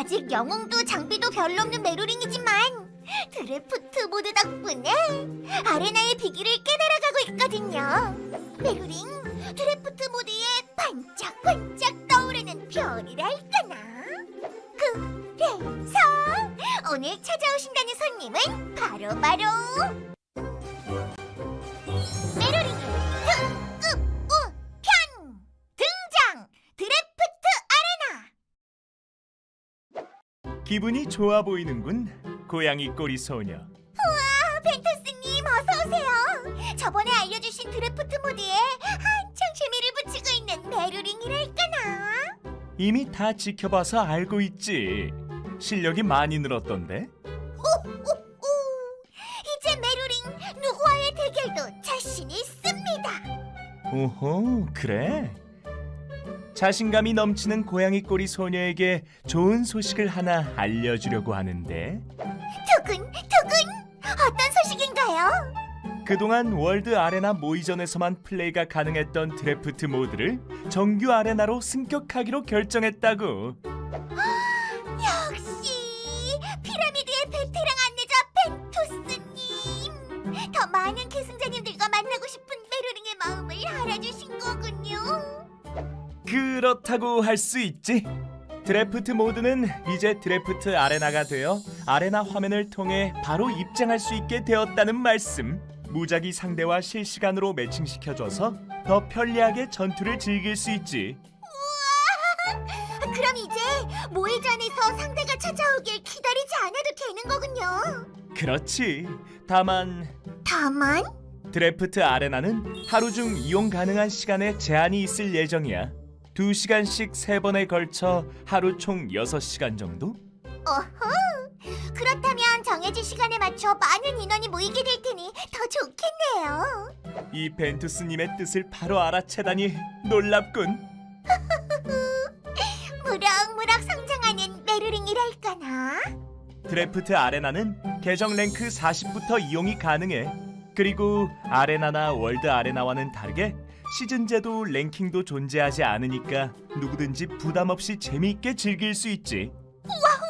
아직 영웅도 장비도 별로 없는 메루링이지만 드래프트 모드 덕분에 아레나의 비기를 깨달아가고 있거든요. 메루링, 드래프트 모드에 반짝반짝 떠오르는 별이랄까나. 그래서 오늘 찾아오신다는 손님은 바로 메루링 특급 등장! 드래프트 아레나! 기분이 좋아 보이는군, 고양이 꼬리 소녀. 우와, 벤토스님 어서오세요. 저번에 알려주신 드래프트 모드에 한창 재미를 붙이고 있는 메루링이랄까나. 이미 다 지켜봐서 알고 있지. 실력이 많이 늘었던데? 이제 메루링 누구와의 대결도 자신이 있습니다. 오호, 그래? 자신감이 넘치는 고양이 꼬리 소녀에게 좋은 소식을 하나 알려주려고 하는데, 두근 어떤 소식인가요? 그동안 월드 아레나 모의전에서만 플레이가 가능했던 드래프트 모드를 정규 아레나로 승격하기로 결정했다고. 역시 피라미드의 베테랑 안내자 벤토스님, 더 많은 계승자님들과 만나고 싶은 메루링의 마음을 알아주신 거군요. 그렇다고 할 수 있지. 드래프트 모드는 이제 드래프트 아레나가 되어 아레나 화면을 통해 바로 입장할 수 있게 되었다는 말씀. 무작위 상대와 실시간으로 매칭시켜줘서 더 편리하게 전투를 즐길 수 있지. 우와! 그럼 이제 모의전에서 상대가 찾아오길 기다리지 않아도 되는 거군요. 그렇지. 다만 드래프트 아레나는 하루 중 이용 가능한 시간에 제한이 있을 예정이야. 2시간씩 3번에 걸쳐 하루 총 6시간 정도? 어허! 그렇다면 정해진 시간에 맞춰 많은 인원이 모이게 될 테니 더 좋겠네요. 이 벤투스님의 뜻을 바로 알아채다니 놀랍군. 무럭무럭 성장하는 메루링이랄까나. 드래프트 아레나는 계정 랭크 40부터 이용이 가능해. 그리고 아레나나 월드 아레나와는 다르게 시즌제도 랭킹도 존재하지 않으니까 누구든지 부담 없이 재미있게 즐길 수 있지. 우와!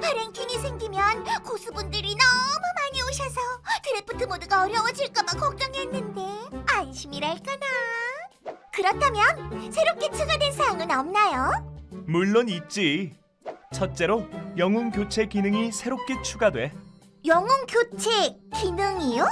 랭킹이 생기면 고수분들이 너무 많이 오셔서 드래프트 모드가 어려워질까봐 걱정했는데 안심이랄까나. 그렇다면 새롭게 추가된 사항은 없나요? 물론 있지. 첫째로 영웅 교체 기능이 새롭게 추가돼. 영웅 교체 기능이요?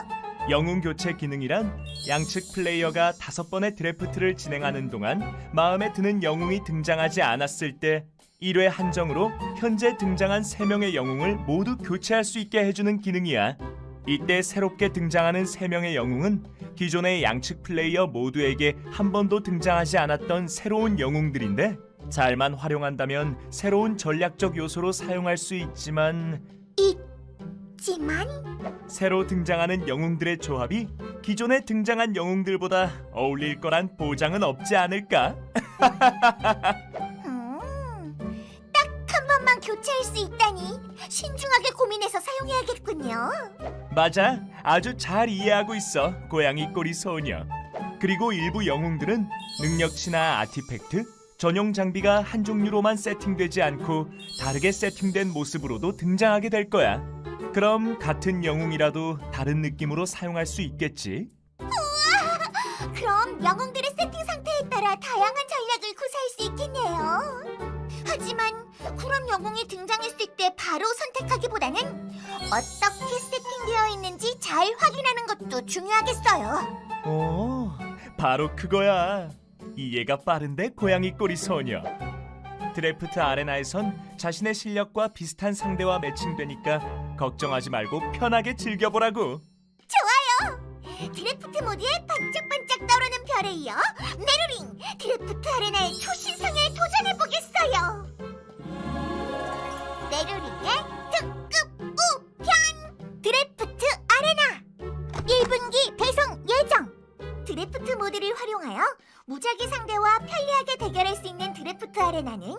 영웅 교체 기능이란 양측 플레이어가 5번의 드래프트를 진행하는 동안 마음에 드는 영웅이 등장하지 않았을 때 1회 한정으로 현재 등장한 3명의 영웅을 모두 교체할 수 있게 해주는 기능이야. 이때 새롭게 등장하는 3명의 영웅은 기존의 양측 플레이어 모두에게 한 번도 등장하지 않았던 새로운 영웅들인데, 잘만 활용한다면 새로운 전략적 요소로 사용할 수 있지만 새로 등장하는 영웅들의 조합이 기존에 등장한 영웅들보다 어울릴 거란 보장은 없지 않을까? 딱 한 번만 교체할 수 있다니 신중하게 고민해서 사용해야겠군요. 맞아, 아주 잘 이해하고 있어, 고양이 꼬리 소녀. 그리고 일부 영웅들은 능력치나 아티팩트, 전용 장비가 한 종류로만 세팅되지 않고 다르게 세팅된 모습으로도 등장하게 될 거야. 그럼 같은 영웅이라도 다른 느낌으로 사용할 수 있겠지. 우와! 그럼 영웅들의 세팅 상태에 따라 다양한 전략을 구사할 수 있겠네요. 하지만 그런 영웅이 등장했을 때 바로 선택하기보다는 어떻게 세팅되어 있는지 잘 확인하는 것도 중요하겠어요. 오, 바로 그거야. 이해가 빠른데, 고양이 꼬리 소녀. 드래프트 아레나에선 자신의 실력과 비슷한 상대와 매칭되니까 걱정하지 말고 편하게 즐겨보라고. 좋아요! 드래프트 모드에 반짝반짝 떠오르는 별에 이어 메루링 드래프트 아레나의 초신성에 도전해보겠어요. 메루링의 특급 우편 드래프트 아레나 1분기 배송 예정. 드래프트 모드를 활용하여 무작위 상대와 편리하게 대결할 수 있는 드래프트 아레나는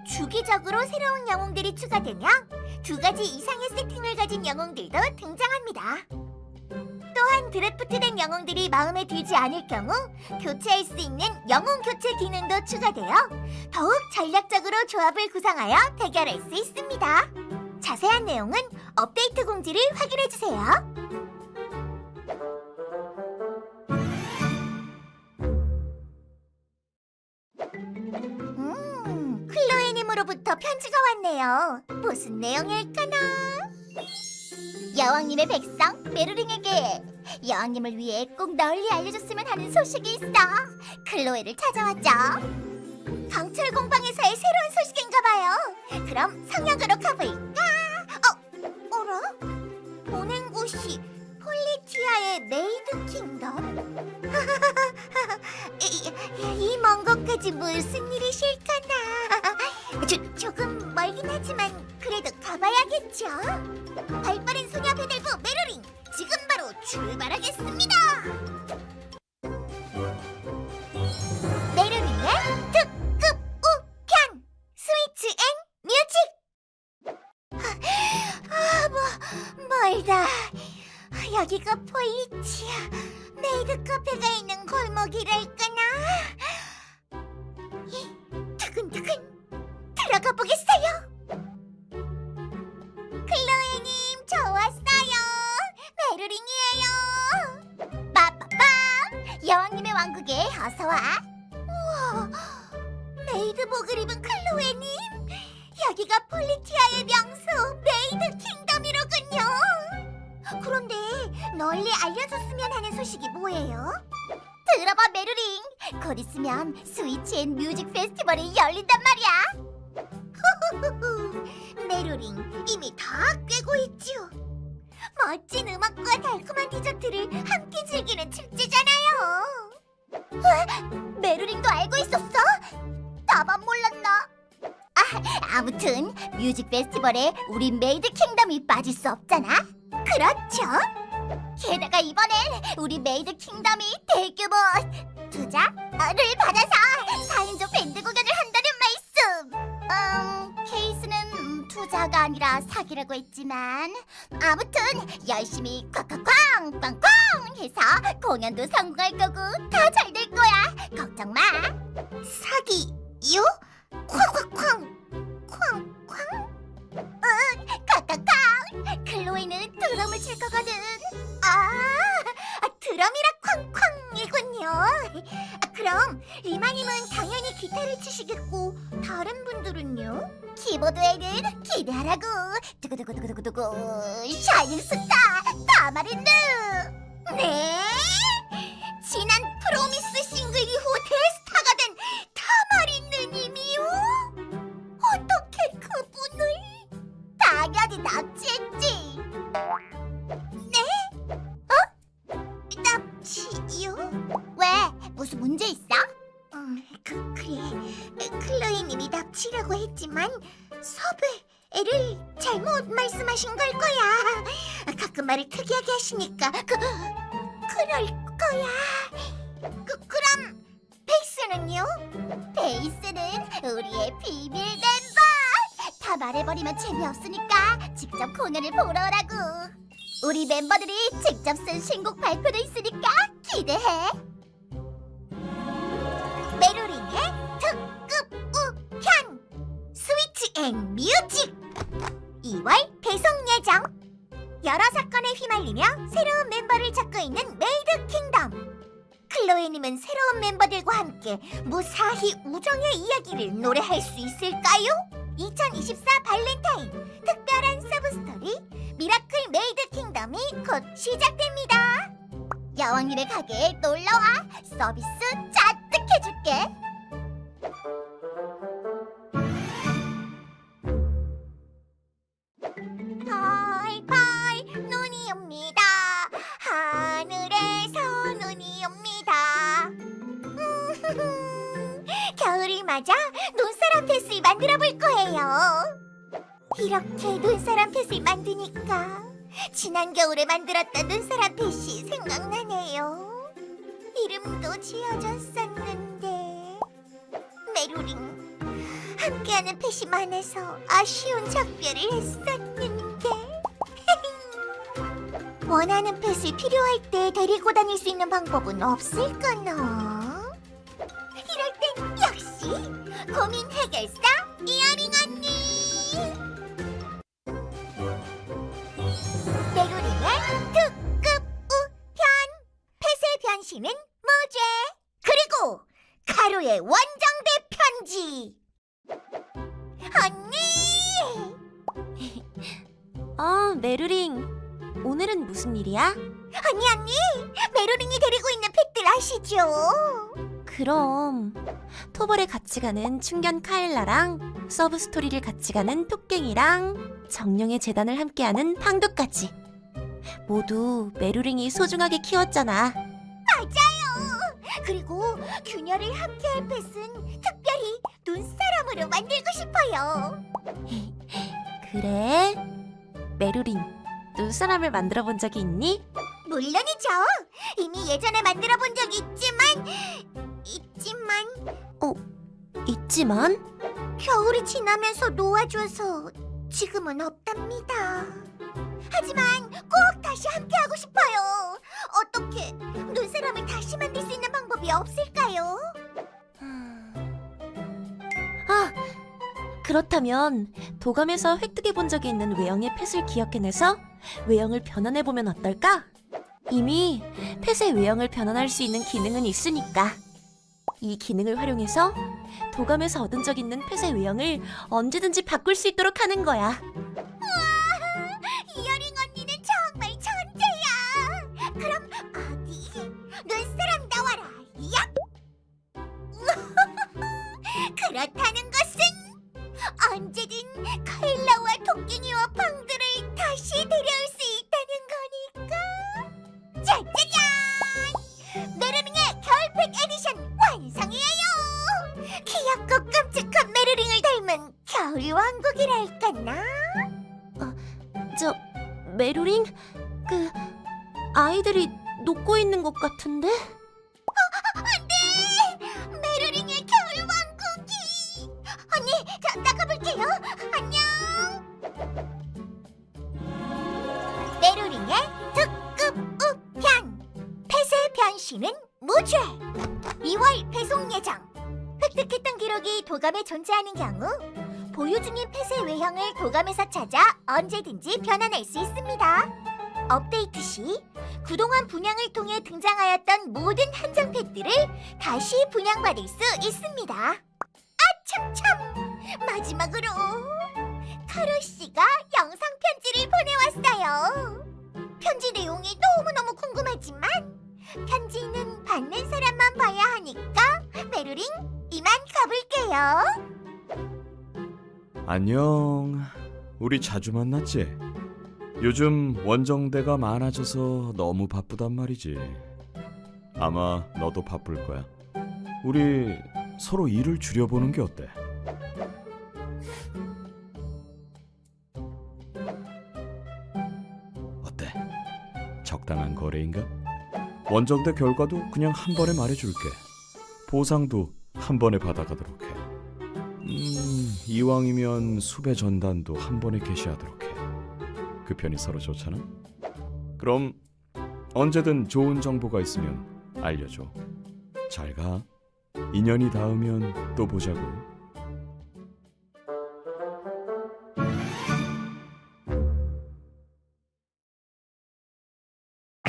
주기적으로 새로운 영웅들이 추가되며 2가지 이상의 세팅을 가진 영웅들도 등장합니다. 또 또한 드래프트된 영웅들이 마음에 들지 않을 경우 교체할 수 있는 영웅 교체 기능도 추가되어 더욱 전략적으로 조합을 구성하여 대결할 수 있습니다. 자세한 내용은 업데이트 공지를 확인해주세요. 클로에님으로부터 편지가 왔네요. 무슨 내용일까나? 여왕님의 백성 메루링에게 여왕님을 위해 꼭 널리 알려줬으면 하는 소식이 있어. 클로에를 찾아왔죠. 강철 공방에서의 새로운 소식인가봐요. 그럼 성역으로 가볼까? 어라? 보낸 곳이 폴리티아의 메이드 킹덤? 이 먼 곳까지 무슨 일이실까나? 조금 멀긴 하지만 그래도 가봐야겠죠. 발빠른 소녀 배달부 메루링, 지금 바로 출발하겠습니다. 메루링의 특급 우편 스위치 앤 뮤직. 멀다. 여기가 폴리티아 메이드 카페가 있는 골목이랄까나. 두근두근 들어가 보겠어요. 클로에님, 저 왔어요. 메루링이에요. 빠빠빠, 여왕님의 왕국에 어서 와. 우와, 메이드복을 입은 클로에님. 여기가 폴리티아의 명소 메이드 킹덤이로군요. 그런데 널리 알려줬으면 하는 소식이 뭐예요? 들어봐 메루링, 곧 있으면 스위치 앤 뮤직 페스티벌이 열린단 말이야. 메루링, 이미 다 꿰고 있죠. 멋진 음악과 달콤한 디저트를 함께 즐기는 축제잖아요. 메루링도 알고 있었어? 나만 몰랐나? 아무튼 뮤직 페스티벌에 우리 메이드 킹덤이 빠질 수 없잖아. 그렇죠. 게다가 이번엔 우리 메이드 킹덤이 대규모 투자를 받아서 4인조 밴드 공연을 한다는 말씀. 케이스는 투자가 아니라 사기라고 했지만 아무튼 열심히 쾅쾅쾅 꽝꽝 해서 공연도 성공할 거고 다 잘 될 거야. 걱정 마. 사기요? 쾅쾅쾅 쾅쾅? 쾅쾅쾅. 클로이는 드럼을 칠 거거든. 드럼이라 쾅쾅이군요. 그럼 리마님은 당연히 기타를 치시겠고 다른 분들은요? 키보드에는 기대하라고. 두구두구두구두구 샤이닝 스타 다마린느. 네? 지난 프로미스 싱글 이후 대스타가 된 타마린느님이요? 어떻게 그분을? 당연히 납치했지. 네? 납치요? 왜? 무슨 문제 있어? 그래. 클로이님이 납치라고 했지만 섭외를 잘못 말씀하신 걸 거야. 가끔 말을 특이하게 하시니까 그럴 거야. 그럼 베이스는요? 베이스는 우리의 비밀 멤버. 다 말해버리면 재미없으니까 직접 공연을 보러 오라고. 우리 멤버들이 직접 쓴 신곡 발표도 있으니까 기대해. 메루링의 특급 우편 스위치 앤 뮤직 2월 배송 예정. 여러 사건에 휘말리며 새로운 멤버를 찾고 있는 메이드 킹덤. 클로에님은 새로운 멤버들과 함께 무사히 우정의 이야기를 노래할 수 있을까요? 2024 발렌타인 특별한 서브스토리 미라클 메이드 킹덤이 곧 시작됩니다. 여왕님의 가게에 놀러와. 서비스 잔뜩 해줄게. 펄펄 눈이 옵니다. 하늘에서 눈이 옵니다. 겨울을 맞아 눈사람 펫을 만들어 볼 거예요. 이렇게 눈사람 펫을 만드니까 지난 겨울에 만들었던 눈사람 펫이 생각나네요. 이름도 지어졌었는데. 메루링, 함께하는 펫이 많아서 아쉬운 작별을 했었는데. 원하는 펫을 필요할 때 데리고 다닐 수 있는 방법은 없을까나? 이럴 땐 역시 고민 해결사 이어링 언니! 메루링의 특급 우편! 펫의 변신은 무죄! 그리고 가루의 원정대 편지! 언니! 메루링. 오늘은 무슨 일이야? 언니! 메루링이 데리고 있는 펫들 아시죠? 그럼 토벌에 같이 가는 충견 카일라랑 서브스토리를 같이 가는 토깽이랑 정령의 재단을 함께하는 팡두까지 모두 메루링이 소중하게 키웠잖아. 맞아요! 그리고 균열을 함께할 펫은 특별히 눈사람으로 만들고 싶어요. 그래? 메루링, 눈사람을 만들어 본 적이 있니? 물론이죠. 이미 예전에 만들어 본 적이 있지만? 겨울이 지나면서 놓아줘서 지금은 없답니다. 하지만 꼭 다시 함께하고 싶어요. 어떻게 눈사람을 다시 만들 수 있는 방법이 없을까요? 그렇다면 도감에서 획득해 본 적이 있는 외형의 펫을 기억해내서 외형을 변환해보면 어떨까? 이미 펫의 외형을 변환할 수 있는 기능은 있으니까 이 기능을 활용해서 도감에서 얻은 적 있는 펫의 외형을 언제든지 바꿀 수 있도록 하는 거야. 와, 이어링 언니는 정말 천재야. 그럼 어디 눈사람 나와라. 얍! 그렇다는 것은 언제든 카일라와 토끼니와 팡들을 다시 데려올 수 있다는 거니까. 짜자잔! 메루링의 겨울팩 에디션 완성이에요. 귀엽고 깜찍한 메루링을 닮은 겨울 왕국이랄까나. 메루링? 아이들이 녹고 있는 것 같은데? 안돼! 메루링의 겨울 왕국이! 언니, 저 나가볼게요. 안녕! 메루링의 특급 우편! 펫의 변신은 무죄! 2월 배송 예정! 획득했던 기록이 도감에 존재하는 경우 보유 중인 펫의 외형을 도감에서 찾아 언제든지 변환할 수 있습니다. 업데이트 시 그동안 분양을 통해 등장하였던 모든 한정 펫들을 다시 분양받을 수 있습니다. 아참참! 마지막으로 카로 씨가 영상 편지를 보내왔어요. 편지 내용이 너무너무 궁금하지만 편지는 받는 사람만 봐야 하니까 메루링 이만 가볼게요. 안녕. 우리 자주 만났지? 요즘 원정대가 많아져서 너무 바쁘단 말이지. 아마 너도 바쁠 거야. 우리 서로 일을 줄여보는 게 어때? 어때? 적당한 거래인가? 원정대 결과도 그냥 한 번에 말해줄게. 보상도 한 번에 받아가도록 해. 이왕이면 수배 전단도 한 번에 개시하도록 해. 그 편이 서로 좋잖아? 그럼 언제든 좋은 정보가 있으면 알려줘. 잘 가. 인연이 닿으면 또 보자고.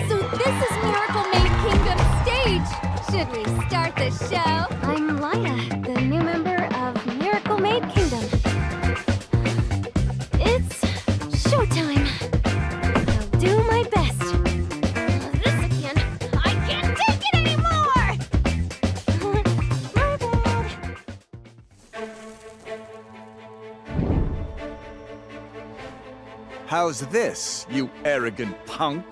So this is Miracle Maid Kingdom stage. Should we start the show? I'm Laya, the new member of Miracle Maid Kingdom. It's showtime. I'll do my best. This again. I can't take it anymore. My bad. How's this, you arrogant punk?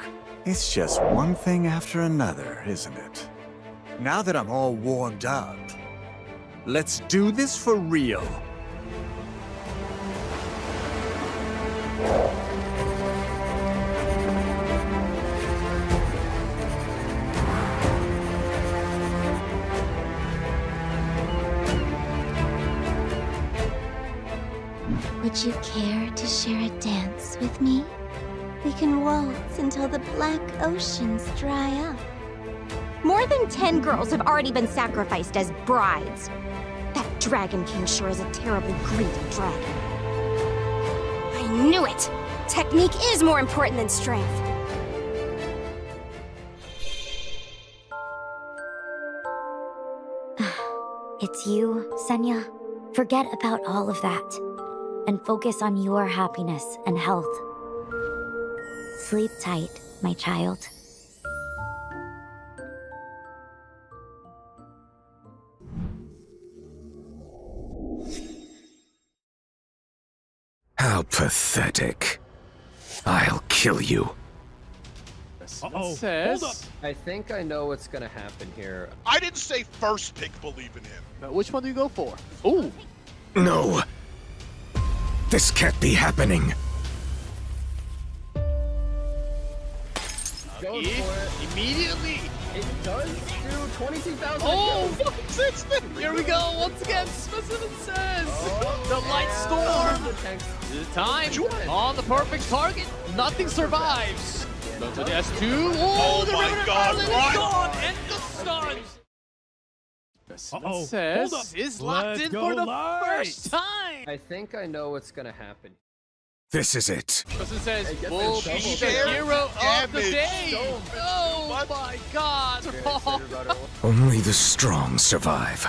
It's just one thing after another, isn't it? Now that I'm all warmed up, let's do this for real. Would you care to share a dance with me? We can waltz until the black oceans dry up. More than 10 girls have already been sacrificed as brides. That Dragon King sure is a terribly greedy dragon. I knew it! Technique is more important than strength. It's you, Senya. Forget about all of that and focus on your happiness and health. Sleep tight, my child. How pathetic. I'll kill you. Says, Hold up. I think I know what's gonna happen here. I didn't say first pick believe in him. Which one do you go for? Ooh. No. This can't be happening. Goes for it. Immediately. It does do 22,000. Oh, what's it? Here we go, once again, Specimen says! Oh, The light storm! The tanks. The time on the perfect target, nothing survives. Go to the S2. Oh The my Revenant God, Merlin what? is gone, and the stuns. Says Hold up. is locked in for the first time. I think I know what's gonna happen. This is it. Specimen says, Hey, get will this be double the share hero of the damage. day. Don't. Oh What? my God. Very excited about it. Only the strong survive.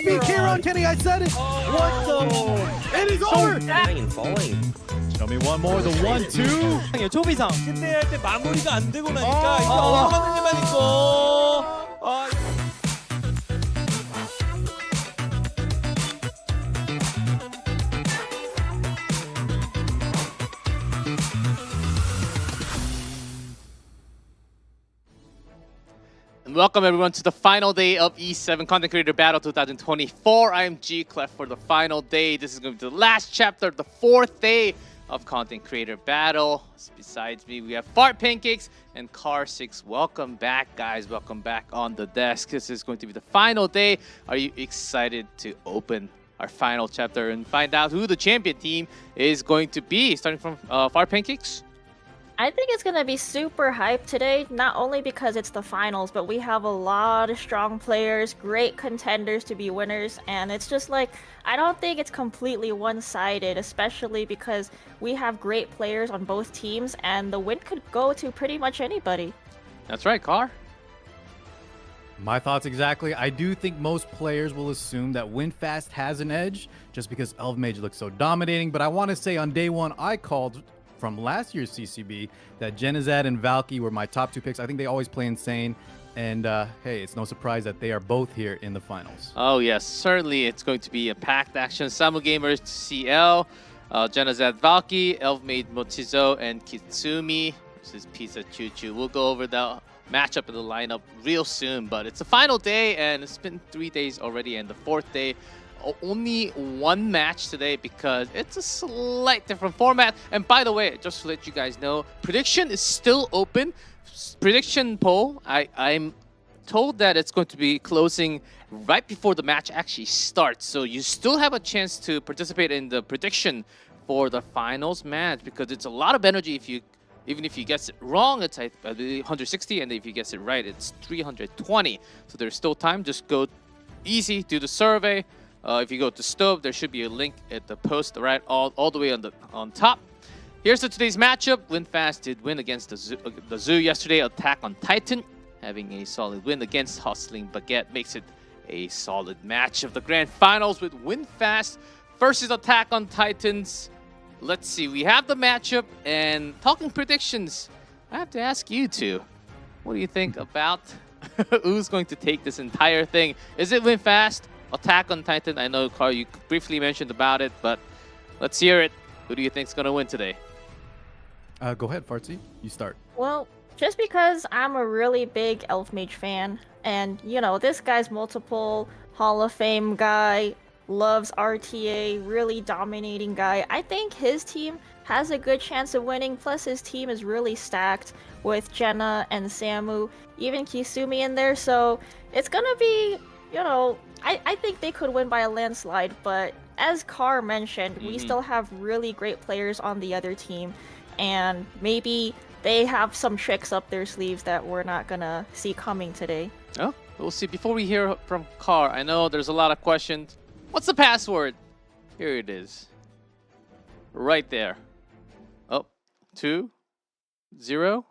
Speak here on Kenny, I said it. What the? It is over. Show me one more. The 1-2. 초비상 끝내야 할 때 마무리가 안 되고 나니까 이게 어려가는 일만 있고. And welcome everyone to the final day of E7 Content Creator Battle 2024. I am G Clef for the final day. This is going to be the last chapter, the 4th day of Content Creator Battle. Besides me, we have Fart Pancakes and Car6. Welcome back, guys. Welcome back on the desk. This is going to be the final day. Are you excited to open our final chapter and find out who the champion team is going to be? Starting from Fart Pancakes. I think it's gonna be super hyped today, not only because it's the finals, but we have a lot of strong players, great contenders to be winners, and it's just like, I don't think it's completely one-sided, especially because we have great players on both teams, and the win could go to pretty much anybody. That's right, Car. My thoughts exactly. I do think most players will assume that WinFast has an edge just because Elf Mage looks so dominating, but I want to say on day one, I called from last year's CCB that Genizad and Valky were my top 2 picks. I think they always play insane. And hey, it's no surprise that they are both here in the finals. Oh yes, certainly it's going to be a packed action. Samu Gamers CL, Genizad Valky, Elfmaid Mochizo, and Kitsumi versus Pizza Choo Choo. We'll go over the matchup in the lineup real soon, but it's the final day and it's been 3 days already, and the 4th day. Only one match today because it's a slight different format. And by the way, just to let you guys know, prediction is still open. Prediction poll, I'm told that it's going to be closing right before the match actually starts. So you still have a chance to participate in the prediction for the finals match because it's a lot of energy. Even if you guess it wrong, it's I believe 160, and if you guess it right, it's 320. So there's still time. Just go easy, do the survey. If you go to Stove, there should be a link at the post right all the way on top. Here's today's matchup. WinFast did win against the Zoo yesterday. Attack on Titan, having a solid win against Hustling Baguette, makes it a solid match of the grand finals with WinFast versus Attack on Titans. Let's see, we have the matchup, and talking predictions, I have to ask you two, what do you think about who's going to take this entire thing? Is it WinFast? Attack on Titan? I know, Carl, you briefly mentioned about it, but let's hear it. Who do you think is going to win today? Go ahead, Fartsy. You start. Well, just because I'm a really big Elf Mage fan, and, you know, this guy's multiple Hall of Fame guy, loves RTA, really dominating guy, I think his team has a good chance of winning, plus his team is really stacked with Jenna and Samu, even Kisumi in there, so it's gonna be, you know, I think they could win by a landslide, but as Carr mentioned, we still have really great players on the other team, and maybe they have some tricks up their sleeves that we're not gonna see coming today. Oh, we'll see. Before we hear from Carr, I know there's a lot of questions. What's the password? Here it is. Right there. Oh, 2, 0.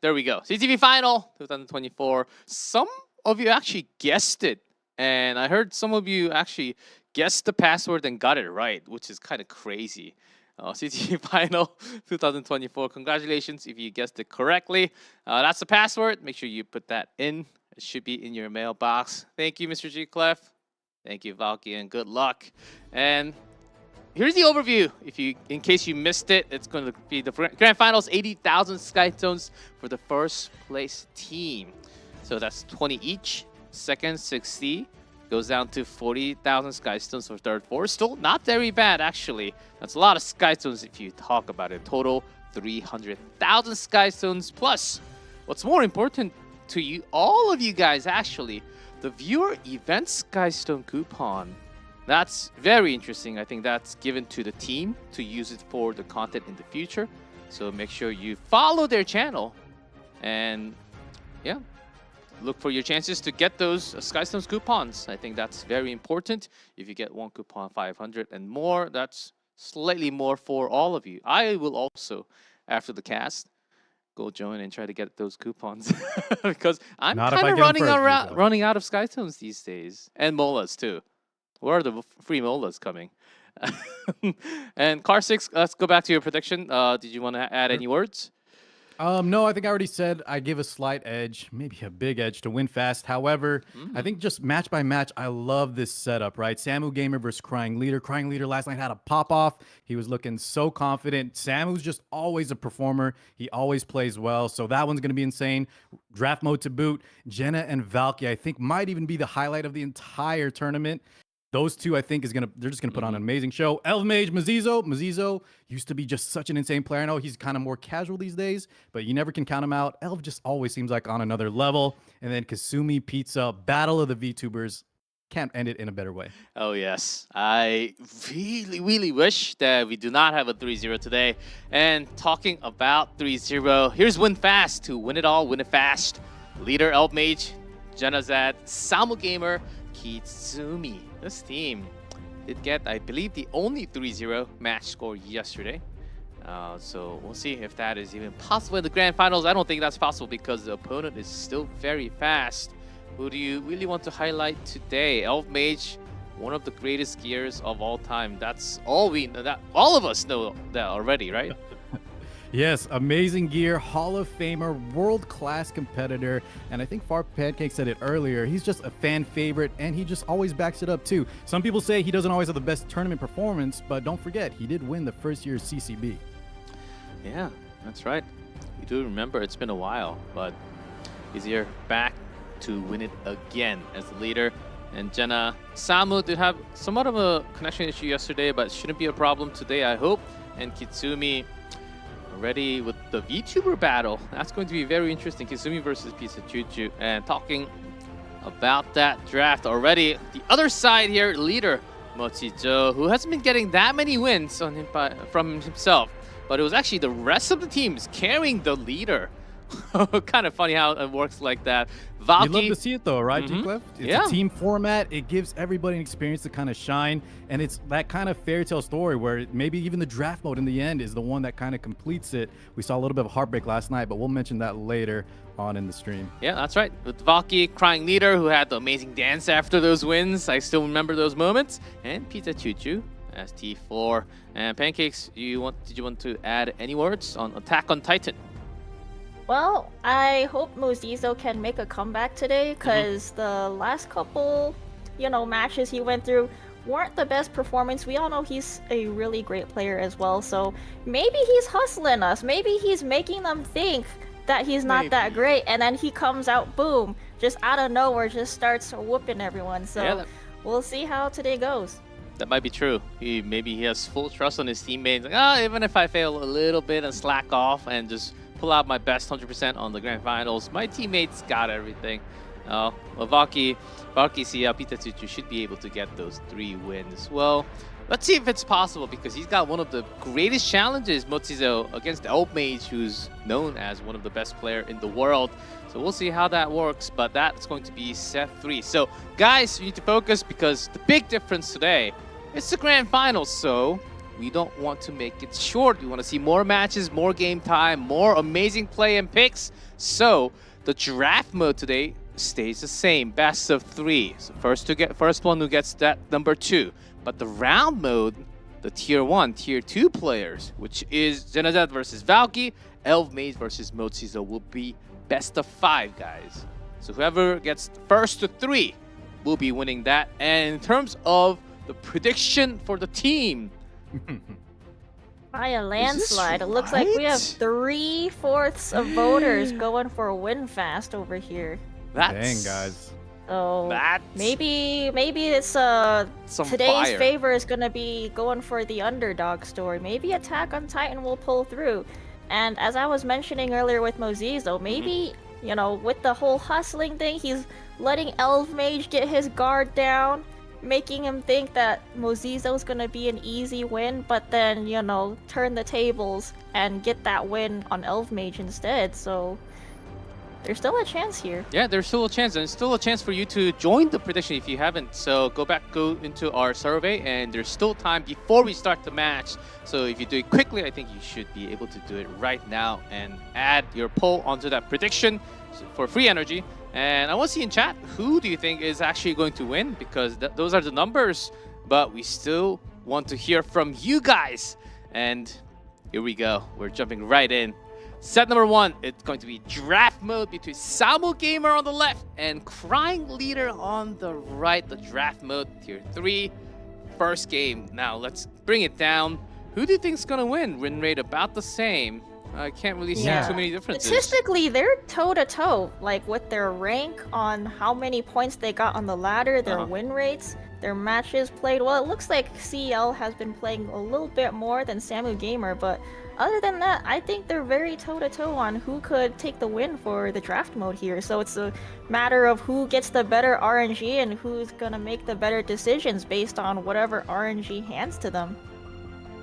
There we go. CTV Final 2024. Some of you actually guessed it, and I heard some of you actually guessed the password and got it right, which is kind of crazy. CTV Final 2024. Congratulations if you guessed it correctly. That's the password. Make sure you put that in. It should be in your mailbox. Thank you, Mr. G Clef. Thank you, Valky, and good luck. And here's the overview. In case you missed it, it's going to be the grand finals. 80,000 Sky Stones for the first place team. So that's 20 each. Second, 60. Goes down to 40,000 Sky Stones for third, fourth. Still not very bad, actually. That's a lot of Sky Stones if you talk about it. Total 300,000 Sky Stones. Plus, what's more important to you, all of you guys, actually, the viewer event Sky Stone coupon. That's very interesting. I think that's given to the team to use it for the content in the future. So make sure you follow their channel. And yeah, look for your chances to get those Sky Stones coupons. I think that's very important. If you get one coupon 500 and more, that's slightly more for all of you. I will also, after the cast, go join and try to get those coupons because I'm Not if I kind of get 'em first, Moso. running out of Skytones these days, and Molas too. Where are the free Molas coming? And Car 6, let's go back to your prediction. Did you want to add any words? No, I think I already said I give a slight edge, maybe a big edge to win fast. However, I think just match by match, I love this setup, right? Samu Gamer versus Crying Leader. Crying Leader last night had a pop off. He was looking so confident. Samu's just always a performer. He always plays well. So that one's going to be insane. Draft mode to boot. Jenna and Valky, I think, might even be the highlight of the entire tournament. Those two, I think, they're just gonna put on an amazing show. Elf Mage, Mozizo. Mozizo used to be just such an insane player. I know he's kind of more casual these days, but you never can count him out. Elf just always seems like on another level. And then Kasumi, Pizza, Battle of the VTubers. Can't end it in a better way. Oh yes, I really wish that we do not have a 3-0 today. And talking about 3-0, here's Win Fast to win it all, win it fast. Leader Elf Mage, Janazad, Samu Gamer, Kitsumi. This team did get, I believe, the only 3-0 match score yesterday. So we'll see if that is even possible in the grand finals. I don't think that's possible because the opponent is still very fast. Who do you really want to highlight today? Elf Mage, one of the greatest gears of all time. That's all we know. That all of us know that already, right? Yes, amazing gear, Hall of Famer, world-class competitor, and I think Far Pancake said it earlier, he's just a fan favorite, and he just always backs it up too. Some people say he doesn't always have the best tournament performance, but don't forget, he did win the first year's CCB. Yeah, that's right. We do remember it's been a while, but he's here back to win it again as the leader. And Jenna, Samu did have somewhat of a connection issue yesterday, but shouldn't be a problem today, I hope. And Kitsumi, ready with the VTuber battle. That's going to be very interesting. Kitsumi versus Pizza Choo-Choo. And talking about that draft already, the other side here, leader Mochijo, who hasn't been getting that many wins on him from himself, but it was actually the rest of the teams carrying the leader. Kind of funny how it works like that. Valky, You love to see it though, right, G-Clef? It's a team format. It gives everybody an experience to kind of shine. And it's that kind of fairy tale story where maybe even the draft mode in the end is the one that kind of completes it. We saw a little bit of heartbreak last night, but we'll mention that later on in the stream. Yeah, that's right. With Valky, Crying Leader, who had the amazing dance after those wins. I still remember those moments. And Pizza Choo-Choo as T4. And Pancakes, did you want to add any words on Attack on Titan? Well, I hope Mozizo can make a comeback today, because the last couple, matches he went through weren't the best performance. We all know he's a really great player as well, so maybe he's hustling us. Maybe he's making them think that he's not that great, and then he comes out, boom, just out of nowhere, just starts whooping everyone. So we'll see how today goes. That might be true. Maybe he has full trust on his teammates. Like, even if I fail a little bit and slack off and just pull out my best 100% on the grand finals, my teammates got everything. Well, Valky, Pizza Choo-Choo should be able to get those 3 wins. Well, let's see if it's possible, because he's got one of the greatest challenges, Mochizo, against Elf Mage, who's known as one of the best players in the world. So we'll see how that works, but that's going to be set 3. So guys, you need to focus, because the big difference today is the grand finals. So we don't want to make it short. We want to see more matches, more game time, more amazing play and picks. So the draft mode today stays the same, best of 3. So first one who gets that number 2. But the round mode, the tier 1, tier 2 players, which is Genazad versus Valky, Elf Mage versus Mochizo, will be best of 5, guys. So whoever gets first to 3 will be winning that. And in terms of the prediction for the team, by a landslide, it looks like we have 3/4 of voters going for a win fast over here. Dang, guys. So maybe it's some today's fire. favor is gonna be going for the underdog story. Maybe Attack on Titan will pull through. And as I was mentioning earlier with Mozizo, maybe with the whole hustling thing, he's letting Elf Mage get his guard down, making him think that Mozizo's gonna be an easy win, but then, turn the tables and get that win on Elf Mage instead. So there's still a chance here. Yeah, there's still a chance, and still a chance for you to join the prediction if you haven't. So go into our survey, and there's still time before we start the match. So if you do it quickly, I think you should be able to do it right now and add your poll onto that prediction for free energy. And I want to see in chat, who do you think is actually going to win? Because those are the numbers, but we still want to hear from you guys. And here we go. We're jumping right in. Set number 1, it's going to be draft mode between Samu Gamer on the left and Crying Leader on the right. The draft mode, tier 3, first game. Now let's bring it down. Who do you think is going to win? Win rate about the same. I can't really see too many differences. Statistically, they're toe-to-toe, like with their rank on how many points they got on the ladder, their win rates, their matches played. Well, it looks like CL has been playing a little bit more than Samu Gamer, but other than that, I think they're very toe-to-toe on who could take the win for the draft mode here. So it's a matter of who gets the better RNG and who's gonna make the better decisions based on whatever RNG hands to them.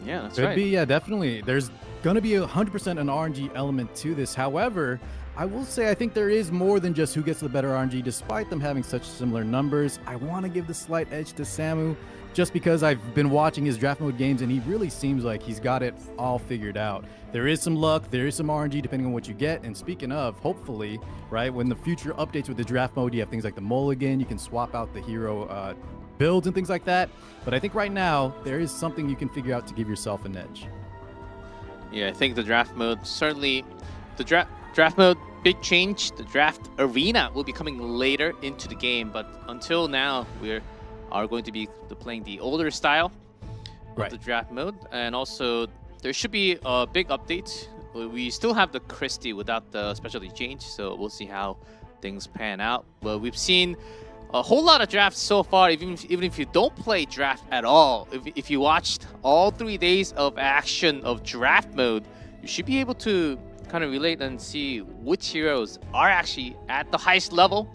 Yeah, that's Could right. be, yeah, definitely. There's going to be 100% an RNG element to this. However, I will say I think there is more than just who gets the better RNG, despite them having such similar numbers. I want to give the slight edge to Samu, just because I've been watching his draft mode games, and he really seems like he's got it all figured out. There is some luck, there is some RNG depending on what you get, and speaking of, hopefully, right, when the future updates with the draft mode, you have things like the mulligan, you can swap out the hero builds and things like that. But I think right now, there is something you can figure out to give yourself an edge. Yeah, I think the draft mode, certainly, the draft mode, big change. The draft arena will be coming later into the game, but until now, we are going to be playing the older style of the draft mode. And also, there should be a big update. We still have the Christie without the specialty change, so we'll see how things pan out. But we've seen a whole lot of drafts so far, even if you don't play draft at all. If you watched all 3 days of action of draft mode, you should be able to kind of relate and see which heroes are actually at the highest level.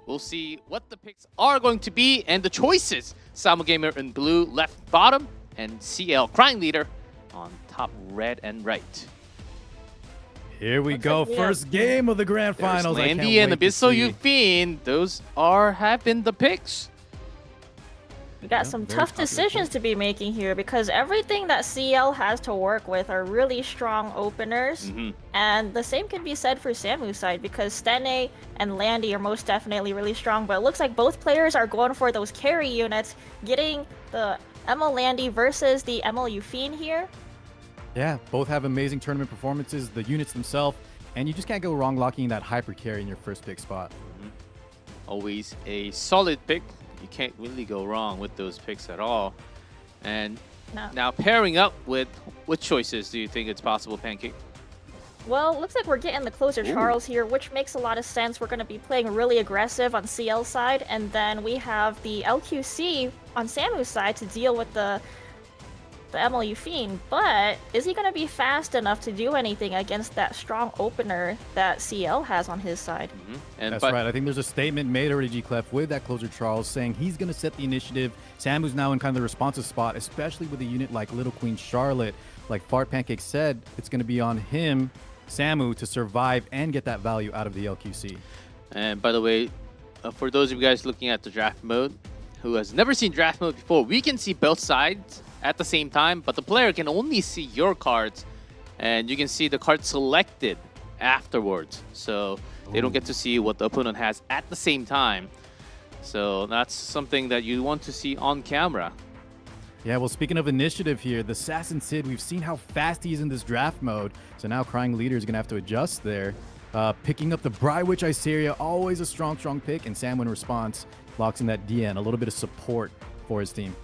We'll see what the picks are going to be and the choices. Samu Gamer in blue, left bottom, and CL Crying Leader on top red and right. Here we go, first game of the grand There's finals. Landy and Abyssal Yufine. Those have been the picks. We got some tough decisions to be making here because everything that CL has to work with are really strong openers. And the same can be said for Samu's side because Stene and Landy are most definitely really strong, but it looks like both players are going for those carry units, getting the ML Landy versus the ML Yufine here. Yeah, both have amazing tournament performances, the units themselves, and you just can't go wrong locking that hyper carry in your first pick spot. Always a solid pick. You can't really go wrong with those picks at all. And now pairing up with what choices do you think it's possible, Pancake? Well, looks like we're getting the closer Charles here, which makes a lot of sense. We're going to be playing really aggressive on CL's side, and then we have the LQC on Samu's side to deal with the ML Yufine, but is he going to be fast enough to do anything against that strong opener that CL has on his side? And That's right. I think there's a statement made already, G-Clef, with that closer Charles saying he's going to set the initiative. Samu's now in kind of the responsive spot, especially with a unit like Little Queen Charlotte. Like Fart Pancake said, it's going to be on him, Samu, to survive and get that value out of the LQC. And by the way, for those of you guys looking at the draft mode, who has never seen draft mode before, we can see both sides at the same time, but the player can only see your cards, and you can see the card selected afterwards. So they don't get to see what the opponent has at the same time. So that's something that you want to see on camera. Yeah, well, speaking of initiative here, the Assassin Sid, we've seen how fast he is in this draft mode. So now Crying Leader is going to have to adjust there. Picking up the Bride Witch Iseria, always a strong pick. And Samu in response locks in that DN, a little bit of support for his team.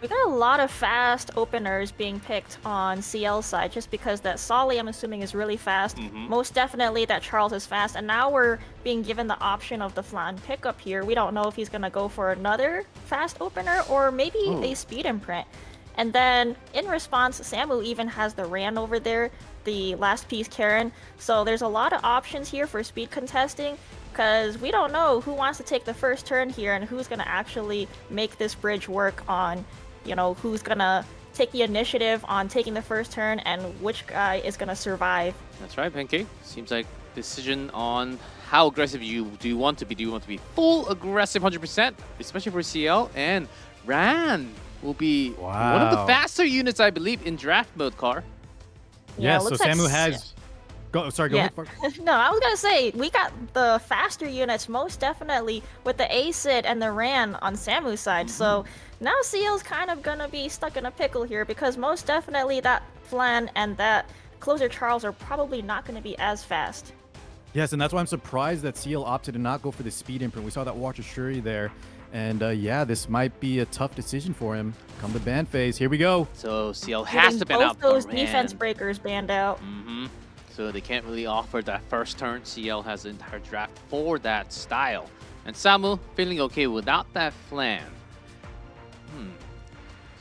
We got a lot of fast openers being picked on CL's side just because that Solly, I'm assuming, is really fast. Most definitely that Charles is fast. And now we're being given the option of the Flan pickup here. We don't know if he's going to go for another fast opener or maybe a speed imprint. And then in response, Samu even has the Rand over there, the last piece Karen. So there's a lot of options here for speed contesting because we don't know who wants to take the first turn here and who's going to actually make this bridge work on, you know, who's going to take the initiative on taking the first turn and which guy is gonna survive. That's right, Pancake. Seems like decision on how aggressive you want to be. Do you want to be full aggressive 100%, especially for CL? And Ran will be one of the Wow. faster units, I believe, in draft mode, Car. Yeah, it so looks like Samu has. Go. Sorry, go Yeah. ahead. No, I was gonna say we got the faster units most definitely with the Acid and the Ran on Samu's side. So now CL's kind of gonna be stuck in a pickle here because most definitely that Flan and that Closer Charles are probably not gonna be as fast. Yes, and that's why I'm surprised that CL opted to not go for the speed imprint. We saw that Watcher Shuri there. And yeah, this might be a tough decision for him. Come the ban phase. Here we go. So CL has Getting to ban both out those the Ran. defense breakers banned out. So they can't really offer that first turn. CL has the entire draft for that style. And Samu feeling okay without that Flan.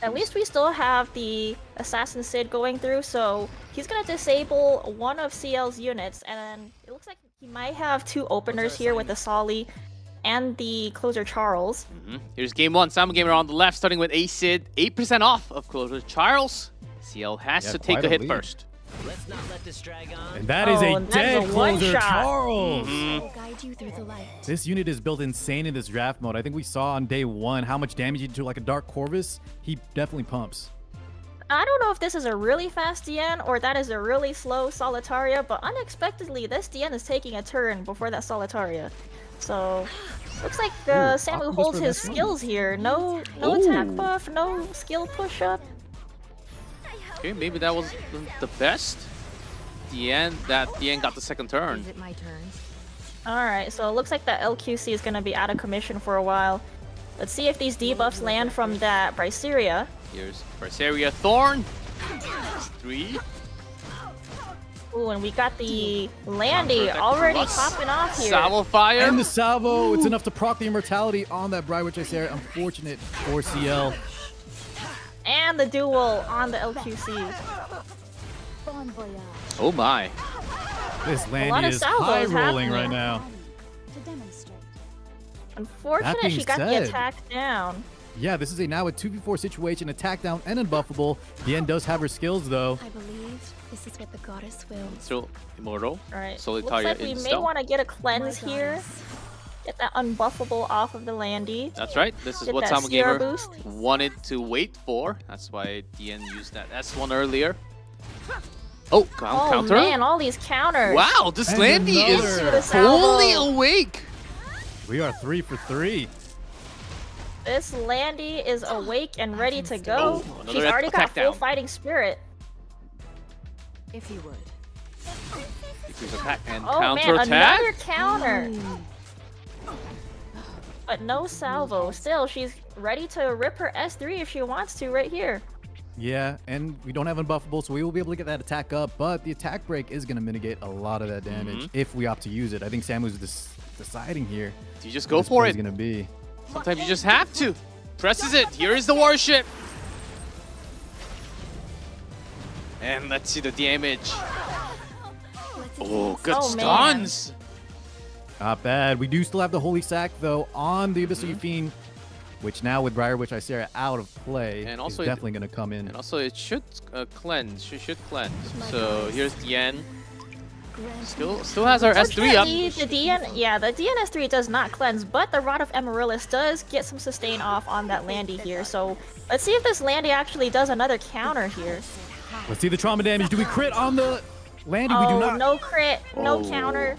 At least we still have the Assassin Sid going through, so he's gonna disable one of CL's units, and then it looks like he might have two openers here with the Solly and the Closer Charles. Here's game one. Samu Gamer on the left, starting with Acid. 8% off of Closer Charles. CL has Yeah, to take quite a a hit lead. first. And that is Oh, a and that is dead a Closer one-shot. Charles. Guide you through the light. This unit is built insane in this draft mode. I think we saw on day one how much damage he did to like a Dark Corvus. He definitely pumps. I don't know if this is a really fast DN or that is a really slow Solitaria, but unexpectedly this DN is taking a turn before that Solitaria. So looks like Samu Optimus holds for his this one. skills here. No attack buff, no skill push up. Okay, maybe that was the best. The end got the second turn. Is it my turn? Alright, so it looks like that LQC is gonna be out of commission for a while. Let's see if these debuffs land from that Bryceria. Here's Berseria Thorn. That's 3. Ooh, and we got the Landy already popping off here. Salvo Fire. And the salvo, it's enough to proc the immortality on that Bride Witch Icera. Unfortunate for CL. And the duel on the LQC. Bon voyage. Oh my. This lot Landy of is salvos high rolling happening. right now. To demonstrate. Unfortunate being she got the said- attack down. Yeah, this is now a 2v4 situation, attack down and unbuffable. Bien does have her skills though. I believe this is what the goddess wills. Still immortal. Alright, Solitaria looks like we in may stealth. want to get a cleanse My here. goddess. Get that unbuffable off of the Landy. That's right. This is Get what that Samu Sierra Gamer boost. wanted to wait for. That's why DN used that S1 earlier. Oh, Oh counter. man, all these counters. Wow, this And Landy is another. fully awake. We are 3 for 3. This Landy is awake and ready to go. Oh, another She's already got attack full down. fighting spirit. If you would. Decrease attack and Oh counter man, attack. another counter. But no salvo. Still, she's ready to rip her S3 if she wants to right here. Yeah, and we don't have unbuffable, so we will be able to get that attack up, but the attack break is going to mitigate a lot of that damage if we opt to use it. I think Samu's deciding here. You just go for it. Going to be. Sometimes you just have to. Presses it. Here is the warship. And let's see the damage. Oh, good Oh, man. stuns. Not bad. We do still have the Holy Sack, though, on the Abyssal Fiend, which now with Briar Witch Icera out of play And also is it- definitely going to come in. And also it should cleanse. She should cleanse. So here's Yen. Still has our S3 up. Unfortunately, the DNS3 does not cleanse, but the Rod of Amaryllis does get some sustain off on that Landy here. So let's see if this Landy actually does another counter here. Let's see the trauma damage. Do we crit on the Landy? We do Oh, not. no crit, no Oh. counter.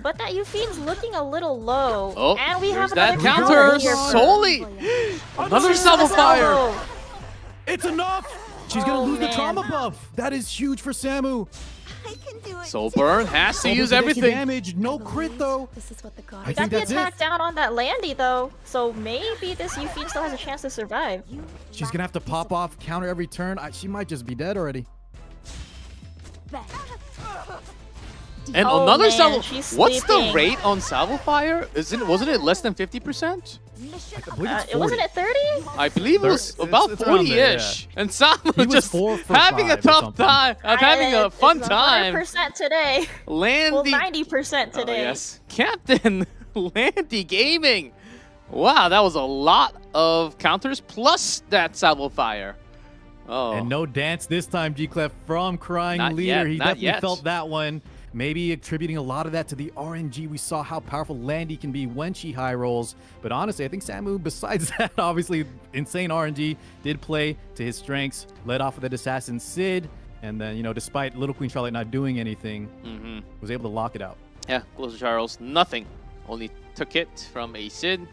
But that Euphem's looking a little low. Oh, and we here's have that another counter. here. Solely. Another salvo fire. Salvo. It's enough. She's going to Oh, lose man. the trauma buff. That is huge for Samu. I can do it. Soul Burn has to use Double everything. damage. No crit, though. This is what the I goddess think Got the that's attack it. down on that Landy though, so maybe this Eupheme still has a chance to survive. She's going to have to pop off, counter every turn. She might just be dead already. And Oh, another man, salvo. she's What's the sleeping. rate on salvo fire? Wasn't it less than 50%? I believe it's 40. It wasn't at 30? I believe it was It's about around there, 40-ish. And Samu He was just 4 for having a 5 or tough something. time, having a fun time. 100% today. Well, Landy. 90% Oh, today. yes. Captain Landy Gaming. Wow, that was a lot of counters plus that salvo fire. Oh. And no dance this time, G-Clef from Crying Not Leader. yet, He not definitely yet. felt that one. Maybe attributing a lot of that to the RNG. We saw how powerful Landy can be when she high rolls. But honestly, I think Samu, besides that, obviously insane RNG, did play to his strengths. Led off with that Assassin Sid. And then, you know, despite Little Queen Charlotte not doing anything, was able to lock it out. Yeah, Closer Charles, nothing. Only took it from a Sid.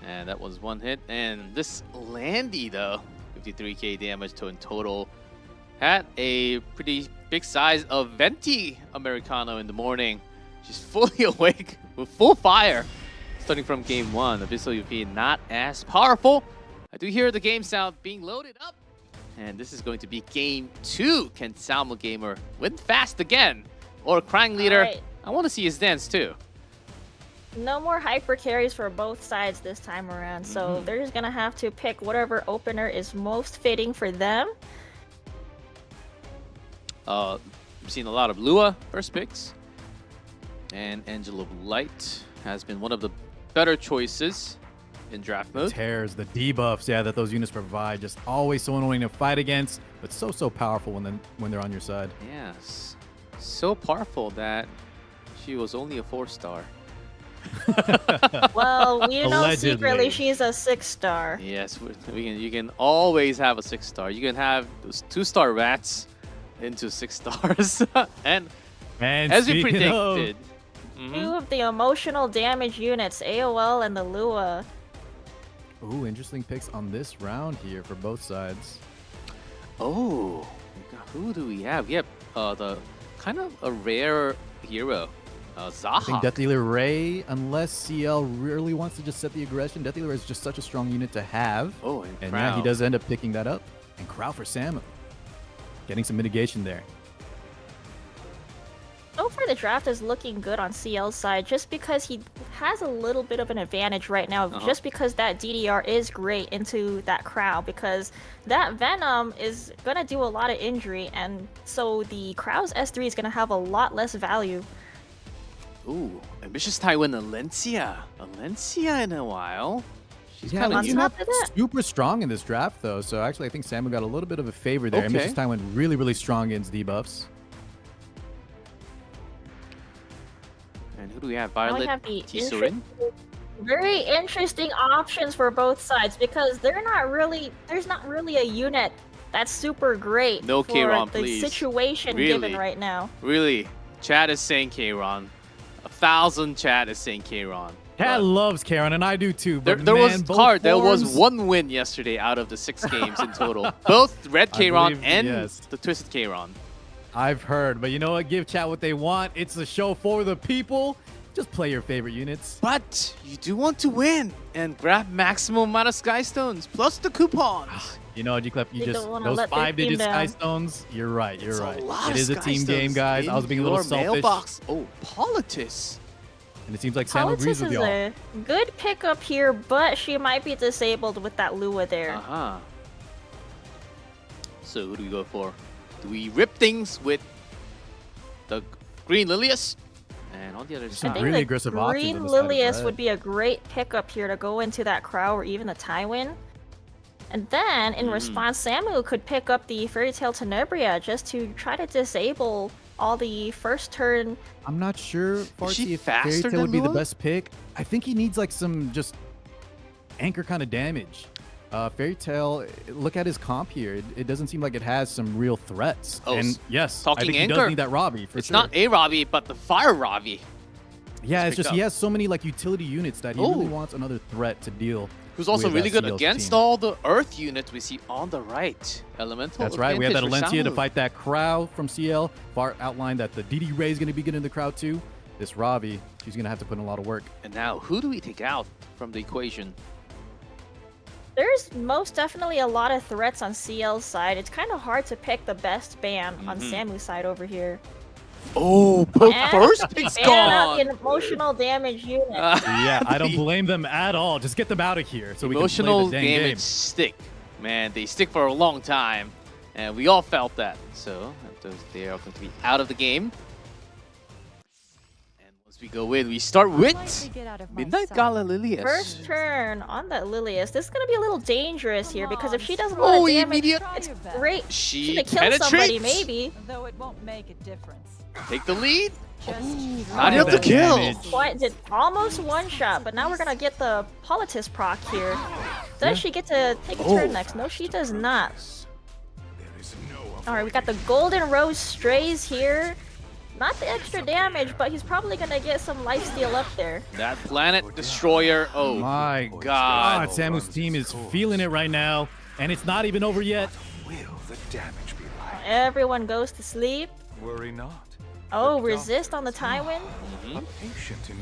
And that was one hit. And this Landy, though, 53k damage to in total. Had a pretty big size of Venti Americano in the morning. She's fully awake with full fire. Starting from game 1, Abyssal UP not as powerful. I do hear the game sound being loaded up. And this is going to be game 2. Can Salmo Gamer win fast again? Or Crying Leader? Alright. I want to see his dance too. No more hyper carries for both sides this time around, so they're just gonna have to pick whatever opener is most fitting for them. We've seen a lot of Lua first picks. And Angel of Light has been one of the better choices in draft mode. Tears, the debuffs, yeah, that those units provide. Just always so annoying to fight against, but so powerful when they're on your side. Yes. So powerful that she was only a 4-star. Well, we know Allegedly. secretly she's a 6-star. Yes, you can always have a 6-star. You can have those 2-star rats into 6 stars. and as we speaking predicted, Two of the emotional damage units, AOL and the Lua. Ooh, interesting picks on this round here for both sides. oh, who do we have? Yep, the kind of a rare hero, I think Zaha. Death Dealer Ray, unless CL really wants to just set the aggression, Death Dealer is just such a strong unit to have. Oh, and And Crown. yeah, he does end up picking that up. And Crow for Samu. Getting some mitigation there. So far, the draft is looking good on CL's side just because he has a little bit of an advantage right now, just because that DDR is great into that Crow, because that Venom is going to do a lot of injury, and so the Crow's S3 is going to have a lot less value. Ooh, ambitious Taiwan Alencia. Alencia in a while. She's Yeah, kind of on he's top not of that- super strong in this draft, though. So actually, I think Samu got a little bit of a favor there. Okay. Ambitious Time went really strong against debuffs. And who do we have? Now we Violet have the Tisurin. very interesting options for both sides because there's not really a unit that's super great No for K-Ron, the please. situation Really? given right now. Really, Chad is saying K-Ron. 1,000 Chad is saying K-Ron. Cat But loves Karen, and I do too. There, But there man, was both hard. There was forms- one win yesterday out of the 6 games in total. Both Red I K-Ron believe- and yes. the Twisted K-Ron. I've heard, but you know what? Give chat what they want. It's a show for the people. Just play your favorite units. But you do want to win and grab maximum amount of Sky Stones plus the coupons. You know, G-Clef, They don't wanna those let their 5-digit team Sky down. Stones, you're right, you're It's right. a lot It of is a Sky team game, Stones guys. I was in being a little your selfish. Mailbox. Oh, Politis. And it seems like Sam agrees Politics with is y'all. a good pickup here, but she might be disabled with that Lua there. Uh-huh. So who do we go for? Do we rip things with the Green Lilius? And on the other I Some side, think really the aggressive options Green on the side of Lilius red. would be a great pickup here to go into that Crow or even the Tywin. And then, in response, Samu could pick up the Fairy Tale Tenebria just to try to disable all the first turn. I'm not sure, she Farsi, if Fairy faster Tail would than be the Lua? best pick. I think he needs like some just anchor kind of damage. Fairy Tail, look at his comp here. It doesn't seem like it has some real threats. Oh, And yes, I talking think he anchor. does need that Robbie for it's sure. not a Robbie, but the Fire Robbie. Yeah, Let's it's pick just up. he has so many like utility units that he really Ooh. wants another threat to deal. Who's also with, really good CL's against team. all the Earth units we see on the right. Elemental. That's right. We have that advantage for Alencia to Samu. fight that Crow from CL. Bart outlined that the DD Ray is going to be getting in the crowd too. This Robbie, she's going to have to put in a lot of work. And now, who do we take out from the equation? There's most definitely a lot of threats on CL's side. It's kind of hard to pick the best ban on Samu's side over here. Oh, both And first pick's ban out gone. the emotional damage unit. Yeah, I don't The blame them at all. Just get them out of here so we can Emotional play the dang damage game. stick. Man, they stick for a long time. And we all felt that. So they are going to be out of the game. And As we go in, we start with Midnight Gala Lilius. First turn on that Lilius. This is gonna be a little dangerous here because if she does a lot of damage, immediate. it's great. She Gonna kill somebody, penetrates. maybe. Though it won't make a difference. Take the lead. Just Not able to kill. Quite did almost one shot, but now we're gonna get the Politis proc here. Does she get to take a turn next? No, she does not. Alright, we got the Golden Rose Strays here. Not the extra damage, but he's probably gonna get some lifesteal up there. That Planet Destroyer. Oh My God. Samu's team is feeling it right now, and it's not even over yet. Everyone goes to sleep. Worry not. Oh, resist on the Tywin.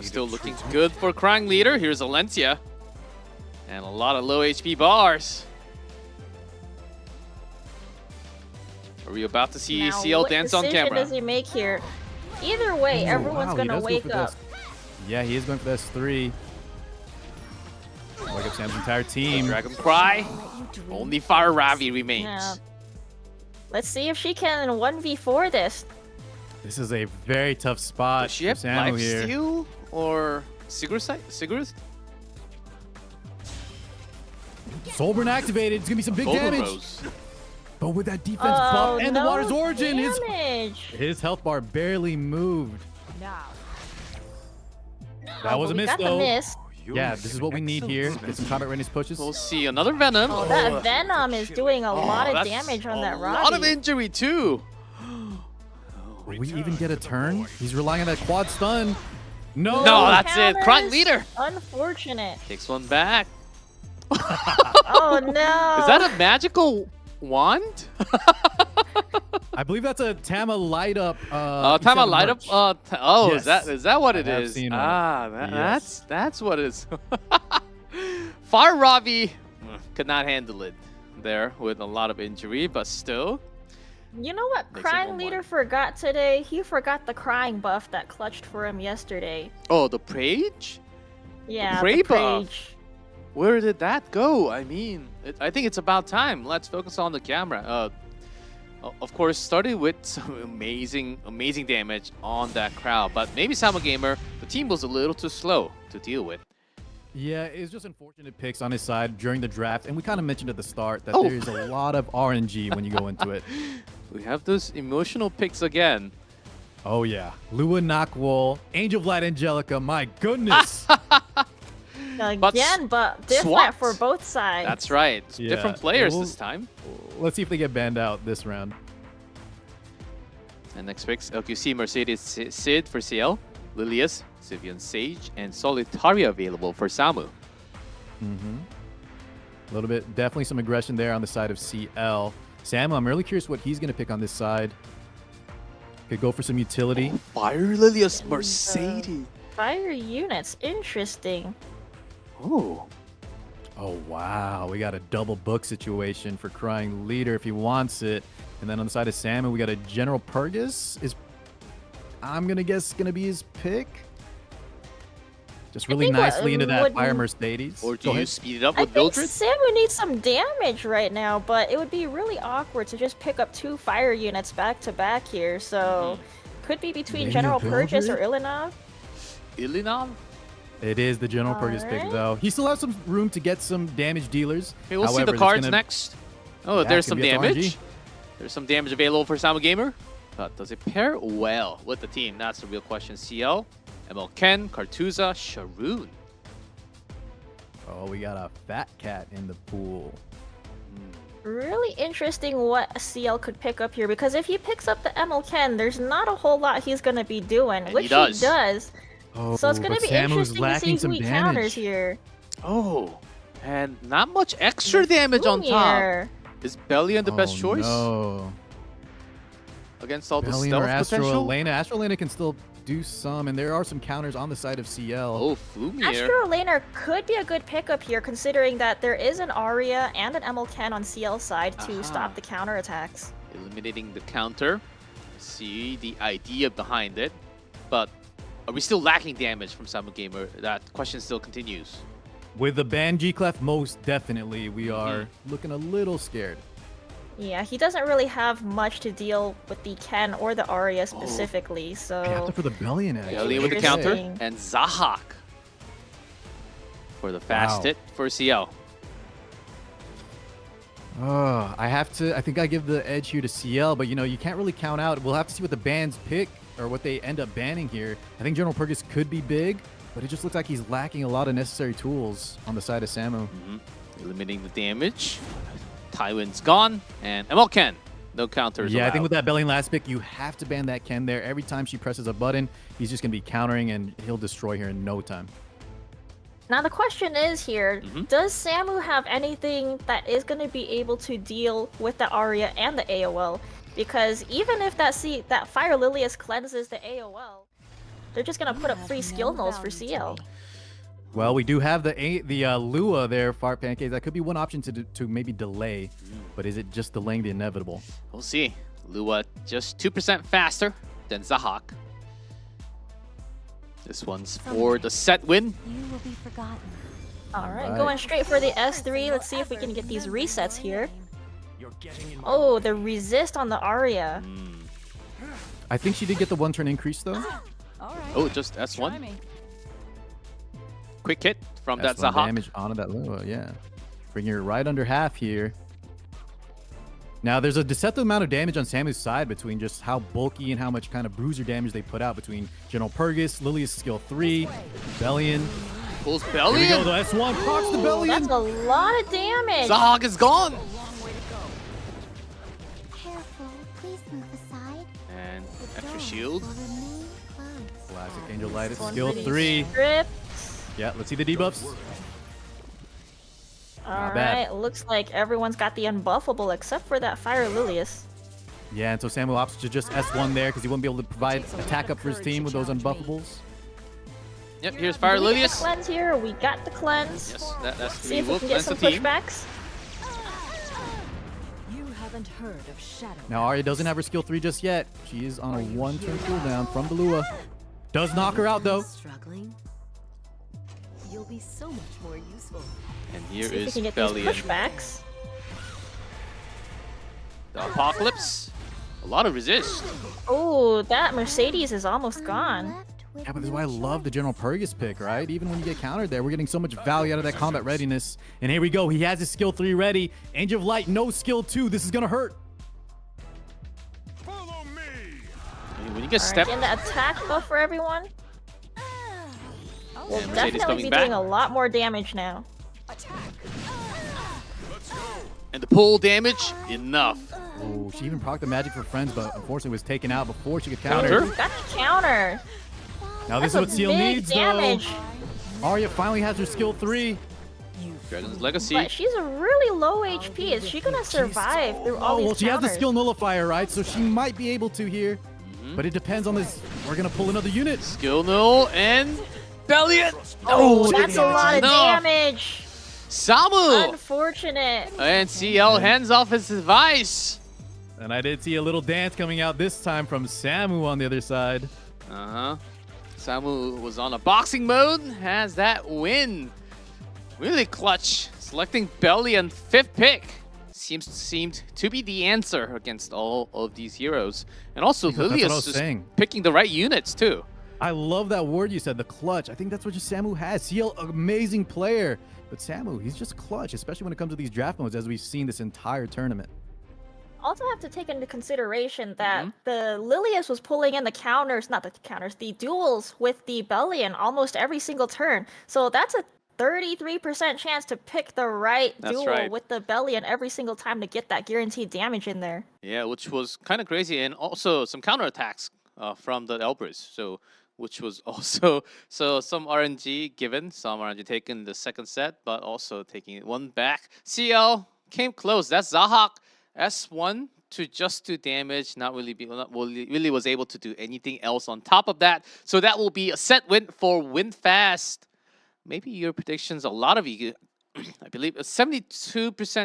Still looking good for Crying Leader. Here's Alencia. And a lot of low HP bars. Are we about to see Now, CL what dance on decision camera? does he make here? Either way, everyone's Wow, he gonna does go wake for the up. Yeah, he is going for the S3. Wake up Sam's entire team. Dragon Cry. Only Fire Ravi remains. Yeah. Let's see if she can 1v4 this. This is a very tough spot Does she for have Samu Life here. Steal or Sigurd? Soulburn activated. It's going to be some big Golden damage. Rose. But with that defense buff and the no Water's Origin, damage. his health bar barely moved. now. That was a We miss, got the though. miss. Yeah, this is what we need here. Get some combat readiness pushes. We'll see another Venom. Oh, that Venom is doing a lot of that's damage on that A lot of Robbie. injury too. Will we even get a turn? He's relying on that quad stun. No! No, that's it. counters. Crying Leader Unfortunate. takes one back. Oh no. Is that a magical wand? I believe that's a Tama light up. Time I light up. Yes. Is that what I it have is? seen one. That's what it is. Fire Ravi could not handle it there with a lot of injury, but still. You know what Makes it Crying 1-1. Leader forgot today? He forgot the crying buff that clutched for him yesterday. Oh, the Prage? Yeah, Prey the buff. Prage. Where did that go? I mean, I think it's about time. Let's focus on the camera. Of course, started with some amazing damage on that crowd, but maybe Sama Gamer, the team was a little too slow to deal with. Yeah, it's just unfortunate picks on his side during the draft, and we kind of mentioned at the start that Oh. there's a lot of RNG when you go into it. We have those emotional picks again. Oh yeah, Lua Knockwall, Angel Vlad Angelica, my goodness. Again, but different swapped. for both sides. That's right. Yeah, Different players we'll- this time. Let's see if they get banned out this round. And next picks, LQC Mercedes Sid for CL, Lilius, Sivian Sage, and Solitaria available for Samu. A little bit, definitely some aggression there on the side of CL. Samu, I'm really curious what he's going to pick on this side. Could go for some utility. Fire Lilius Mercedes. Fire units, interesting. Oh. Oh, wow. We got a double book situation for Crying Leader if he wants it. And then on the side of Samu, we got a General Purgus. I'm going to guess going to be his pick. Just really think what nicely into that would- Fire Mercedes. Or Go do you ahead. speed it up I with think Mildred? Samu needs some damage right now, but it would be really awkward to just pick up 2 fire units back to back here. So could be between Maybe General a Purchase or Mildred? Ilinov. Ilinov? It is the General Purgus pick, Alright. though. He still has some room to get some damage dealers. Okay, we'll see However, the it's cards gonna- next. Oh, Yeah, there's it's some gonna be up to damage. RNG. There's some damage available for Samu Gamer. But does it pair well with the team? That's the real question. CL, ML Ken, Cartuza, Sharoon. Oh, we got a Fat Cat in the pool. Really interesting what CL could pick up here, because if he picks up the ML Ken, there's not a whole lot he's going to be doing, And which he does. Oh, So it's going to but be Samu's interesting to see lacking who some he counters damage. here. Oh, and not much extra damage on top. Lumiere. Is Bellion the best choice No. against all the Bellion stealth or Astro potential? Elena. Astro Elena can still do some, and there are some counters on the side of CL. Oh, Flumiere. Astro Laner could be a good pickup here, considering that there is an Aria and an ML Ken on CL side to Aha. stop the counter attacks. Eliminating the counter. See the idea behind it. But are we still lacking damage from Samu Gamer? That question still continues. With the ban G-Clef, most definitely, we are looking a little scared. Yeah, he doesn't really have much to deal with the Ken or the Arya specifically, I so... opted for the Bellion edge. Belly with the counter, Interesting. and Zahak for the fast Wow. hit for CL. Oh, I think I give the edge here to CL, but you can't really count out. We'll have to see what the bans pick or what they end up banning here. I think General Purgus could be big, but it just looks like he's lacking a lot of necessary tools on the side of Samu. Eliminating the damage. Tywin's gone, and ML no counters Yeah, allowed. I think with that Bellion last pick, you have to ban that Ken there. Every time she presses a button, he's just going to be countering, and he'll destroy her in no time. Now the question is here, does Samu have anything that is going to be able to deal with the Arya and the AoL? Because even if that Fire Lilius cleanses the AoL, they're just going to put up 3 skill nulls for CL. Well, we do have the Lua there, Fart Pancakes. That could be one option to maybe delay, but is it just delaying the inevitable? We'll see. Lua just 2% faster than Zahak. This one's for the set win. You will be forgotten. Alright, going straight for the S3. Let's see if we can get these resets here. Oh, the resist on the Arya. I think she did get the 1-turn increase, though. Oh, just S1. Quick hit from that S1 Zahak. damage onto that Lua, yeah. Bringing her right under half here. Now, there's a deceptive amount of damage on Samu's side between just how bulky and how much kind of bruiser damage they put out between General Purgus, Lilia's skill 3, Bellion. Pulls Here we go, Bellion. the S1 procs the Bellion. That's a lot of damage. Zahak is gone. Careful, please move aside. And extra shield. Classic Angel Light at One skill pretty 3. stripped. Yeah, let's see the debuffs. bad. Alright, looks like everyone's got the unbuffable except for that Fire Lilius. Yeah, and so Samu opts to just S1 there because he won't be able to provide attack up for his team with those unbuffables. Yep, here's Fire Do we get the Lilius. cleanse here? We got the cleanse. Yes, that's See we if we will can get cleanse the some team. pushbacks. You haven't heard of Shadow. Now Arya doesn't have her skill 3 just yet. She is on a 1-turn cooldown from the Lua. Does knock her out though. Struggling? You'll be so much more useful. And here See if we is can get these Bellion. pushbacks. The Apocalypse. A lot of resist. Oh, that Mercedes is almost gone. Yeah, but that's why I love the General Purgus pick, right? Even when you get countered there, we're getting so much value out of that combat readiness. And here we go. He has his skill 3 ready. Angel of Light, no skill 2. This is going to hurt. When you get Alright, stepped, getting the attack buff for everyone. We'll and Mercedes definitely coming be back. doing a lot more damage now. And the pull damage, enough. Oh, she even procced the magic for friends, but unfortunately was taken out before she could Counter. counter. Got the counter. Now this is what That's a Seal big needs, damage. though. Arya finally has her skill 3. Dragon's Legacy. But she's a really low HP. Is she gonna survive through all Oh, these well, she has the counters? skill nullifier, right? So she might be able to here. But it depends on this. We're going to pull another unit. Skill null and Bellion. Oh, that's a damage lot of enough. damage. Samu Unfortunate. and CL hands off his device. And I did see a little dance coming out this time from Samu on the other side. Samu was on a boxing mode, has that win. Really clutch. Selecting Bellion 5th pick. Seemed to be the answer against all of these heroes. And also That's what I Lilius was just saying. picking the right units too. I love that word you said, the clutch. I think that's what just Samu has. CL, amazing player. But Samu, he's just clutch, especially when it comes to these draft modes, as we've seen this entire tournament. Also have to take into consideration that the Lilius was pulling in the counters, not the counters, the duels with the Bellion almost every single turn. So that's a 33% chance to pick the right That's duel right. with the Bellion every single time to get that guaranteed damage in there. Yeah, which was kind of crazy, and also some counterattacks from the Elbrus. So, which was also some RNG given, some RNG taken in the second set, but also taking one back. CL came close. That's Zahak S1 to just do damage. Not really was able to do anything else on top of that. So that will be a set win for WinFast. Maybe your predictions, a lot of you, I believe 72%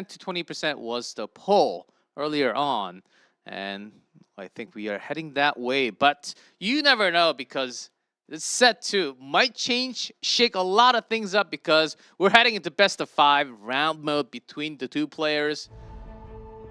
to 20% was the poll earlier on. And I think we are heading that way. But you never know, because this set 2 might shake a lot of things up, because we're heading into best of 5 round mode between the two players.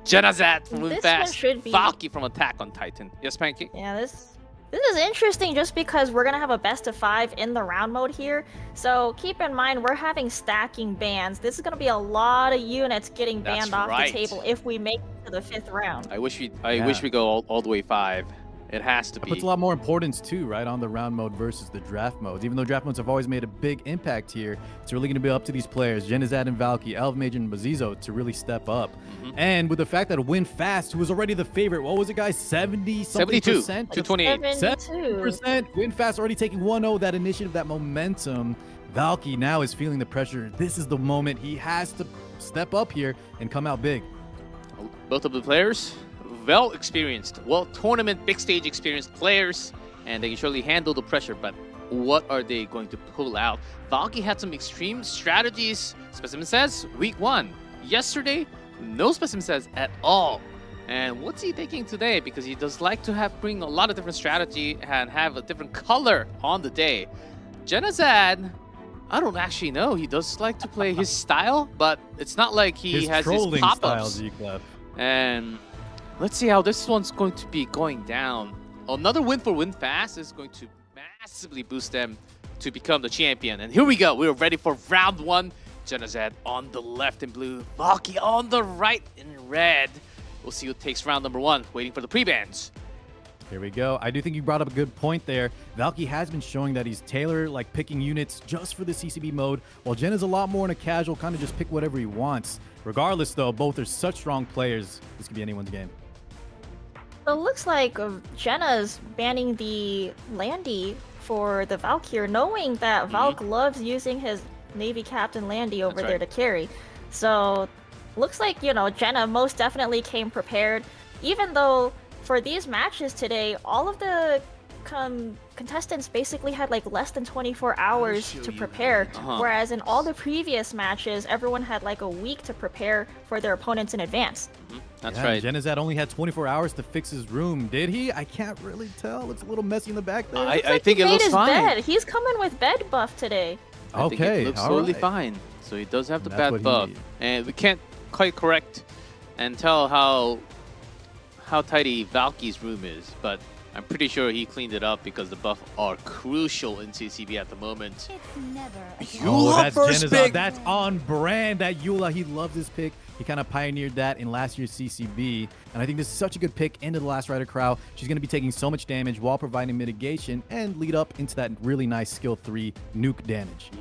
Jenazad from This one Moonfast, should be- Valky from Attack on Titan. Yes, Pancake? Yeah, this is interesting just because we're gonna have a best of 5 in the round mode here. So keep in mind we're having stacking bans. This is gonna be a lot of units getting That's banned off right. the table if we make it to the 5th round. I wish we go all the way 5. It has to It be. puts a lot more importance too, right, on the round mode versus the draft modes. Even though draft modes have always made a big impact here, it's really going to be up to these players, Jenazad and Valky, Elf Mage and Moso, to really step up. And with the fact that Win Fast, who was already the favorite, what was it, guys? 72 70%? to 28. 70%. Win Fast already taking 1-0, that initiative, that momentum. Valky now is feeling the pressure. This is the moment he has to step up here and come out big. Both of the players, well experienced, well tournament, big stage experienced players, and they can surely handle the pressure, but what are they going to pull out? Valky had some extreme strategies. Specimen says week 1. Yesterday, no Specimen says at all. And what's he thinking today? Because he does like to bring a lot of different strategy and have a different color on the day. Jenazad, I don't actually know. He does like to play his style, but it's not like he has his trolling pop-ups. style, G-Clef. And let's see how this one's going to be going down. Another win for Win Fast is going to massively boost them to become the champion. And here we go. We're ready for round 1. Jenazad on the left in blue, Valky on the right in red. We'll see who takes round number 1. Waiting for the pre-bans. Here we go. I do think you brought up a good point there. Valky has been showing that he's like picking units just for the CCB mode, while Jen is a lot more in a casual, kind of just pick whatever he wants. Regardless, though, both are such strong players. This could be anyone's game. So it looks like Jenna's banning the Landy for the Valk here, knowing that Valk loves using his Navy Captain Landy over there to carry. So looks like, you know, Jenna most definitely came prepared, even though for these matches today, all of the contestants basically had like less than 24 hours to prepare, whereas in all the previous matches, everyone had like a week to prepare for their opponents in advance. That's right. Jenazad only had 24 hours to fix his room. Did he? I can't really tell. It's a little messy in the back there. I think it looks his fine. Bed. He's coming with bed buff today. I think it looks totally fine. So he does have the bad buff. And we can't quite correct and tell how tidy Valky's room is, but I'm pretty sure he cleaned it up because the buff are crucial in CCB at the moment. That's Jenazad. That's on brand. That Eula, he loves this pick. He kind of pioneered that in last year's CCB. And I think this is such a good pick into the Last Rider Crow. She's going to be taking so much damage while providing mitigation and lead up into that really nice skill 3 nuke damage.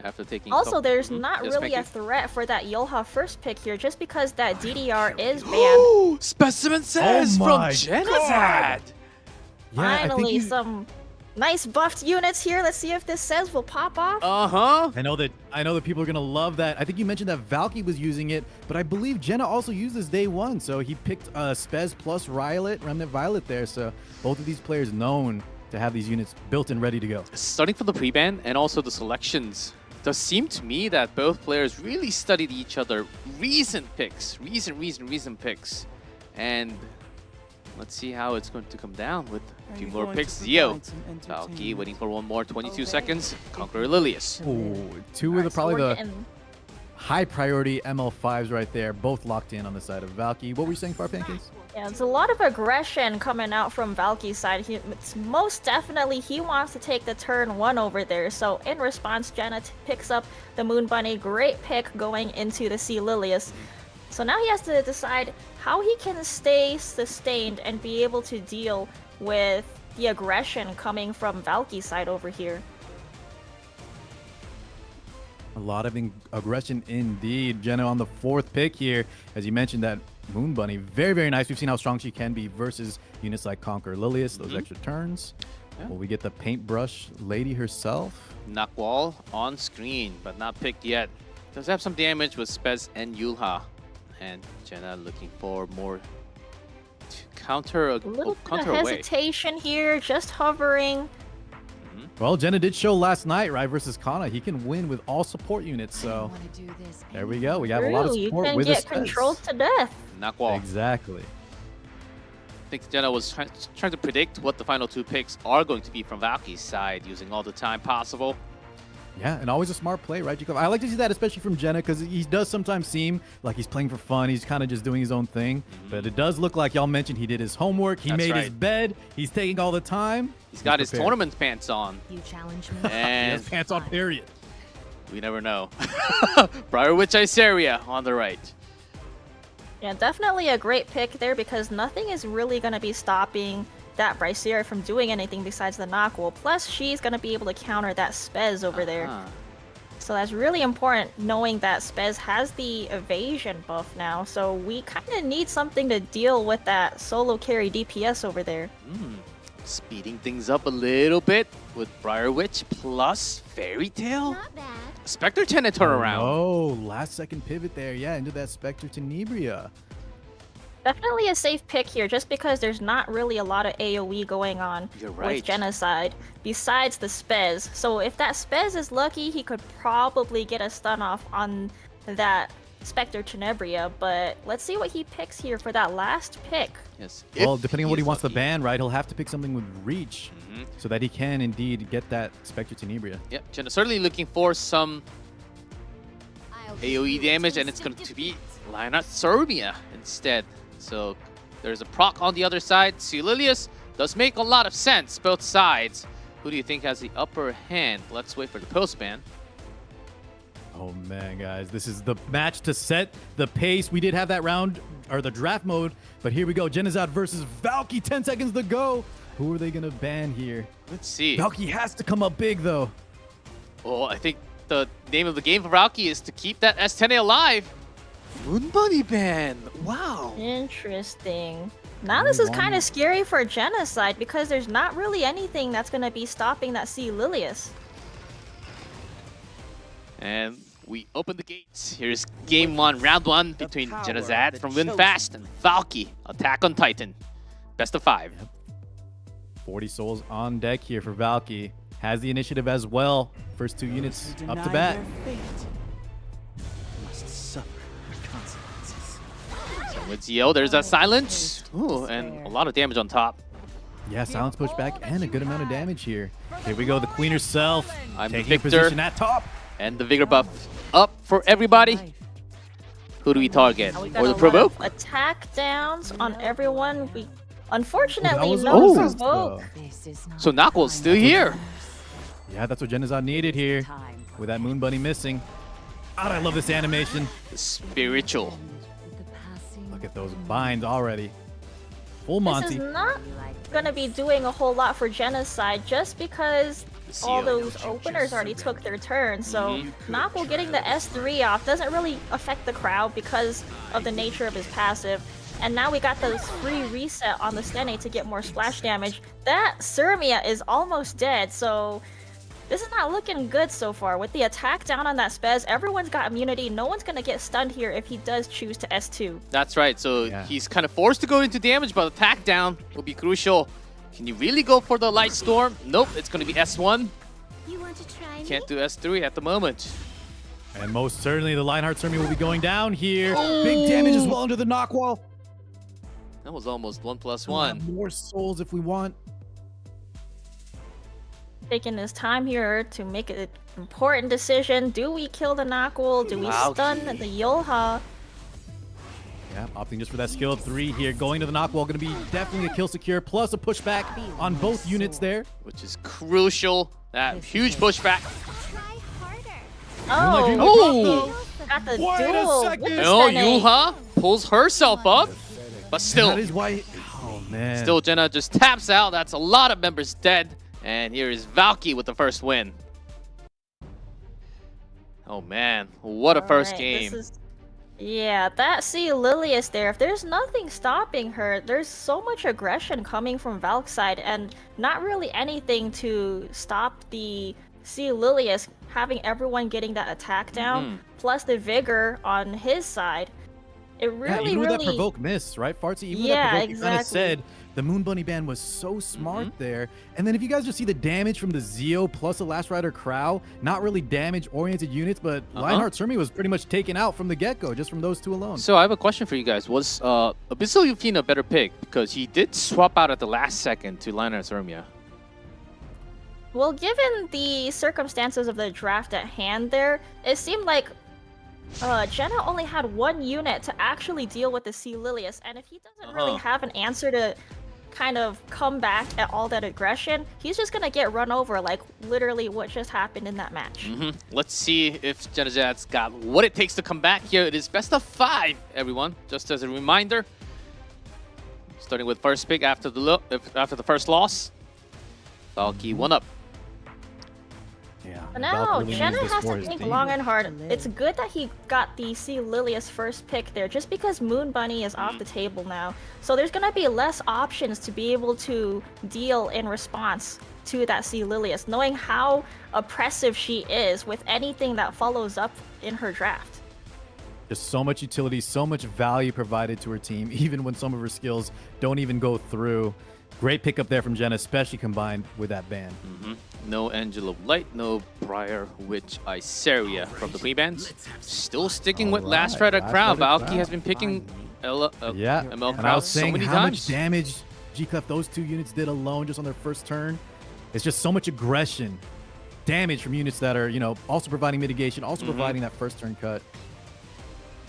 After taking Also, there's not really a threat for that Yolha first pick here, just because that DDR is banned. Specimen says from Jenazad. Finally, some nice buffed units here. Let's see if this says will pop off. I know that people are gonna love that. I think you mentioned that Valky was using it, but I believe Jenna also used this day 1. So he picked Spez plus Remnant Violet there. So both of these players known to have these units built and ready to go. Starting from the pre-ban and also the selections, it does seem to me that both players really studied each other. Recent picks, recent picks, and let's see how it's going to come down with a few more picks. Zio, Valky waiting for one more, 22 seconds. Conqueror Lilius. Ooh, two of probably the high priority ML5s right there, both locked in on the side of Valky. What were you saying, Far Pancakes? Yeah, there's a lot of aggression coming out from Valky's side. It's most definitely he wants to take the turn 1 over there. So in response, Jenna picks up the Moon Bunny. Great pick going into the Sea Lilius. So now he has to decide how he can stay sustained and be able to deal with the aggression coming from Valky's side over here. A lot of aggression indeed. Jenna on the 4th pick here. As you mentioned, that Moon Bunny, very, very nice. We've seen how strong she can be versus units like Conqueror Lilius, those extra turns. Yeah. Will we get the paintbrush lady herself? Knockwall on screen, but not picked yet. Does have some damage with Spez and Yulha. And Jenna looking for more to counter A little bit of away. hesitation here, just hovering. Well, Jenna did show last night, right, versus Kana. He can win with all support units, so there we go. We got a lot of You support can with get a controlled to death. Knockwall. Exactly. I think Jenna was trying to predict what the final 2 picks are going to be from Valky's side, using all the time possible. Yeah, and always a smart play, right, Jacob? I like to see that, especially from Jenna, because he does sometimes seem like he's playing for fun. He's kind of just doing his own thing. But it does look like y'all mentioned he did his homework. He made his bed. He's taking all the time. He's got his tournament pants on. You challenge me. He And has pants on, period. we never know. Briar Witch Iceria on the right. Yeah, definitely a great pick there because nothing is really going to be stopping that Braciera from doing anything besides the knockable. Plus, she's going to be able to counter that Spez over there. So that's really important, knowing that Spez has the evasion buff now. So we kind of need something to deal with that solo carry DPS over there. Speeding things up a little bit with Briar Witch plus Fairy Tail. Not bad. Spectre Tenet turnaround. Oh, last second pivot there. Yeah, into that Spectre Tenebria. Definitely a safe pick here, just because there's not really a lot of AoE going on You're right. with Genocide, besides the Spez. So if that Spez is lucky, he could probably get a stun off on that Spectre Tenebria, but let's see what he picks here for that last pick. Yes. Well, if depending on what he is wants to lucky. ban, right, he'll have to pick something with reach so that he can indeed get that Spectre Tenebria. Yep, Jenna certainly looking for some AoE damage, and it's going to be Lionheart Serbia instead. So there's a proc on the other side. Sililius does make a lot of sense, both sides. Who do you think has the upper hand? Let's wait for the post-ban. Oh man, guys, this is the match to set the pace. We did have that round, or the draft mode, but here we go. Genizad versus Valky, 10 seconds to go. Who are they gonna ban here? Let's see. Valky has to come up big though. Oh, I think the name of the game for Valky is to keep that S10A alive. Moon Bunny ban. Wow. Interesting. Now this is kind of scary for Genocide because there's not really anything that's going to be stopping that C. Lilius. And we open the gates. Here's game one, round one between Genizad from Winfast and Valky. Attack on Titan. Best of 5. 40 souls on deck here for Valky. Has the initiative as well. First 2 units up to bat. So with Zio, there's a silence. Ooh, and a lot of damage on top. Yeah, silence pushback and a good amount of damage here. Here we go, the queen herself. I'm taking Victor. position at top. And the Vigor buff up for everybody. Who do we target? We Or got the a lot provoke? of attack downs on everyone. We unfortunately was no almost, provoke. So Knockwell's still here. Yeah, that's what Genizad needed here. With that Moon Bunny missing. God, I love this animation. The spiritual. Look at those binds already. Full This Monty. is not gonna be doing a whole lot for Genocide just because all those openers already took their turn. So Knockwell getting the S3 off doesn't really affect the crowd because of the nature of his passive. And now we got those free reset on the Stene to get more splash damage. That Surmia is almost dead, so this is not looking good so far. With the attack down on that Spez, everyone's got immunity. No one's gonna get stunned here if he does choose to S2. That's right. So Yeah. he's kind of forced to go into damage, but attack down will be crucial. Can you really go for the Light Storm? Nope, it's going to be S1. You want to try me? Can't do S3 at the moment. And most certainly the Lionheart Surmi will be going down here. Big damage as well under the knock wall. That was almost 1+1. We'll have more souls if we want. Taking his time here to make an important decision. Do we kill the Knockwell? Do we Valky. stun the Yolha? Yeah, opting just for that skill 3 here. Going to the knock wall, going to be definitely a kill secure, plus a pushback on both units there. Which is crucial. That huge pushback. Try harder. Oh, Oh! got the Wait a duel. second. with the Oh, Stene. Yuha pulls herself up. But That still, is why. Oh man. still Jenna just taps out. That's a lot of members dead. And here is Valky with the first win. Oh man, what a first Alright, game. this is- Yeah, that C. Lilius there, if there's nothing stopping her, there's so much aggression coming from Valk's side and not really anything to stop the C. Lilius having everyone getting that attack down, plus the vigor on his side. It Yeah, really, even with really... that provoke miss, right, Fartsy? Even Yeah, with that provoke, you kind of exactly. said the Moon Bunny ban was so smart there. And then if you guys just see the damage from the Zio plus the Last Rider Crow, not really damage-oriented units, but Lionheart Surmi was pretty much taken out from the get-go, just from those two alone. So I have a question for you guys. Was Abyssal Yufina a better pick? Because he did swap out at the last second to Lionheart Surmia. Well, given the circumstances of the draft at hand there, it seemed like Jenna only had one unit to actually deal with the Sea Lilius, and if he doesn't really have an answer to kind of come back at all that aggression, he's just gonna get run over like literally what just happened in that match. Let's see if Genazad's got what it takes to come back here. It is best of 5, everyone. Just as a reminder, starting with first pick after the first loss. Valky 1 up. Yeah. But now, Jenna has to think long and hard. It's good that he got the Sea Lilius first pick there, just because Moon Bunny is off the table now. So there's gonna be less options to be able to deal in response to that Sea Lilius, knowing how oppressive she is with anything that follows up in her draft. Just so much utility, so much value provided to her team, even when some of her skills don't even go through. Great pickup there from Jenna, especially combined with that ban. No Angel of Light, no Briar Witch Iceria from the pre-bans. Still sticking with Last Rider Crown. Valky has been picking ML And Crown I was so saying many how times. much damage G-Clef those 2 units did alone just on their first turn. It's just so much aggression, damage from units that are, you know, also providing mitigation, also providing that first turn cut.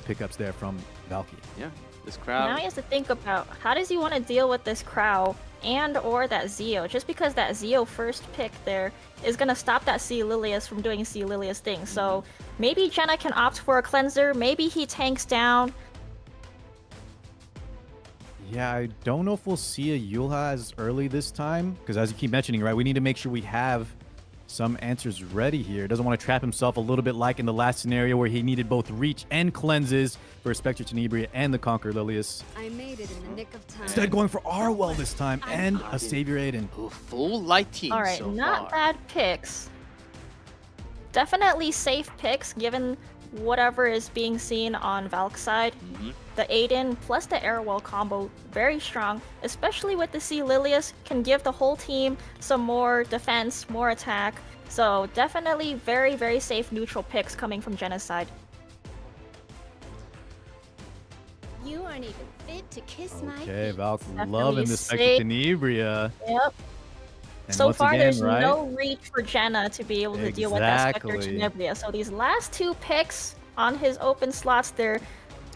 Pickups there from Valky. Yeah, this crowd. Now he has to think about how does he want to deal with this Crow and or that Zeo, just because that Zeo first pick there is going to stop that Sea Lilius from doing Sea Lilius things. So maybe Jenna can opt for a cleanser, maybe he tanks down. Yeah, I don't know if we'll see a Yulha as early this time, because as you keep mentioning, right, we need to make sure we have some answers ready here. Doesn't want to trap himself a little bit like in the last scenario where he needed both reach and cleanses for Spectre Tenebria and the Conquer Lilius. I made it in the nick of time. Instead going for Arwell this time and a Savior Aiden. Full light team. All right, so not far. bad picks. Definitely safe picks given whatever is being seen on Valk's side. The Aiden plus the Arwell combo, very strong, especially with the Sea Lilius, can give the whole team some more defense, more attack. So definitely very, very safe neutral picks coming from Jenna's side. You aren't even fit to kiss my Okay, feet. Valk Definitely loving the Spectre safe. Tenebria. Yep. And So once far, again, there's right, no reach for Jenna to be able to deal with that Spectre Exactly. Tenebria. So these last 2 picks on his open slots there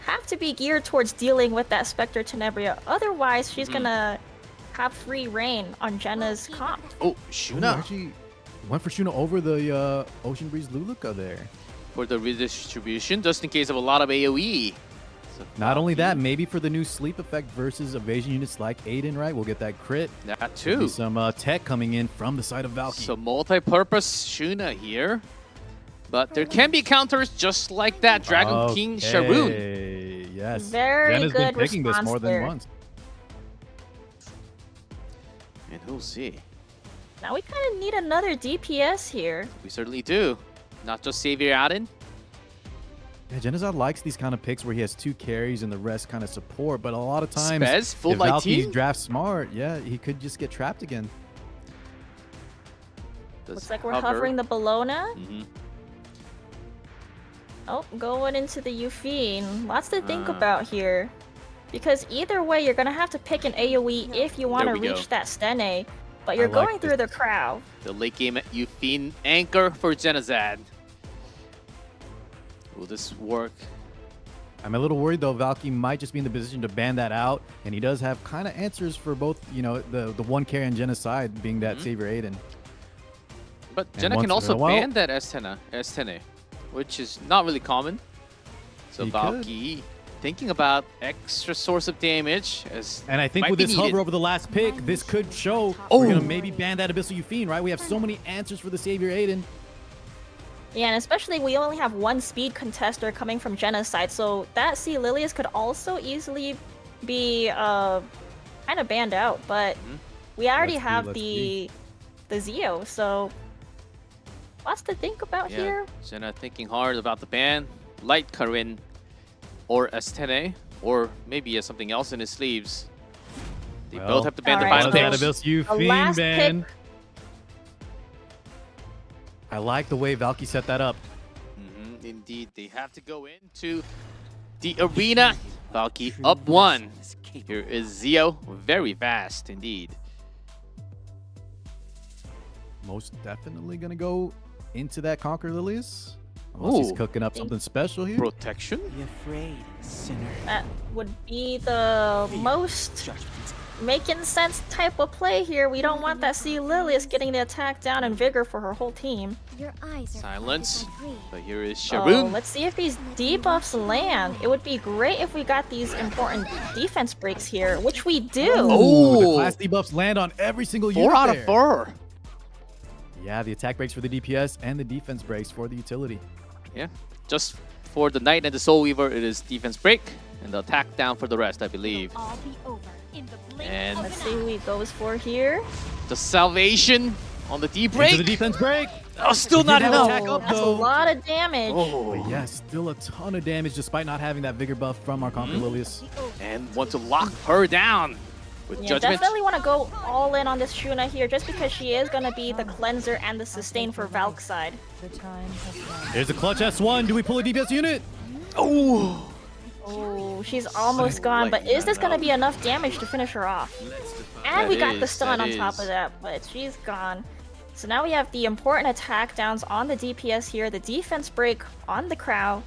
have to be geared towards dealing with that Spectre Tenebria. Otherwise, she's gonna have free reign on Jenna's comp. Oh, Ooh, Shuna actually went for Shuna over the Ocean Breeze Luluka there. for the redistribution, just in case of a lot of AoE. So Not only Valky, that, maybe for the new sleep effect versus evasion units like Aiden, right? We'll get that crit. that Could be too. some tech coming in from the side of Valky. So multi-purpose Shuna here. But there can be counters just like that Dragon King Sharoon. Okay, yes. Very Jenna's good been picking this response more than there. once. And who'll see? Now we kind of need another DPS here. We certainly do. Not just Savior Aden. Yeah, Genazad likes these kind of picks where he has 2 carries and the rest kind of support, but a lot of times, Spez, full if light Valky's team. draft smart, yeah, he could just get trapped again. Does Looks like we're hover. hovering the Bellona. Mhm. Oh, going into the Euphine. Lots to think about here. Because either way, you're going to have to pick an AoE if you want to There we go. reach that Stene. But you're I like going through the this. crowd. The late game at Euphine anchor for Genazad. Will this work? I'm a little worried though. Valky might just be in the position to ban that out, and he does have kind of answers for both. You know, the one carry on Genocide being that Savior Aiden. But And Jenna can once- also well- ban that Estene, which is not really common. So He could. Valky thinking about extra source of damage. And I think might with be this needed. hover over the last pick, this could show Oh. we're gonna maybe ban that Abyssal Euphine, right? We have so many answers for the Savior Aiden. Yeah, and especially we only have one speed contester coming from Jenna's side. So that Sea Lilius could also easily be kind of banned out. But we already Let's have see. the Zeo. So lots to think about Yeah, here. Jenna thinking hard about the ban. Light Karin or Estene, or maybe he has something else in his sleeves. They Well, both have to ban the alright, final That so- pick. Abyssal Euphine last ban. I like the way Valky set that up. Indeed, they have to go into the arena. Valky up 1. Here is Zeo, very fast indeed. most definitely gonna go into that Conquer Lilius. Unless he's Ooh. cooking up something special here. Protection? Be afraid, sinner. That would be the most making sense type of play here. We don't want that C. Lilius getting the attack down and vigor for her whole team. Your eyes are Silence. haunted by greed. But here is Oh, Sharoon. let's see if these debuffs land. It would be great if we got these important defense breaks here, which we do. Oh, the class debuffs land on every single unit 4 out there. of 4. Yeah, the attack breaks for the DPS and the defense breaks for the utility. Yeah. Just for the Knight and the Soul Weaver, it is defense break. And the attack down for the rest, I believe. All be over in the blink And of Let's an see who he goes for here. the salvation on the D Into break. the defense break. Oh, still not Get that enough. attack up, That's a though. lot of damage. Oh, But yeah, still a ton of damage despite not having that vigor buff from our Conquer Lilius. and want to lock her down with Yeah, Judgment. definitely want to go all in on this Shuna here, just because she is going to be the cleanser and the sustain for Valk's side. Here's a clutch S1. Do we pull a DPS unit? Oh, Oh, she's almost gone, but is this going to be enough damage to finish her off? And we got the stun on top of that, but she's gone. So now we have the important attack downs on the DPS here, the defense break on the Crow.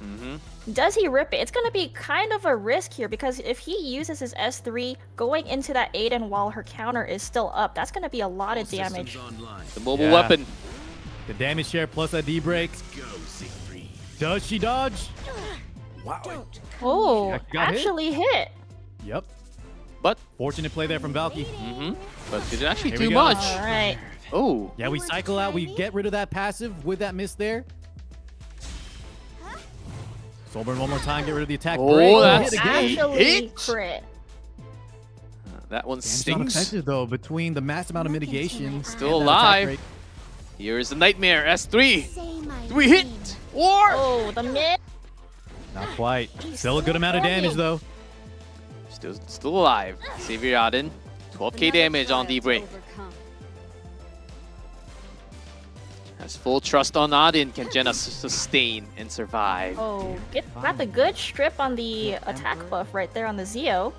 Does he rip it? It's going to be kind of a risk here, because if he uses his S3 going into that Aiden while her counter is still up, that's going to be a lot of damage. the mobile Yeah. weapon. The damage share plus that D break. Does she dodge? Oh, Yeah, got hit. actually hit. Yep. But, Fortunate play there from Valky. but did it actually Here we do go. much? All right. Oh, Yeah, we cycle out. We get rid of that passive with that miss there. Soulburn one more time. Get rid of the attack Oh, break. that's Hit again. Actually hit. crit. that one Damage not stings. effective though. Between the mass amount of mitigation, Still and that attack alive. break. Here is the Nightmare S3. say my 3 hit. name. Or Oh, the mid. Not quite. Still a good amount of damage though. still alive. Savior Aden, 12k damage on D break. Has full trust on Aden. Can Jenna sustain and survive? Oh, got the good strip on the attack buff right there on the Zeo.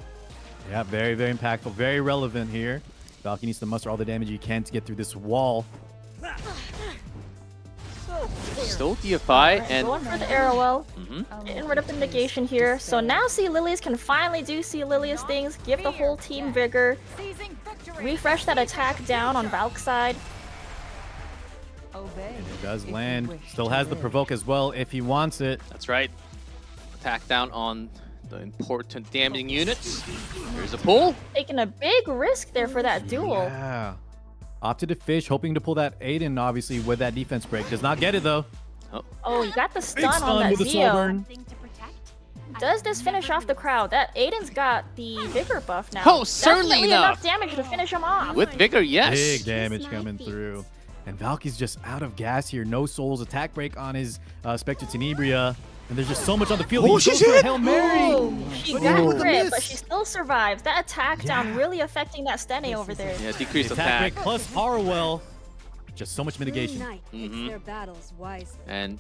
Yeah, very, very impactful. Very relevant here. Valky needs to muster all the damage he can to get through this wall. Still DFI and Going for the Arrowwell. Mhm. Getting rid of the negation here. So now C. Lilius can finally do C. Lilius things. Give the whole team vigor. Refresh that attack down on Valk's side. It does land. Still has the provoke as well if he wants it. that's right. Attack down on the important damaging units. Here's a pull. Taking a big risk there for that duel. Yeah. Opted to fish, hoping to pull that Aiden, obviously, with that defense break. Does not get it, though. Oh, you got the Big stun on stun that with the Zeo. Soulburn. Does this finish off the crowd? That Aiden's got the vigor buff now. Oh, certainly Definitely enough. damage to finish him off. With vigor, yes. Big damage coming through. And Valky's just out of gas here. No souls. Attack break on his Spectre Tenebria. And there's just so much on the field. Oh, He she's goes for a hit! Hail Mary. Oh, she But got with the crit, miss. but she still survives. That attack down really affecting that Stene over there. Yeah, decreased Attack attack. break plus Harwell. Just so much mitigation. Mhm. battles wisely. And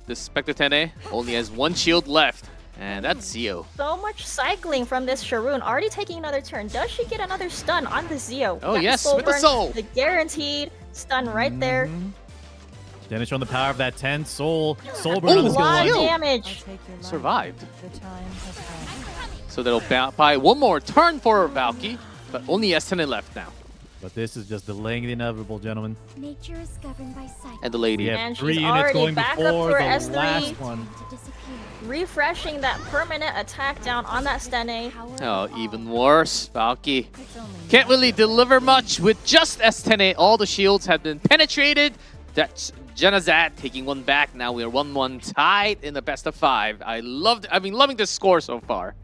the Spectre Tene only has 1 shield left. And that's Zeo. So much cycling from this Sharoon. Already taking another turn. Does she get another stun on the Zeo? Oh, Got the yes, soul with the burn, soul. The guaranteed stun right there. Damage on the power of that 10 soul. Soulburn Oh, on the A skill lot of one. damage. Survived. So that'll buy one more turn for Valky. But only S10 left now. But this is just delaying the inevitable, gentlemen. Nature is governed by cycle. And the lady. We have And 3 she's units already going back up before to the her S3. last one. To disappear. Refreshing that permanent attack down on that Stene. Oh, even worse. Valky can't really deliver much with just S10A. All the shields have been penetrated. That's Janazad taking one back. Now we are 1-1 tied in the best of 5. I've been loving this score so far.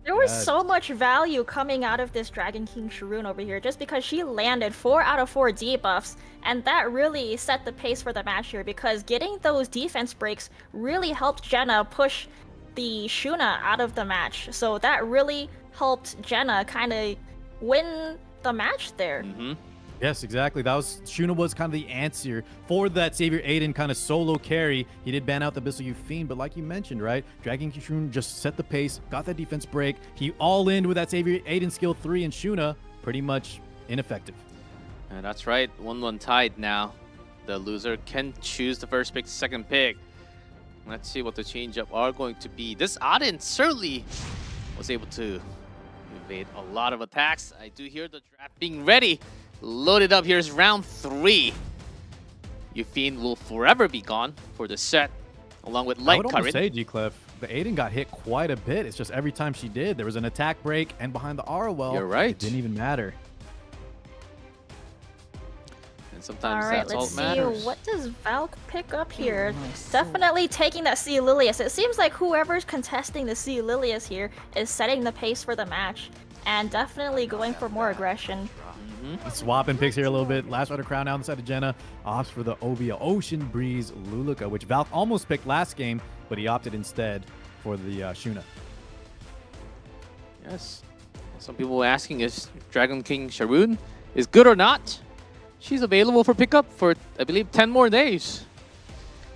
There was Yes. so much value coming out of this Dragon King Sharoon over here just because she landed 4 out of 4 debuffs, and that really set the pace for the match here because getting those defense breaks really helped Jenna push the Shuna out of the match. So that really helped Jenna kind of win the match there. Mm-hmm. Yes, exactly. Shuna was kind of the answer for that Savior Aiden kind of solo carry. He did ban out the Abyssal Youth Fiend, but like you mentioned, right? Dragon King Shuna just set the pace, got that defense break. He all in with that Savior Aiden skill 3, and Shuna pretty much ineffective. And that's right, 1-1 tied now. The loser can choose the first pick, second pick. Let's see what the change-up are going to be. This Auden certainly was able to evade a lot of attacks. I do hear the draft being ready. Loaded up. Here's round 3. Yufine will forever be gone for the set, along with Light I would Current. almost say, G-Cliff, the Aiden got hit quite a bit. It's just every time she did, there was an attack break, and behind the ROL, You're right. it didn't even matter. And sometimes All right, that's all let's that see. matters. What does Valk pick up here? Definitely taking that C. Lilius. It seems like whoever's contesting the C. Lilius here is setting the pace for the match and definitely going for more aggression. Swapping picks here a little bit. Last Rider Crown now on the side of Jenna. Opts for the Ovia Ocean Breeze Luluka, which Valk almost picked last game, but he opted instead for the Shuna. Yes. Some people were asking if Dragon King Sharoon is good or not. She's available for pickup for, I believe, 10 more days.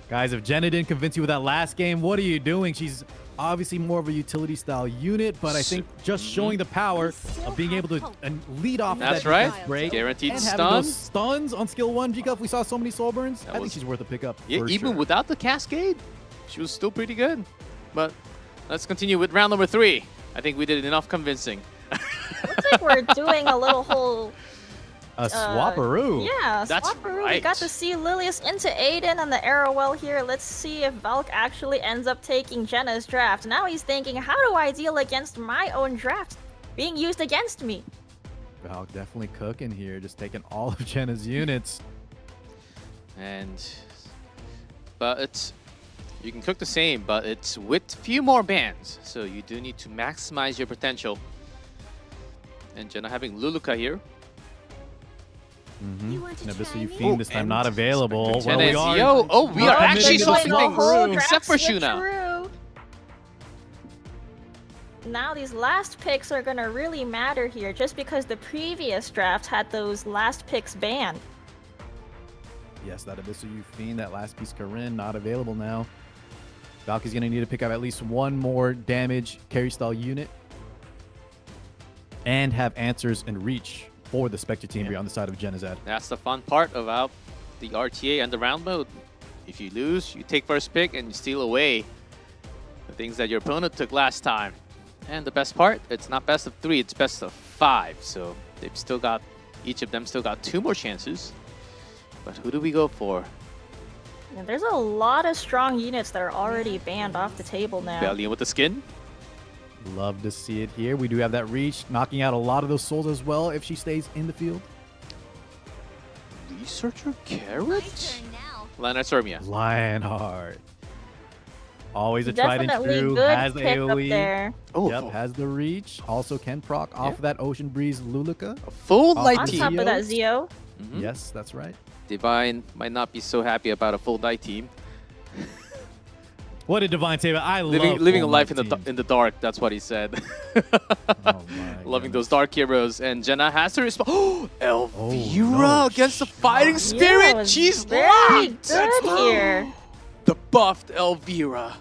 Guys, if Jenna didn't convince you with that last game, what are you doing? She's obviously more of a utility style unit, but I think just showing the power of being able to lead off That's that right. defense break Guaranteed and having those stun. stuns on skill 1. G-Cuff, we saw so many soul burns. That I think was- she's worth a pickup. Yeah, for even sure. without the cascade, she was still pretty good. But let's continue with round number 3. I think we did enough convincing. Looks like we're doing a little whole A swapperoo. Yeah, That's swapperoo. We right. got to see Lilius into Aiden and the arrow well here. Let's see if Valk actually ends up taking Jenna's draft. Now he's thinking, how do I deal against my own draft being used against me? Valk definitely cooking here, just taking all of Jenna's units. But it's, you can cook the same, but it's with few more bans. So you do need to maximize your potential. And Jenna having Luluka here. Abyssal Yufine this time not available. Well, Jenna we is are. Yo. Oh, we are Oh, actually they're swapping doing a whole things. draft Except for Shuna. switcheroo. Now these last picks are gonna really matter here, just because the previous draft had those last picks banned. Yes, that Abyssal Yufine, that last piece Corinne, not available now. Valky's going to need to pick up at least one more damage carry style unit and have answers and reach for the Spectre team here on the side of Genazad. That's the fun part about the RTA and the round mode. If you lose, you take first pick and you steal away the things that your opponent took last time. And the best part, it's not best of 3, it's best of 5. So they've still got, each of them still got 2 more chances. But who do we go for? Yeah, there's a lot of strong units that are already banned off the table now. Valiant with the skin? Love to see it here. We do have that reach, knocking out a lot of those souls as well if she stays in the field. Researcher Carrot? Lionheart Sormia. Lionheart. Always a tried and Definitely true. good Has the pick up AoE. there. Oh, Yep, has the reach. Also can proc off of that Ocean Breeze Luluka. a full On light On team. top of that Zio. Yes, that's right. Divine might not be so happy about a full light team. What did Divine say? I love Living a full life night in the dark, that's what he said. Oh my Loving goodness. those dark heroes. And Jenna has to respond. Oh, Elvira no against the Fighting Yeah, Spirit. was She's very locked. good here. The buffed Elvira.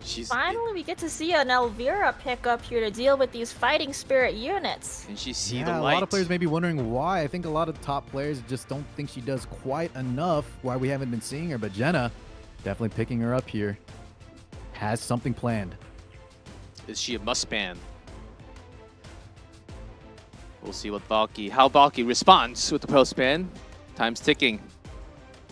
She's Finally, we get to see an Elvira pick up here to deal with these Fighting Spirit units. Can she see Yeah, the a light? lot of players may be wondering why. I think a lot of top players just don't think she does quite enough, why we haven't been seeing her. But Jenna, definitely picking her up here. Has something planned. Is she a must ban? We'll see what Valky, how Valky responds with the post ban. Time's ticking.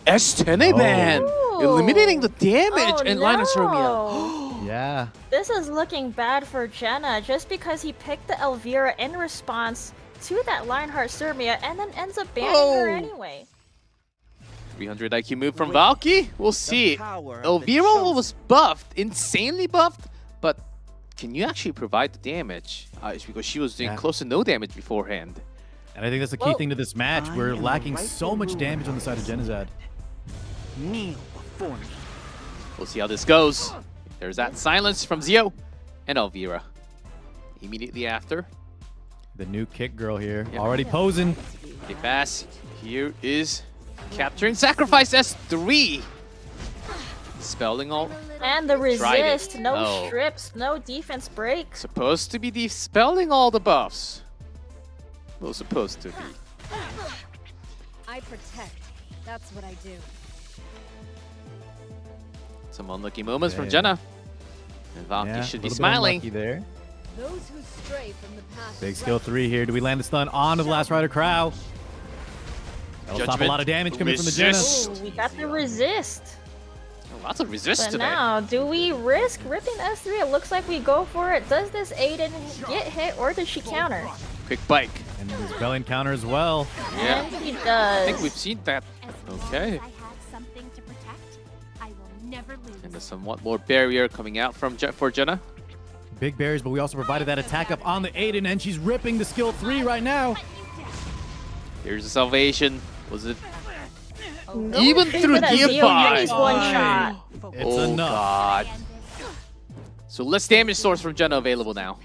S10 ban! Ooh. Eliminating the damage Oh, and Linus no. Romeo. Yeah. This is looking bad for Jenna just because he picked the Elvira in response to that Lionheart Sirmia and then ends up banning her Oh. anyway. 300 IQ move from Valky. We'll see. Elvira was buffed, insanely buffed, but can you actually provide the damage? It's because she was doing Yeah. close to no damage beforehand. And I think that's the key Well, thing to this match. We're lacking so much damage on the side of Genazad. Kneel before me. We'll see how this goes. There's that silence from Zio and Elvira. Immediately after, The new kick girl here. Yeah. Already posing. pretty fast. Here is capturing sacrifice S3. Dispelling all. And the Tried it. resist, no Oh. strips, no defense breaks. Supposed to be dispelling all the buffs. Well, supposed to be. I protect. That's what I do. Some unlucky moments from Yeah. Jenna. And Valky Yeah, should a be little bit smiling. unlucky there. Those who stray from the path. Big skill 3 here. Do we land the stun onto the Last Rider Crow? That'll stop a lot of damage coming from the Jenna. Resist. Ooh, we got the resist. Oh, lots of resist But today. now, do we risk ripping S3? It looks like we go for it. Does this Aiden get hit or does she counter? Quick bike. And there's Belly counter as well. Yeah. And she I does. think we've seen that. Okay. I have something to protect. I will never lose. And there's somewhat more barrier coming out from for Jenna. Big barriers, but we also provided that attack up on the Aiden, and she's ripping the skill 3 right now. Here's the salvation. Was it Nope. even Think through of that Zio DFI? Minis one shot. It's Oh enough. God. So less damage source from Jenna available now.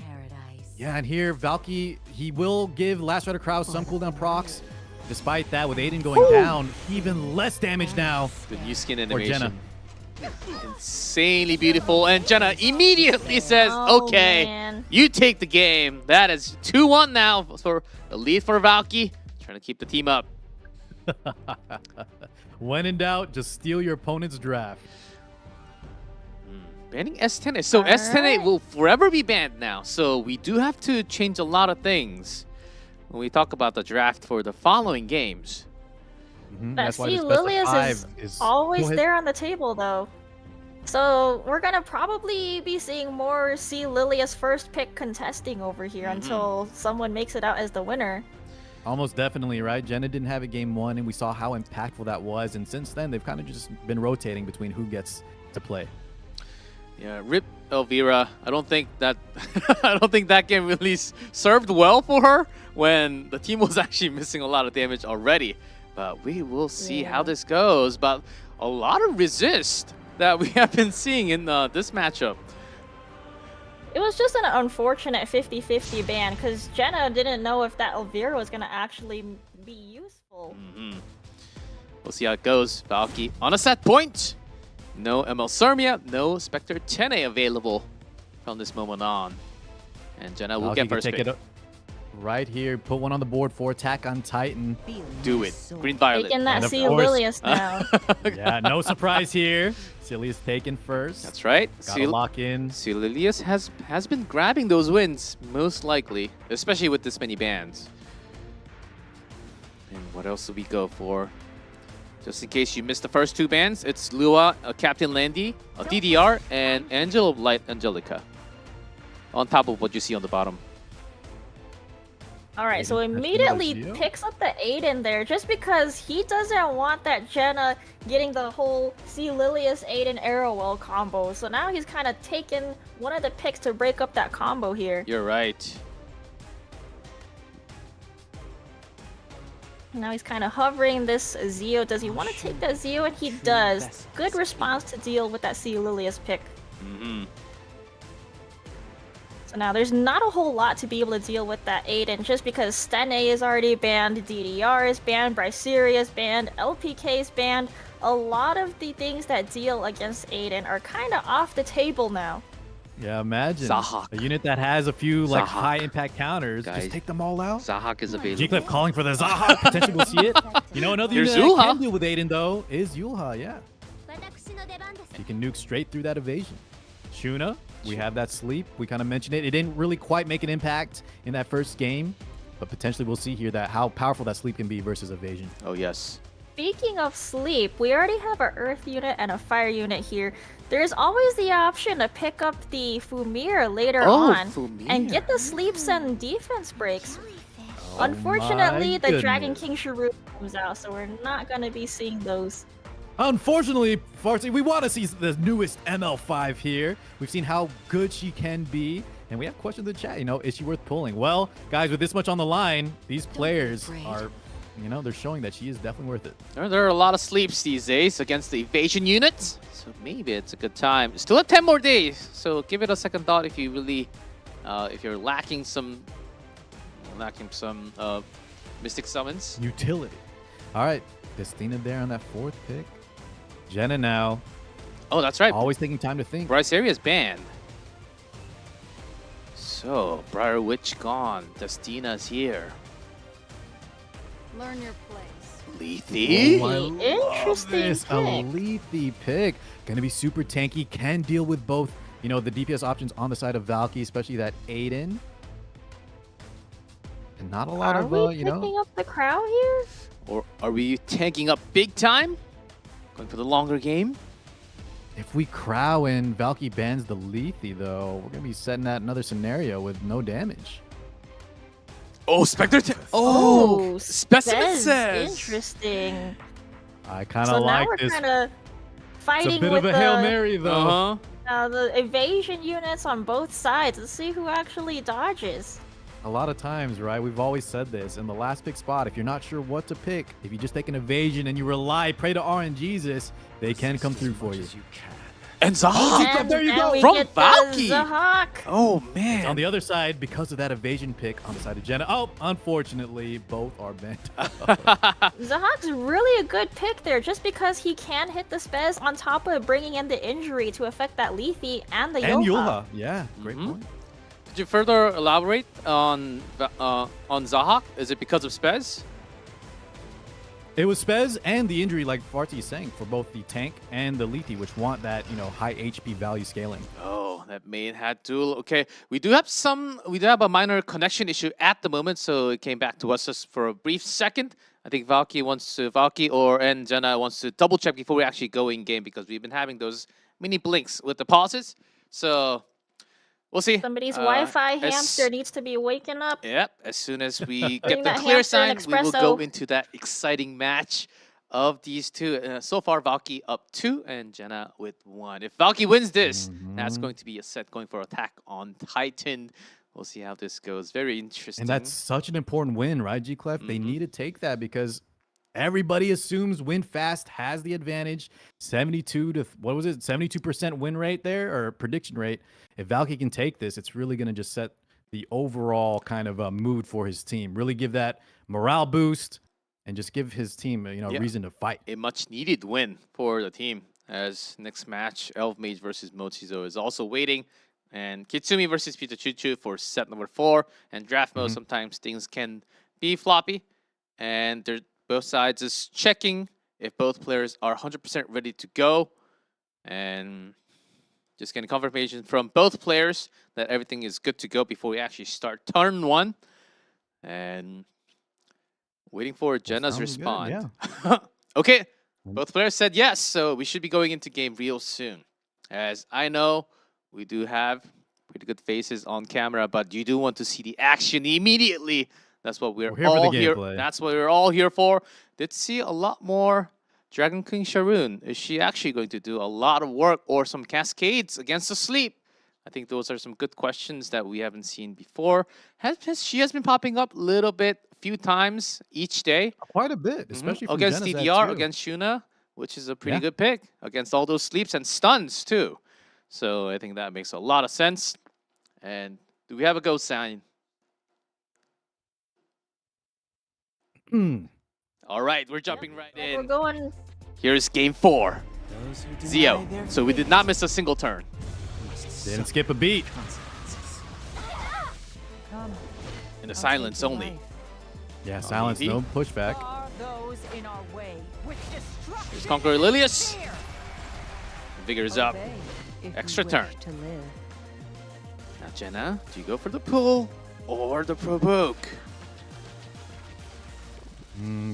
Yeah, and here, Valky, he will give Last Rider Crow some cooldown procs. Despite that, with Aiden going down, even less damage now The new skin for Jenna. animation. Insanely beautiful. And Jenna immediately says, Oh, okay, man. you take the game. That is 2-1 now for the lead for Valky. Trying to keep the team up. When in doubt, just steal your opponent's draft. Banning S10. So S10 will forever be banned now. So we do have to change a lot of things when we talk about the draft for the following games. Mhm, That that's why C. this best of Lilius 5 is Go always ahead. there on the table, though. So we're gonna probably be seeing more C. Lilius first pick contesting over here until someone makes it out as the winner. Almost definitely, right? Jenna didn't have a game 1, and we saw how impactful that was. And since then, they've kind of just been rotating between who gets to play. Yeah, rip Elvira. I don't think that I don't think that game really served well for her when the team was actually missing a lot of damage already. But we will see how this goes. But a lot of resist that we have been seeing in this matchup. It was just an unfortunate 50-50 ban because Jenna didn't know if that Elvira was gonna actually be useful. We'll see how it goes. Valky on a set point. No ML Sermia, no Spectre 10A available from this moment on. And Jenna will Valky get can first take pick. it right here, put one on the board for attack on Titan. Do it. Green Violet. Taking that And of C. course- Lilius now. Yeah, no surprise here. Cillia's taken first. That's right. Gotta lock in. Lilius has been grabbing those wins, most likely, especially with this many bans. And what else do we go for? Just in case you missed the first 2 bans, it's Lua, Captain Landy, DDR, and Angel of Light Angelica. On top of what you see on the bottom. All right, so Aiden immediately Zio. picks up the Aiden there just because he doesn't want that Jenna getting the whole C. Lilius Aiden Arrowwell combo. So now he's kind of taken one of the picks to break up that combo here. You're right. Now he's kind of hovering this Zio. Does he want to take that Zio? And he does. Good response to deal with that C. Lilius pick. So now there's not a whole lot to be able to deal with that Aiden just because Stene is already banned, DDR is banned, Bryceria is banned, LPK is banned. A lot of the things that deal against Aiden are kind of off the table now. Yeah, imagine Zahak. a unit that has a few like Zahak. high impact counters. Guys. Just take them all out. Zahak is available. G-Cliff calling for the Zahak. Potentially we'll see it. You know, another Here's unit that Yulha. can deal with Aiden though is Yulha. Yeah, he can nuke straight through that evasion. Shuna, we have that sleep. We kind of mentioned it. It didn't really quite make an impact in that first game, but potentially we'll see here that how powerful that sleep can be versus evasion. Oh, yes. Speaking of sleep, we already have an earth unit and a fire unit here. There's always the option to pick up the Fumir later on and get the sleeps and defense breaks. Unfortunately, the Dragon goodness. King Shrew comes out, so we're not going to be seeing those. Unfortunately, Farsi, we want to see the newest ML5 here. We've seen how good she can be, and we have questions in the chat. You know, is she worth pulling? Well, guys, with this much on the line, these players are, you know, they're showing that she is definitely worth it. There are a lot of sleeps these days against the evasion units, so maybe it's a good time. Still have 10 more days, so give it a second thought if you really, if you're lacking some Mystic Summons. Utility. All right, Destina there on that 4th pick. Jenna now. Oh, that's right. Always taking time to think. Bryce Area's banned. So, Briar Witch gone. Destina's here. Learn your place. Lethe. Oh, I love Interesting this. A pick. Lethe pick. Gonna be super tanky. Can deal with both, you know, the DPS options on the side of Valky, especially that Aiden. And not a lot Are of, we you picking know. up the crow here? Or are we tanking up big time? Going for the longer game? If we Crow and Valky bans the Lethe, though, we're gonna be setting that another scenario with no damage. Oh, Spectre. Oh, Specimen Spez. says. Interesting. I kind So of now like we're this. kind of It's fighting a bit with of a Hail Mary, though. the evasion units on both sides. Let's see who actually dodges. A lot of times, right? We've always said this. In the last pick spot, if you're not sure what to pick, if you just take an evasion and you pray to RNGesus, they can come through for you. And Zahak. And, there you and go. we From get the Valky. Zahak. Oh, man. On the other side, because of that evasion pick on the side of Jenna, oh, unfortunately, both are bent. Zahak's really a good pick there, just because he can hit the Spez on top of bringing in the injury to affect that Lethe and the And Yulha. Yulha. Yeah, great point. Could you further elaborate on Zahak? Is it because of Spez? It was Spez and the injury, like Farty is saying, for both the tank and the Lethe, which want that, you know, high HP value scaling. Oh, that main had duel. Okay, we do have a minor connection issue at the moment, so it came back to us just for a brief second. I think Valky and Jenna wants to double check before we actually go in game, because we've been having those mini blinks with the pauses. So we'll see. Somebody's Uh, Wi-Fi as- hamster needs to be waking up. Yep, as soon as we Bring get the that clear hamster an sign, we will go espresso. into that exciting match of these two. So far, Valky up 2 and Jenna with 1. If Valky wins this, that's going to be a set going for attack on Titan. We'll see how this goes. Very interesting. And that's such an important win, right, G-Clef? They need to take that because everybody assumes Win Fast has the advantage. 72% win rate there, or prediction rate. If Valky can take this, it's really going to just set the overall kind of mood for his team. Really give that morale boost and just give his team, you know, Yeah. reason to fight. a much needed win for the team, as next match, Elf Mage versus Mochizo is also waiting. And Kitsumi versus Pizza Choo Choo for set number 4. And draft mode, sometimes things can be floppy. And they're both sides is checking if both players are 100% ready to go. And just getting confirmation from both players that everything is good to go before we actually start turn 1. And waiting for Jenna's sounds good, response. Okay, both players said yes, so we should be going into game real soon. As I know, we do have pretty good faces on camera, but you do want to see the action immediately. That's what we're here for the all here. gameplay. That's what we're all here for. Did see a lot more Dragon King Sharon. Is she actually going to do a lot of work or some cascades against the sleep? I think those are some good questions that we haven't seen before. She has been popping up a little bit, a few times each day. Quite a bit, especially from against Jenna's DDR, too. against Shuna, which is a pretty Yeah. good pick. Against all those sleeps and stuns too. So I think that makes a lot of sense. And do we have a go sign? All right, we're jumping right We're in. going. Here's game 4. Zio. So we did not miss a single turn. Didn't skip a beat. In the silence only. Yeah, silence, Evie. no pushback. Here's Conqueror Lilius. Vigor's up. Extra turn. Now, Jenna, do you go for the pull or the provoke?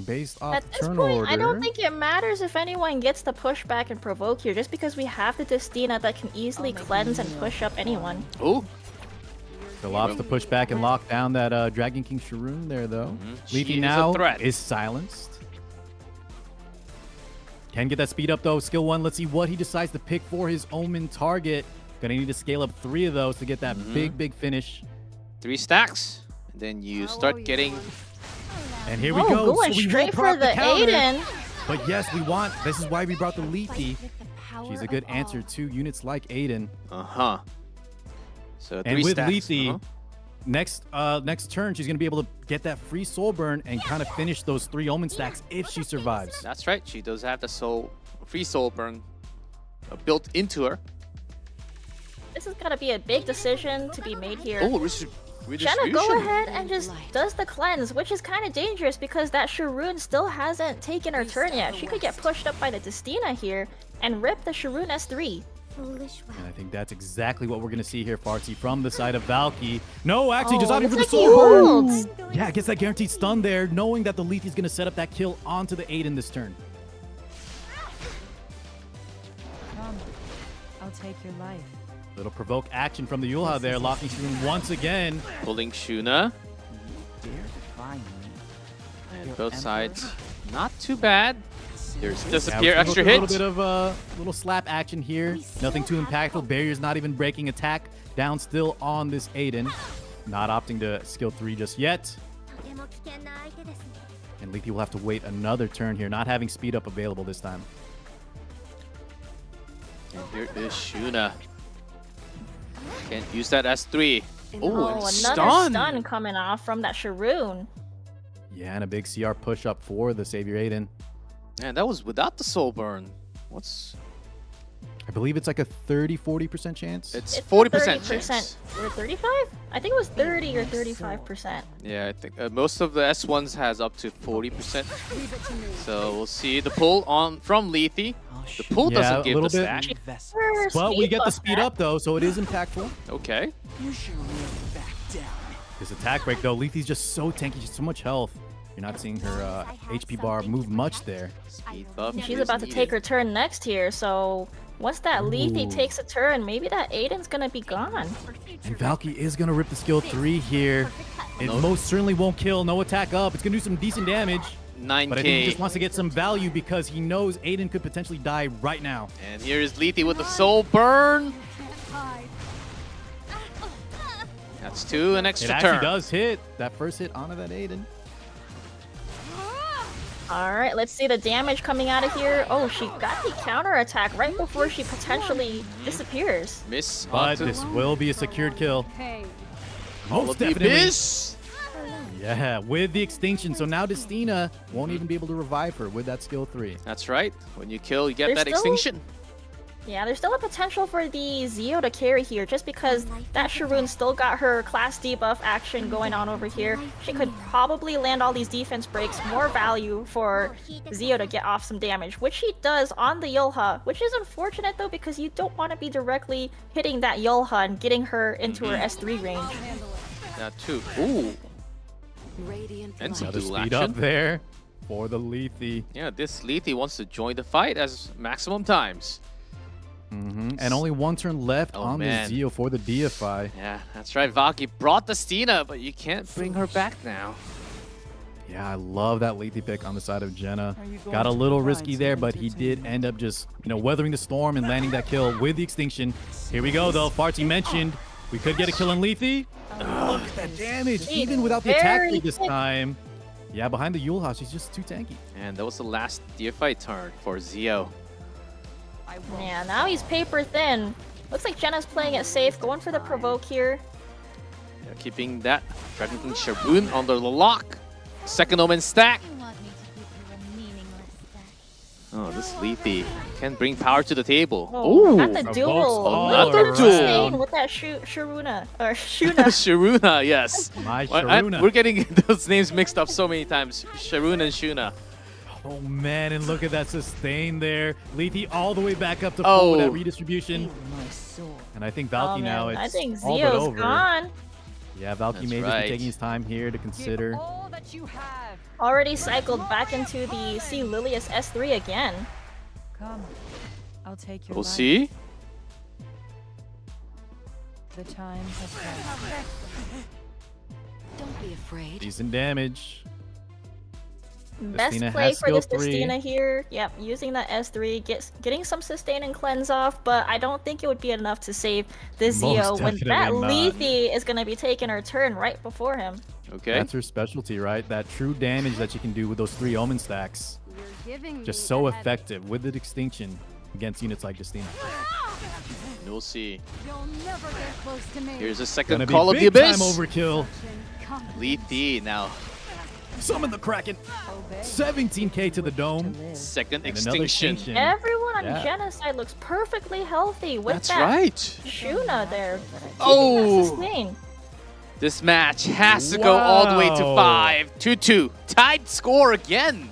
Based off At this turn point, order. I don't think it matters if anyone gets the pushback and provoke here, just because we have the Destina that can easily cleanse and push up anyone. Oh, Still opts to push back and lock down that Dragon King Sharoon there, though. She Lethe is a now threat. is silenced. Can get that speed up, though. Skill 1, let's see what he decides to pick for his Omen target. Gonna need to scale up 3 of those to get that big finish. 3 stacks. And then you start getting... And here we Oh, go. going So we straight will for proc the counter. Aiden. But yes, we want. This is why we brought the Lethe. She's a good answer to units like Aiden. Uh-huh. So 3 And with stacks. Lethe, next turn, she's gonna be able to get that free soul burn and kind of finish those 3 Omen stacks if she survives. That's right. She does have the free soul burn built into her. This is gonna be a big decision to be made here. Oh, Jenna, go ahead and just does the cleanse, which is kind of dangerous because that Sharoon still hasn't taken her turn yet. She could get pushed up by the Destina here and rip the Sharoon S3. And I think that's exactly what we're going to see here, Fartsy, from the side of Valky. No, actually, just opting for the looks like soul he burn. holds. Yeah, gets that guaranteed stun there, knowing that the Leafy's going to set up that kill onto the Aiden this turn. Come, I'll take your life. Little provoke action from the Yulha there, locking Shun once again. Pulling Shuna. And both sides, not too bad. There's disappear, Yeah, extra a hit. little bit of little slap action here. Nothing too impactful. Barrier's not even breaking. Attack down still on this Aiden. Not opting to skill 3 just yet. And Leafy will have to wait another turn here, not having speed up available this time. And here is Shuna. Can't use that S3. Oh, and another stun. stun coming off from that Sharoon. Yeah, and a big CR push up for the Savior Aiden. Man, that was without the soul burn. What's... I believe it's like a 30-40% chance. It's 40% chance. Or 35? I think it was 30 or 35%. Yeah, I think most of the S1s has up to 40%. So we'll see the pull on from Lethy. The pull Yeah, doesn't a give little the bit. stack. But we get the speed up though, so it is impactful. Okay. This attack break though, Lethy's just so tanky, just so much health. You're not seeing her HP bar move much there. Speed buff. She's about to take her turn next here, so once that Lethy takes a turn, maybe that Aiden's gonna be gone. And Valky is going to rip the skill 3 here. It most certainly won't kill. No attack up. It's going to do some decent damage. 9k. But I think he just wants to get some value because he knows Aiden could potentially die right now. And here is Lethy with the soul burn. That's 2, an extra It actually turn. does hit. That first hit onto that Aiden. Alright, let's see the damage coming out of here. Oh, she got the counter attack right before she potentially disappears. Miss. But onto this will be a secured kill. all Most of the definitely. abyss. Yeah, with the extinction. So now Destina won't even be able to revive her with that skill 3. That's right. When you kill, you get There's that still- extinction. Yeah, there's still a potential for the Zio to carry here, just because that Sharoon still got her class debuff action going on over here. She could probably land all these defense breaks, more value for Zio to get off some damage, which he does on the Yulha, which is unfortunate though, because you don't want to be directly hitting that Yulha and getting her into her S3 range. That too. Ooh. And some Another dual speed action. up there for the Lethy. Yeah, this Lethy wants to join the fight as maximum times. And only one turn left Oh, on man. the Zio for the Deify. Yeah, that's right. Valky brought the Stina, but you can't bring her back now. Yeah, I love that Lethy pick on the side of Jenna. Are you going Got a to little provide risky there, some but he did entertainment? end up just, weathering the storm and landing that kill with the extinction. Here we go, though. Farty mentioned we could get a kill on Lethy. Look at that damage, even without the attack Very rate this quick. time. Yeah, behind the Yule House, she's just too tanky. And that was the last DFI turn for Zio. Yeah, now he's paper thin. Looks like Jenna's playing it safe, going for the provoke here. Yeah, keeping that Dragon King Shaboon under the lock. Second Omen stack. Oh, this Lethy can bring power to the table. Oh, not the Provokes duel. all Look at the around. sustain with that Sharuna. Or Shuna. Sharuna, yes. My Well, Sharuna. we're getting those names mixed up so many times. Sharuna and Shuna. Oh, man, and look at that sustain there. Lethy all the way back up to Oh. full with that redistribution. And I think Valky Oh, now, man. it's I think all but Zio's over. gone. Yeah, Valky That's may just right. be taking his time here to consider. Already cycled back into the C. Lilius S3 again. Come, I'll take your We'll life. see. The time has come. Don't be afraid. Decent damage. Best Destina play has for this skill 3. Destina here. Yep, using that S3, getting some sustain and cleanse off, but I don't think it would be enough to save the Zio when that definitely not. Lethy is going to be taking her turn right before him. Okay. That's her specialty, right? That true damage that she can do with those 3 Omen stacks. Just so effective with the extinction against units like Justina. We'll see. You'll never get close to me. Here's a Gonna second be Call of the big time Abyss. overkill. Lethy now. Summon the Kraken. 17k to the dome. Second And another extinction. Everyone on Yeah. Jenna's side looks perfectly healthy with That's that right. Shuna there. Oh. Sustain. This match has to go all the way to Wow. 5. 2-2. Tied score again.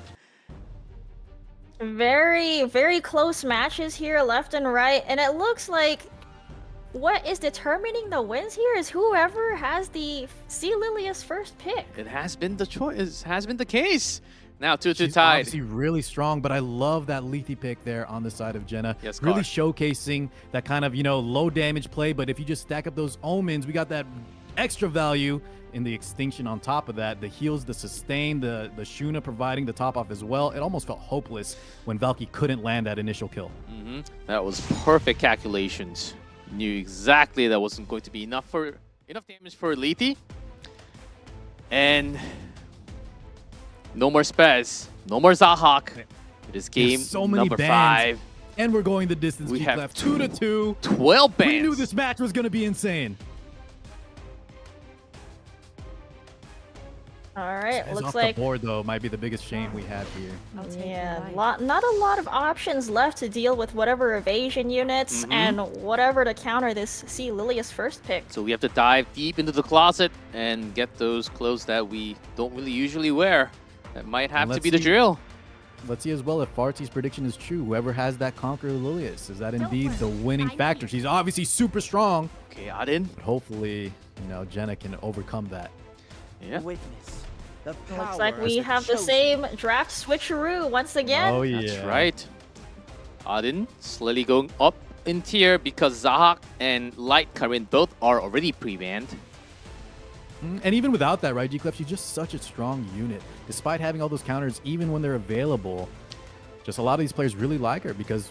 Very, very close matches here, left and right, and it looks like what is determining the wins here is whoever has the Sea Lilia's first pick. It has been the choice. Has been the case. Now 2-2 She's tied. obviously really strong, but I love that Lethe pick there on the side of Jenna. Yes, really Gar. showcasing that kind of, low damage play, but if you just stack up those omens, we got that extra value in the extinction on top of that. The heals, the sustain, the Shuna providing the top off as well. It almost felt hopeless when Valky couldn't land that initial kill. That was perfect calculations. Knew exactly that wasn't going to be enough damage for Lethe. And no more Spez, no more Zahak. It is game There's so many number bans. 5. And we're going the distance. We Geek have left 2-2. 12 bans. We knew this match was going to be insane. All right, Spez looks off like the board though might be the biggest shame we have here. yeah, not a lot of options left to deal with whatever evasion units and whatever to counter this Sea Lilia's first pick. So we have to dive deep into the closet and get those clothes that we don't really usually wear. That might have to let's be the see. drill. Let's see as well if Farty's prediction is true. Whoever has that Conqueror Lilius, is that indeed the winning factor? She's obviously super strong, Okay, Arin. but hopefully, Jenna can overcome that. Yeah. Looks like we have the same draft switcheroo once again. Oh yeah. That's right. Arin slowly going up in tier because Zahak and Light Karin both are already pre-banned. And even without that, right, G-Clef, she's just such a strong unit. Despite having all those counters, even when they're available, just a lot of these players really like her because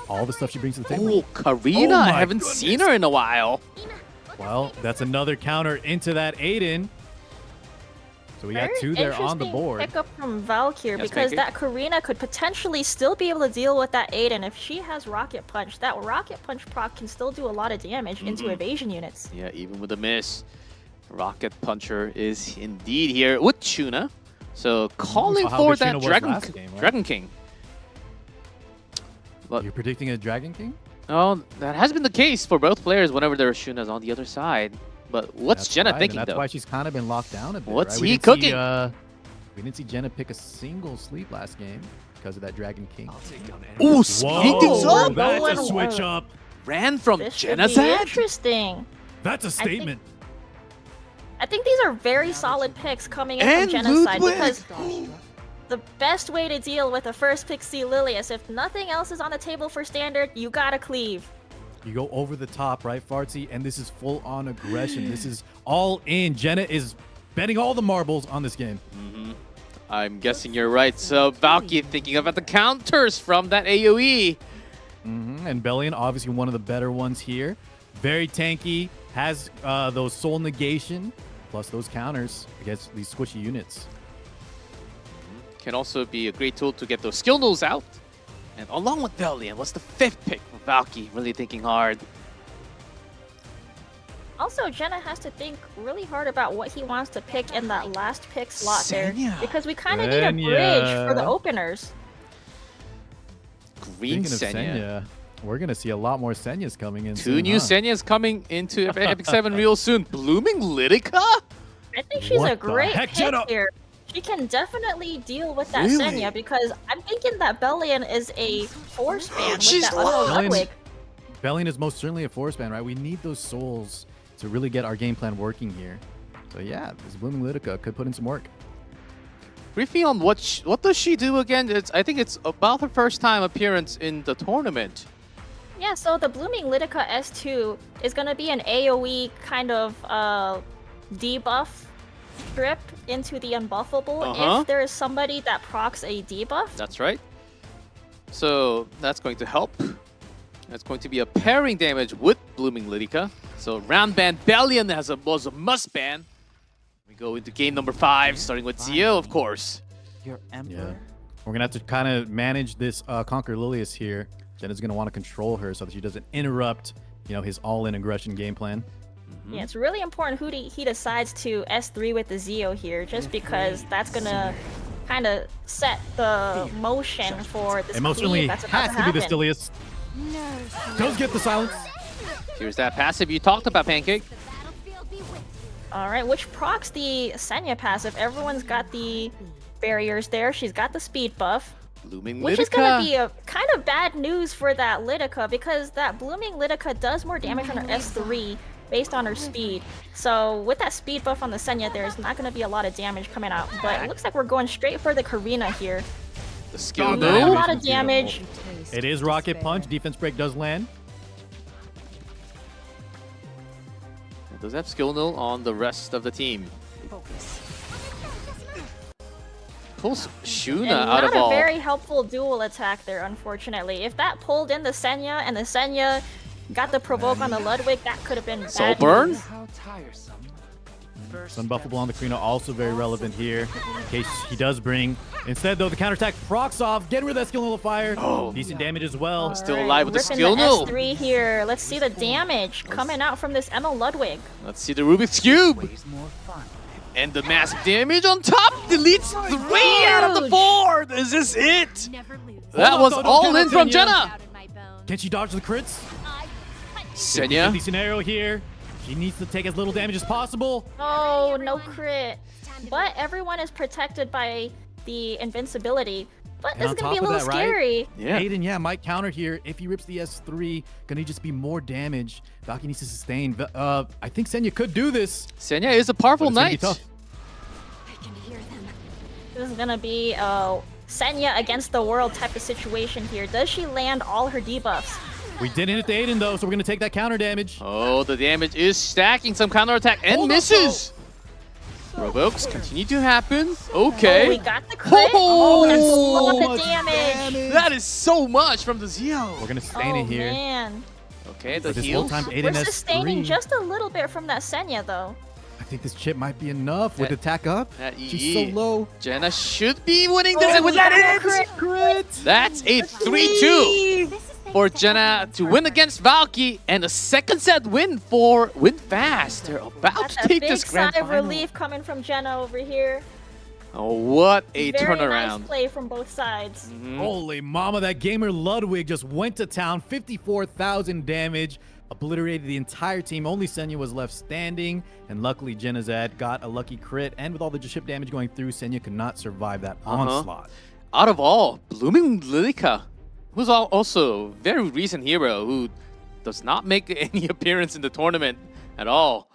all the stuff she brings to the table. Oh, Karina! Oh I my haven't seen her in a while. Well, that's another counter into that Aiden. So we got Very 2 there on the interesting board. Pick up from Valky here Yes, because Valky. that Karina could potentially still be able to deal with that Aiden if she has Rocket Punch. That Rocket Punch proc can still do a lot of damage into evasion units. Yeah, even with a miss, Rocket Puncher is indeed here with Shuna. So calling saw how for good Shuna that was Dragon, last game, right? Dragon King. But You're predicting a Dragon King? oh, that has been the case for both players whenever their Shuna's on the other side. But what's That's Jenna right, thinking and that's though? why she's kind of been locked down a bit. What's right? We he didn't see, cooking? we didn't see Jenna pick a single sleep last game because of that Dragon King. Ooh, speeding things Whoa, up. that's a Going switch low. up. Ran from This should Jenna's be head. interesting. That's a statement. I think these are very solid picks coming in And from Jenna's side Ludwig. because the best way to deal with a first pick Sea Lilius, if nothing else is on the table for standard, you gotta cleave. You go over the top, right, Fartsy? And this is full-on aggression. This is all in. Jenna is betting all the marbles on this game. I'm guessing you're right. So Valky thinking about the counters from that AoE. And Bellion, obviously one of the better ones here. Very tanky, has those soul negation, plus those counters against these squishy units. Can also be a great tool to get those skill nulls out. And along with Bellion, what's the 5th pick for Valky? Really thinking hard. Also, Jenna has to think really hard about what he wants to pick in that last pick slot there. Senya. Because we kind of need a bridge for the Senya. openers. Green Speaking of Senya. we're going to see a lot more Senyas coming in 2 soon, new huh? Senyas coming into EpicSeven real soon. Blooming Lidica? I think she's What a the great heck, pick Jenna? here. She can definitely deal with that Really? Senya because I'm thinking that Bellion is a force ban with She's that other lying. Ludwig. Bellion is most certainly a force ban, right? We need those souls to really get our game plan working here. So yeah, this Blooming Lidica could put in some work. Briefing on what does she do again? I think it's about her first time appearance in the tournament. Yeah, so the Blooming Lidica S2 is going to be an AoE kind of debuff strip into the unbuffable if there is somebody that procs a debuff. That's right. So that's going to help. That's going to be a pairing damage with Blooming Lidica. So round ban Bellion was a must ban. We go into game number 5, starting with Zio, of course. Yeah. We're going to have to kind of manage this Conquer Lilius here. Jenna's going to want to control her so that she doesn't interrupt, his all-in aggression game plan. Yeah, it's really important who he decides to S3 with the Zio here, just because that's going to kind of set the motion for this Emotionally, cleave that's about has to be the happen. Stilius. Does get the silence. Here's that passive you talked about, Pancake. Alright, which procs the Senya passive. Everyone's got the barriers there. She's got the speed buff. Blooming Which Lidica. is gonna be a kind of bad news for that Lidica, because that Blooming Lidica does more damage on her S3 based on her speed. So with that speed buff on the Senya, there's not gonna be a lot of damage coming out. But it looks like we're going straight for the Karina here. The skill Not a move. lot of damage. It is Rocket Punch. Defense break does land. Does have skill null on the rest of the team. Pulls Shuna And out of not a all. very helpful dual attack there, unfortunately. If that pulled in the Senya and the Senya got the provoke on the Ludwig, that could have been Soul bad burn? news. Unbuffable on the Karina also very relevant here. In case he does bring. Instead, though, the counterattack procs off. Get rid of that skill nullifier. Oh. Decent damage as well. Still Alright, alive with the ripping skill null. S3 here. Let's see the damage coming out from this Emma Ludwig. Let's see the Rubik's Cube. And the massive damage on top deletes 3 out of the 4. This is it. That Hold was on, don't all count in out from Senya. Jenna. Can she dodge the crits? Senya. The scenario here. She needs to take as little damage as possible. Oh, no crit. But everyone is protected by the invincibility. But And this on is going to be a top of little that, right? scary. Yeah. Aiden, might counter here. If he rips the S3, gonna just be more damage. Valky needs to sustain. I think Senya could do this. Senya is a powerful but it's gonna knight. be tough. This is going to be a Senya against the world type of situation here. Does she land all her debuffs? We didn't hit the Aiden though, so we're gonna take that counter damage. Oh, the damage is stacking. Some counterattack and Hold up, misses. Provokes continue to happen. Oh, we Okay. got the crit. Oh, that's a lot of much damage. That is so much from the Zio. We're gonna sustain Oh, it here. man. Okay, the For this heals. whole time, We're Aiden has sustaining 3. just a little bit from that Senya, though. I think this chip might be enough with That- attack up. that She's so EE. low. Jenna should be winning this. Oh, And with that we got it, a crit. that's a 3-2 for Jenna to win against Valky, and a second set win for Win Fast. They're about That's to a take big this grand sigh of final. relief coming from Jenna over here. Oh, what a Very turnaround. nice play from both sides. Mhm. Holy mama, that gamer Ludwig just went to town. 54,000 damage. Obliterated the entire team. Only Senya was left standing. And luckily, Jenazad got a lucky crit. And with all the chip damage going through, Senya could not survive that onslaught. Out of all, Blooming Lidica, who's also a very recent hero who does not make any appearance in the tournament at all.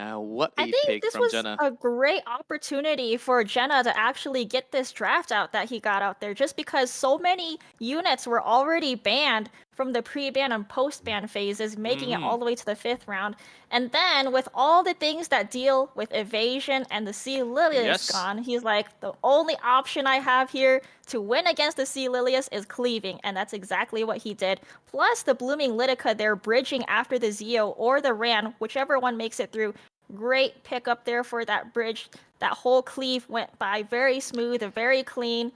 What a I think pick this from was Jenna. a great opportunity for Jenna to actually get this draft out that he got out there, just because so many units were already banned from the pre-ban and post-ban phases, making it all the way to the 5th round. And then with all the things that deal with evasion and the Sea Lilius Yes. gone, he's like, the only option I have here to win against the Sea Lilius is cleaving, and that's exactly what he did. Plus the Blooming Lidica there bridging after the Zio or the Ran, whichever one makes it through. Great pick up there for that bridge. That whole cleave went by very smooth and very clean.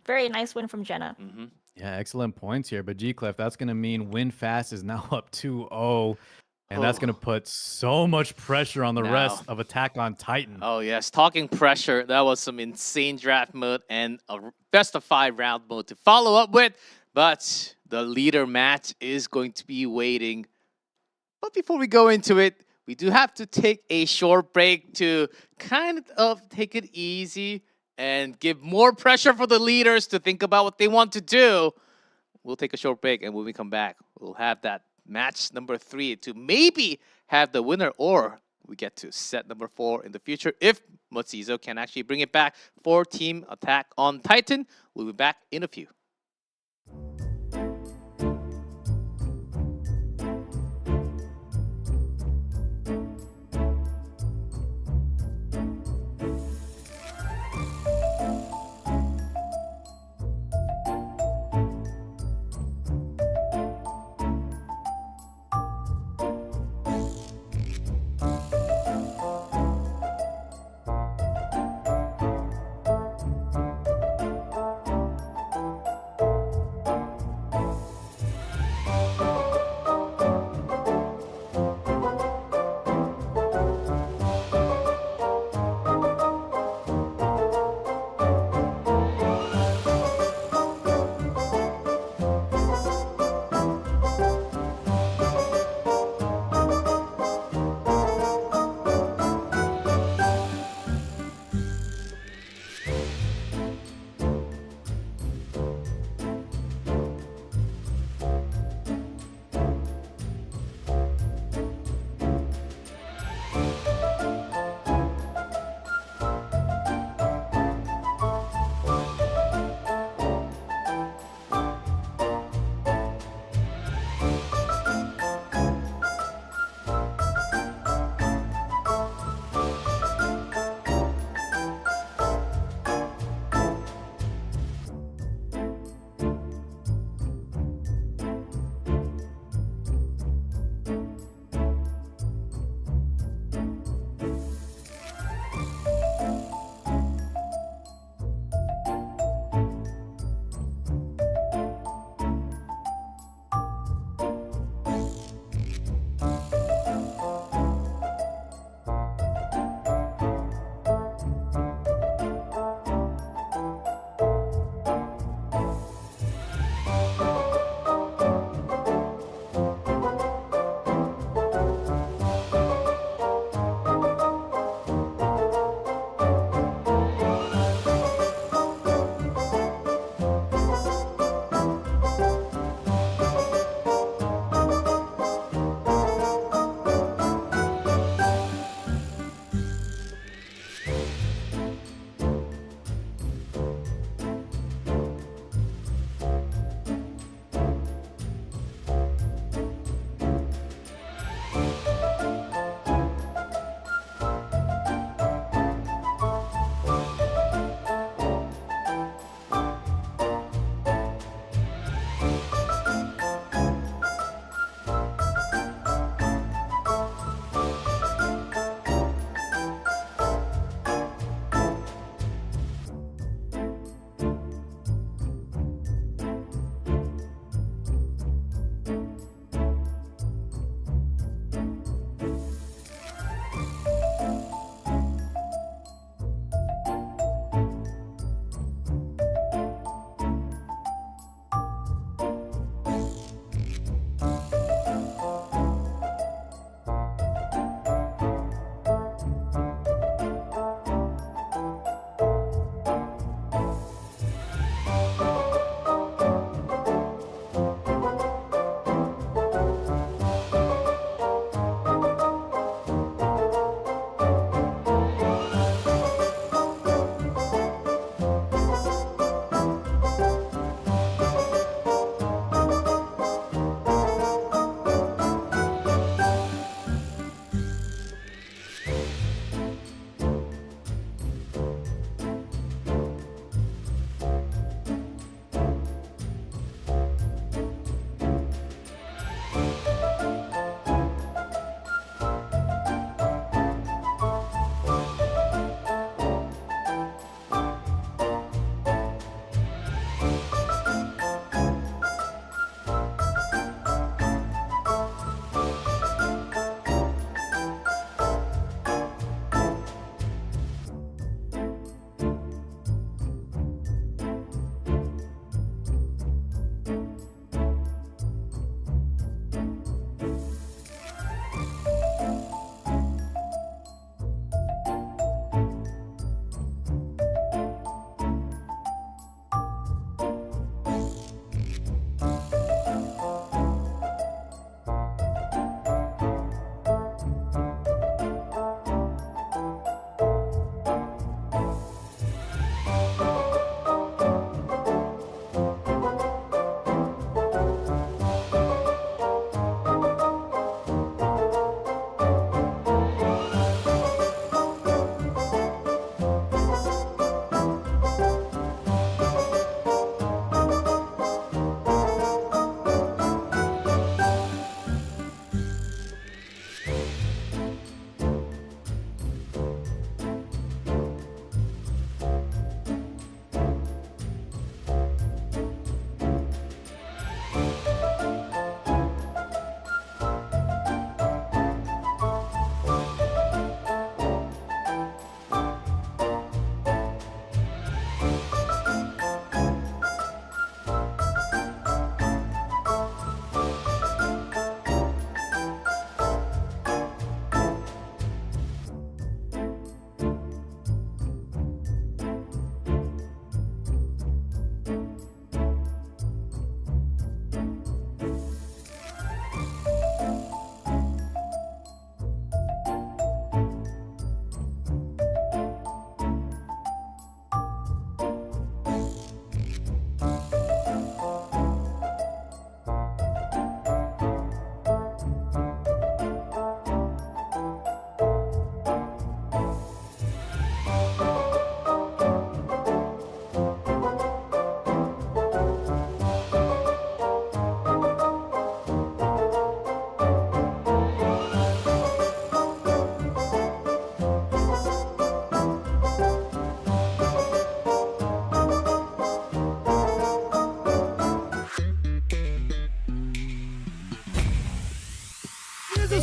Very nice win from Jenna. Mhm. Yeah, excellent points here. But G-Clef, that's going to mean Win Fast is now up 2-0. And that's going to put so much pressure on the Now. rest of Attack on Titan. Oh yes, talking pressure, that was some insane draft mode and a best of 5 round mode to follow up with. But the leader match is going to be waiting. But before we go into it, we do have to take a short break to kind of take it easy and give more pressure for the leaders to think about what they want to do. We'll take a short break, and when we come back, we'll have that match number 3 to maybe have the winner, or we get to set number 4 in the future if Moso can actually bring it back for Team Attack on Titan. We'll be back in a few.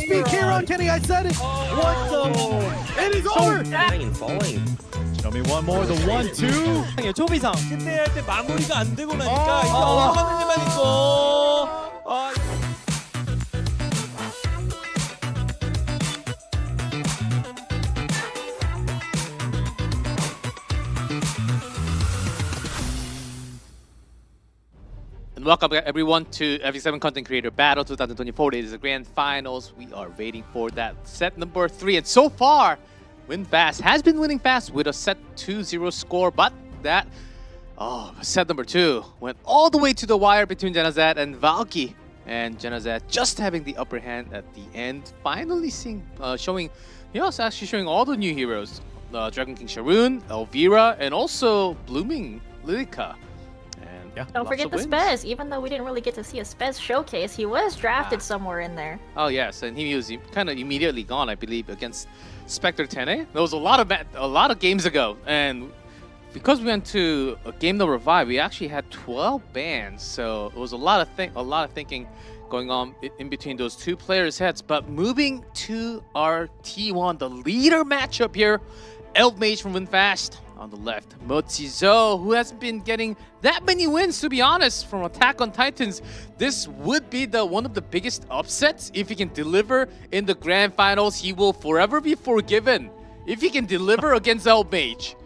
speed Kieran, Kenny, I said it! What the? It is over! Show me one more, the 1-2. 조비상 그때 할 때 마무리가 안 되고 나니까 이게 넘어가는 일만 있고. And welcome everyone to EpicSeven Content Creator Battle 2024. It is the grand finals. We are waiting for that set number 3. And so far, WinFast has been winning fast with a set 2-0 score. But that set number 2 went all the way to the wire between Janazad and Valky. And Janazad just having the upper hand at the end. Finally showing all the new heroes. Dragon King Sharoon, Elvira, and also Blooming Lilica. Don't forget the Spez. Even though we didn't really get to see a Spez showcase, he was drafted somewhere in there. Oh yes, and he was kind of immediately gone, I believe, against Spectre Tene. There was a lot of games ago, and because we went to a game number 5, we actually had 12 bans. So it was a lot of thinking going on in between those two players' heads. But moving to our T1, the leader matchup here, Elf Mage from WinFast. On the left, Moso, who hasn't been getting that many wins, to be honest, from Attack on Titans. This would be one of the biggest upsets. If he can deliver in the grand finals, he will forever be forgiven. If he can deliver against Elf Mage.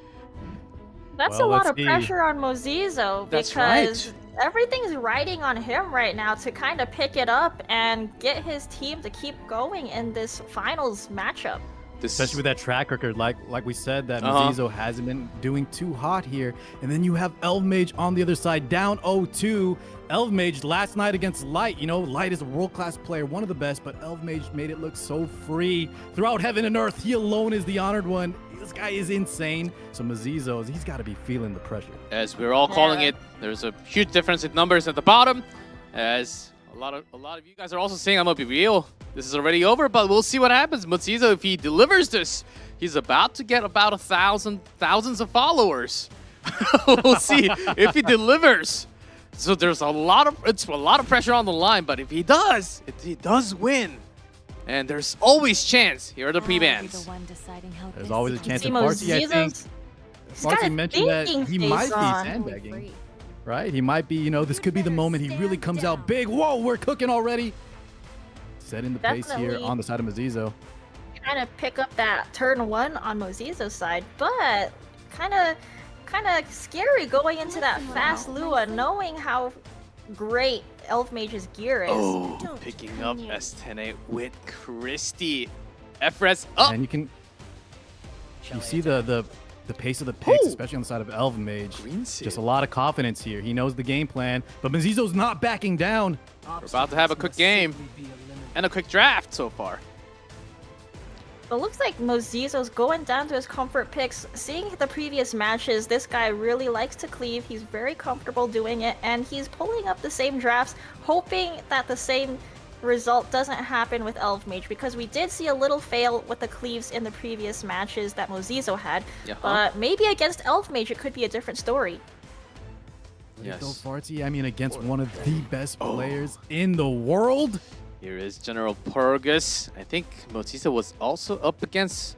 That's a lot of pressure on Mozizo because everything's riding on him right now to kind of pick it up and get his team to keep going in this finals matchup. Especially with that track record, like we said, that Mozizo hasn't been doing too hot here. And then you have Elf Mage on the other side, down 0-2. Elf Mage last night against Light. You know, Light is a world-class player, one of the best, but Elf Mage made it look so free. Throughout heaven and earth, he alone is the honored one. This guy is insane. So Mozizo, he's got to be feeling the pressure. As we're all calling it, there's a huge difference in numbers at the bottom. As a lot of you guys are also saying, I'm gonna be real, this is already over, but we'll see what happens. Mozizo, if he delivers this, he's about to get about thousands of followers. We'll see if he delivers. So there's a lot of pressure on the line, but if he does win, and there's always chance. Here are the pre-bans. There's always a chance. And Farsi, I think, Farsi mentioned that he might be sandbagging. Right? He might be, you know, this could be the moment he really comes out big. Whoa, we're cooking already. Setting the pace here on the side of Mozizo. Kind of pick up that turn 1 on Mozizo's side, but kind of scary going into that fast Lua, knowing how great Elf Mage's gear is. Oh, picking up S10A with Christie. Efres up. And you see the pace of the picks, especially on the side of Elf Mage. Just a lot of confidence here. He knows the game plan, but Mozizo's not backing down. We're about to have a quick game and a quick draft so far. It looks like Mozizo's going down to his comfort picks. Seeing the previous matches, this guy really likes to cleave. He's very comfortable doing it, and he's pulling up the same drafts, hoping that the same result doesn't happen with Elf Mage, because we did see a little fail with the cleaves in the previous matches that Mozizo had. But maybe against Elf Mage, it could be a different story. Yes. Farsi, I mean, against one of the best players in the world. Here is General Purgus. I think Mozizo was also up against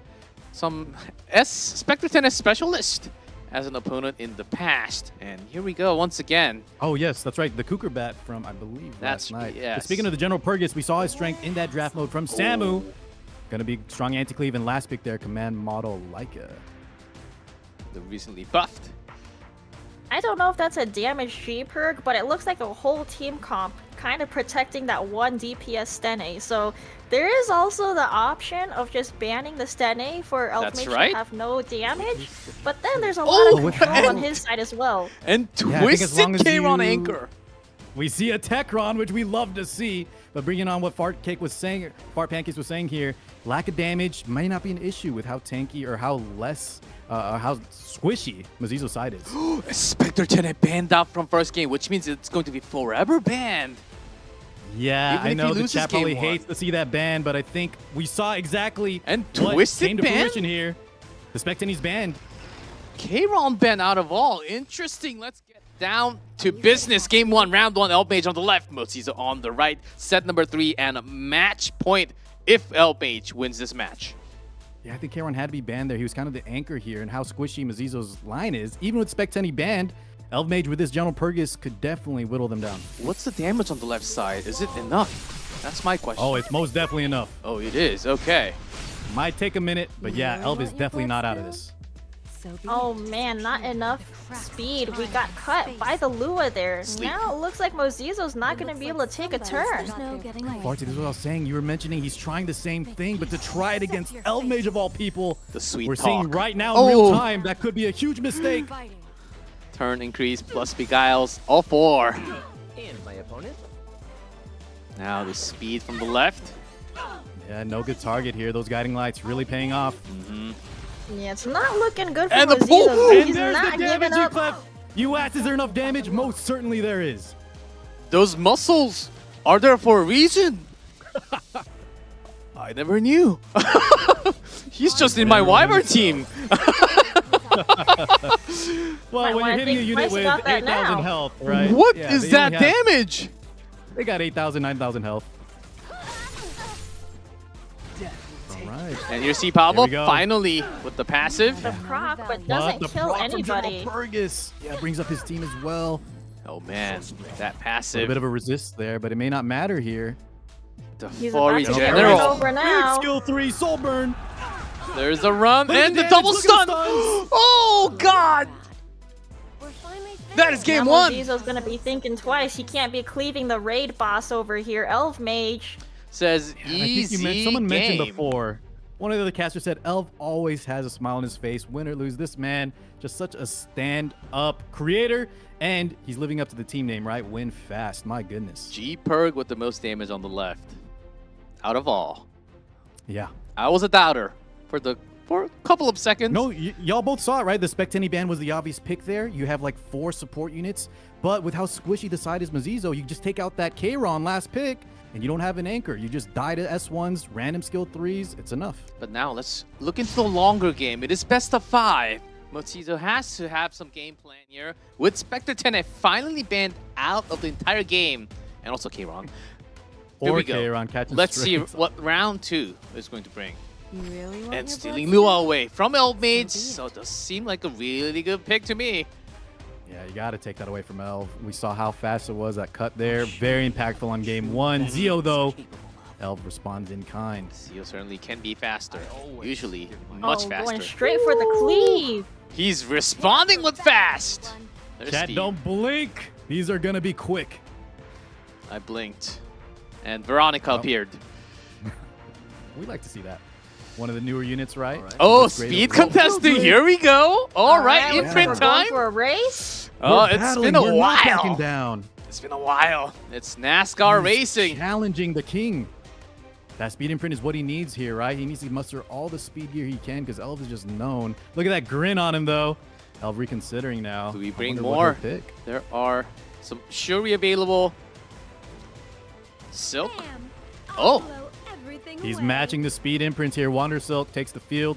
some Spectre Tennis specialist as an opponent in the past. And here we go once again. Oh, yes, that's right. The Cougar Bat from, I believe, last night. Yes. Speaking of the General Purgus, we saw his strength in that draft mode from Samu. Gonna be strong anti-cleave, and last pick there, command model Leica. The recently buffed. I don't know if that's a damage G perk, but it looks like a whole team comp kind of protecting that one DPS Stene. So there is also the option of just banning the Stene for Elf Mage to have no damage. But then there's a lot of control on his side as well. And twisted K-Ron Anchor. We see a Techron, which we love to see. But bringing on what Fart Pancakes was saying here, lack of damage may not be an issue with how tanky or how how squishy Mozizo's side is. Spectre Tenant banned out from first game, which means it's going to be forever banned. Yeah, Even I know the loses chat probably game hates to see that ban, but I think we saw exactly and what twisted came to fruition here. The Specteny's banned. K-Ron ban out of all. Interesting. Let's get down to business. Game 1, round 1. Elf Mage on the left, Mozizo on the right. Set number 3 and match point if Mage wins this match. Yeah, I think Kayron had to be banned there. He was kind of the anchor here, and how squishy Mazizo's line is. Even with Spectenny banned, Mage with this General Purgus could definitely whittle them down. What's the damage on the left side? Is it enough? That's my question. Oh, it's most definitely enough. Oh, it is. Okay. Might take a minute, but yeah, Really Elv want is your definitely blood not out of spill? this. So be Oh it. man, not enough speed. We got cut by the Lua there. Sleep. Now it looks like Mozizo's not going to be able to take a turn. There's no getting away. Farty, this is what I was saying. You were mentioning he's trying the same thing, but to try it against Mage of all people, The sweet we're talk. seeing right now in real time that could be a huge mistake. Fighting. Turn increase plus beguiles. All 4. And my opponent? Now the speed from the left. Yeah, no good target here. Those guiding lights really paying off. Yeah, it's not looking good for And the Mozizo. pull! And He's there's not the giving damage, up. Eclef. You asked, is there enough damage? Most certainly there is. Those muscles are there for a reason. I never knew. He's just in my Wyvern team. Well, Might when wanna you're hitting a think unit twice with about that 8,000 now. health, right? What Yeah, is they that only have- damage? They got 8,000, 9,000 health. All right. And you see Pablo Here we go. finally with the passive. The proc, but But doesn't the kill proc from General anybody. Purgus, yeah, brings up his team as well. Oh man, that A passive. bit of a resist there, but it may not matter here. The He's full about to get regeneral. run over now. Big skill 3, soul burn. There's a run Look at and the damage, double look at stun. the stuns. Oh god, We're finally that is game Now 1. Mozizo's gonna be thinking twice. He can't be cleaving the raid boss over here, Elf Mage. Says And I think easy someone mentioned game. before. One of the other casters said, Elf always has a smile on his face, win or lose. This man, just such a stand-up creator, and he's living up to the team name, right? Win fast, my goodness. G Perg with the most damage on the left. Out of all. Yeah. I was a doubter for a couple of seconds. No, y'all both saw it, right? The Spectenny ban was the obvious pick there. You have like 4 support units, but with how squishy the side is Mazizo, you just take out that Kayron last pick, and you don't have an anchor. You just die to S1s, random skill 3s. It's enough. But now let's look into the longer game. It is best of 5. Mozizo has to have some game plan here. With Spectre 10 finally banned out of the entire game. And also Kayron. Here Or we go. Kayron catching Let's see strays. what round 2 is going to bring. You really want And your stealing blood Lua spill? away from Mage, be it. so it does seem like a really good pick to me. Yeah, you got to take that away from Elv. We saw how fast it was, that cut there. Very impactful on game 1. Zio, though, Elv responds in kind. Zio certainly can be faster. Usually much Going faster. straight for the cleave. He's responding with fast. There's Chat, Steve. don't blink. These are going to be quick. I blinked. And Veronica appeared. We like to see that. One of the newer units, right? Oh, Looks great speed as well. contesting. Here we go. All right, looks like imprint we're going time. for a race. Oh, We're it's battling. been a We're not backing while. down. It's been a while. It's NASCAR He's racing. challenging the king. That speed imprint is what he needs here, right? He needs to muster all the speed gear he can because Elv is just known. Look at that grin on him, though. Elv reconsidering now. Do we I bring wonder what more? he'll pick. There are some Shuri available. Silk. Bam. Oh. I'll blow everything He's away. matching the speed imprint here. Wander Silk takes the field.